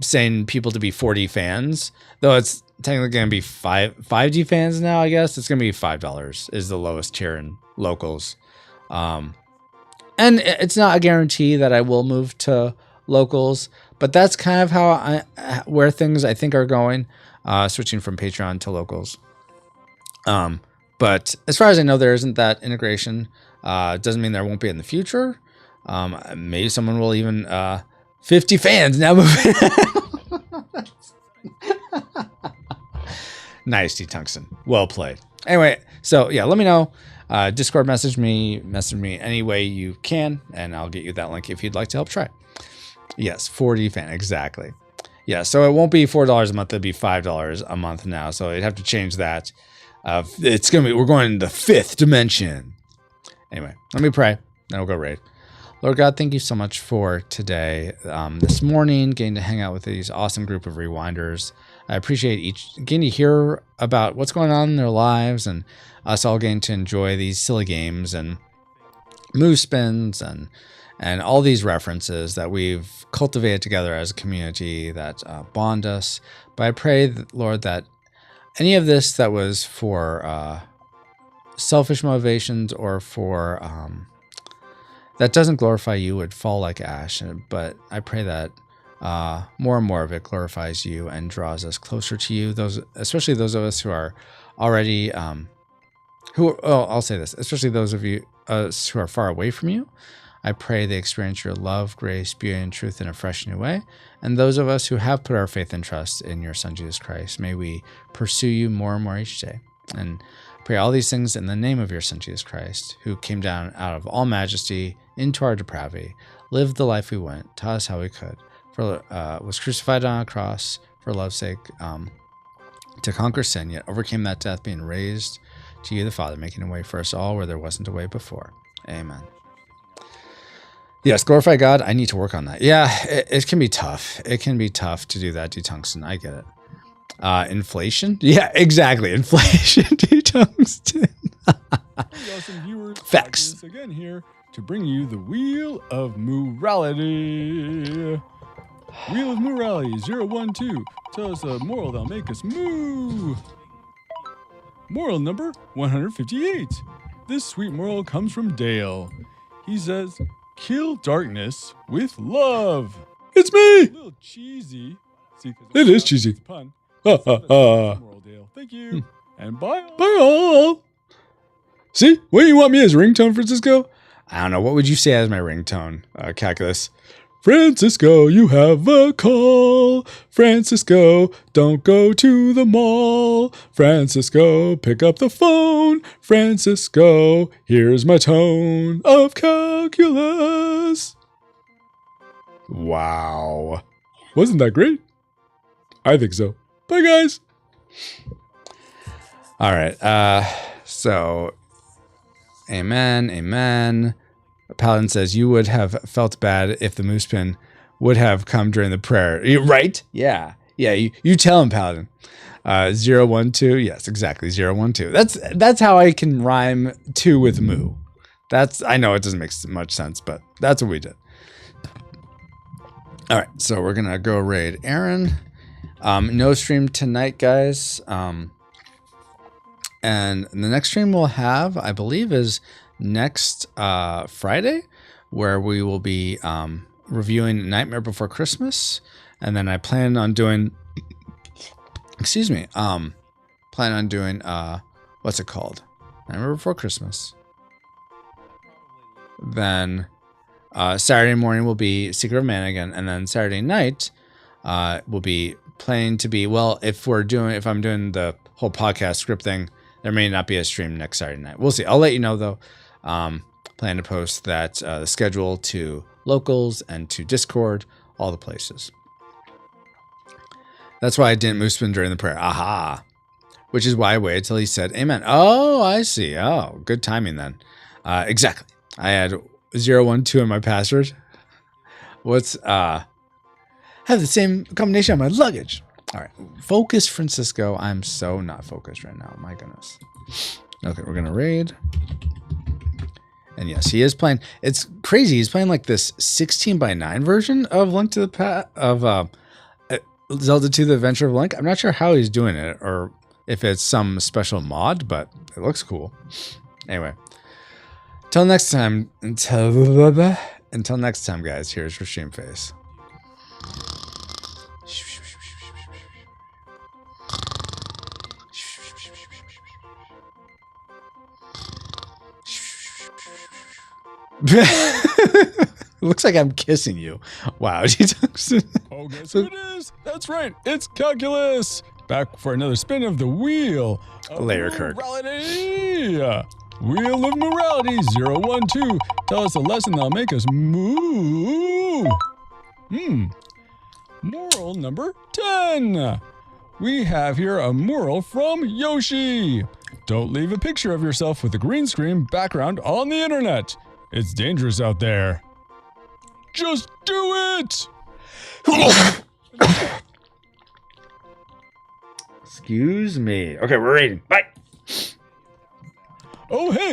saying people to be 4D fans, though it's technically going to be 5D fans now, I guess. It's going to be $5 is the lowest tier in Locals. And it's not a guarantee that I will move to Locals, but that's kind of where things I think are going, switching from Patreon to Locals. But as far as I know, there isn't that integration. Doesn't mean there won't be in the future. Maybe someone will even 50 fans now moving. Nice, T Tungsten. Well played. Anyway, so yeah, let me know. Discord message me any way you can, and I'll get you that link if you'd like to help try. Yes, 4D fan, exactly. Yeah, so it won't be $4 a month, it'll be $5 a month now. So you'd have to change that. We're going to the 5th dimension. Anyway, let me pray, then we'll go raid. Lord God, thank you so much for today. This morning, getting to hang out with these awesome group of rewinders. I appreciate getting to hear about what's going on in their lives, and us all getting to enjoy these silly games and move spins and all these references that we've cultivated together as a community that bond us. But I pray, Lord, that any of this that was for selfish motivations or for that doesn't glorify you would fall like ash. But I pray that more and more of it glorifies you and draws us closer to you. Especially those of us who are already, I'll say this, especially those of you who are far away from you. I pray they experience your love, grace, beauty, and truth in a fresh new way. And those of us who have put our faith and trust in your Son, Jesus Christ, may we pursue you more and more each day. And pray all these things in the name of your Son, Jesus Christ, who came down out of all majesty into our depravity, lived the life we went, taught us how we could, was crucified on a cross for love's sake, to conquer sin, yet overcame that death, being raised to you, the Father, making a way for us all where there wasn't a way before. Amen. Yes, glorify God. I need to work on that. Yeah, it can be tough. It can be tough to do that, D-Tungsten. I get it. Inflation? Yeah, exactly. Inflation, D-Tungsten. Hey, awesome viewers. Facts. Magnus again here to bring you the Wheel of Morality. Wheel of Morality 012. Tell us a moral that'll make us moo. Moral number 158. This sweet moral comes from Dale. He says, kill darkness with love. It's me. A little cheesy. See, It is cheesy. It's a pun. Ha, ha, ha. Moral, Dale. Thank you. And bye. Bye all. See, what do you want me as ringtone, Francisco? I don't know. What would you say as my ringtone, Calculus? Francisco, you have a call. Francisco, don't go to the mall. Francisco, pick up the phone. Francisco, here's my tone of calculus. Wow. Wasn't that great? I think so. Bye, guys. All right. So, amen, amen. Paladin says, you would have felt bad if the moose pin would have come during the prayer. Right? Yeah. Yeah, you tell him, Paladin. 012. Yes, exactly. 012. That's how I can rhyme two with moo. I know it doesn't make much sense, but that's what we did. All right, so we're going to go raid Aaron. No stream tonight, guys. And the next stream we'll have, I believe, is next Friday, where we will be reviewing Nightmare Before Christmas. And then I plan on doing, what's it called? Nightmare Before Christmas. Then Saturday morning will be Secret of Mana again. And then Saturday night will be planning to be, well, if I'm doing the whole podcast script thing, there may not be a stream next Saturday night. We'll see. I'll let you know, though. Plan to post that the schedule to locals and to Discord, all the places. That's why I didn't moose spin during the prayer. Aha. Which is why I waited till he said amen. Oh, I see. Oh, good timing then. Exactly. I had 012 in my password. Have the same combination on my luggage. All right. Focus, Francisco. I'm so not focused right now. My goodness. Okay, we're going to raid. And yes, he is playing. It's crazy. He's playing like this 16:9 version of Zelda 2: The Adventure of Link. I'm not sure how he's doing it or if it's some special mod, but it looks cool. Anyway, until next time, guys, here's your stream face. Looks like I'm kissing you. Wow. Oh, guess who it is? That's right. It's Calculus. Back for another spin of the Wheel of Layer Kirk. Morality. Wheel of Morality 012. Tell us a lesson that'll make us moo. Moral number 10. We have here a moral from Yoshi. Don't leave a picture of yourself with a green screen background on the internet. It's dangerous out there. Just do it! Excuse me. Okay, we're raiding. Bye. Oh, hey,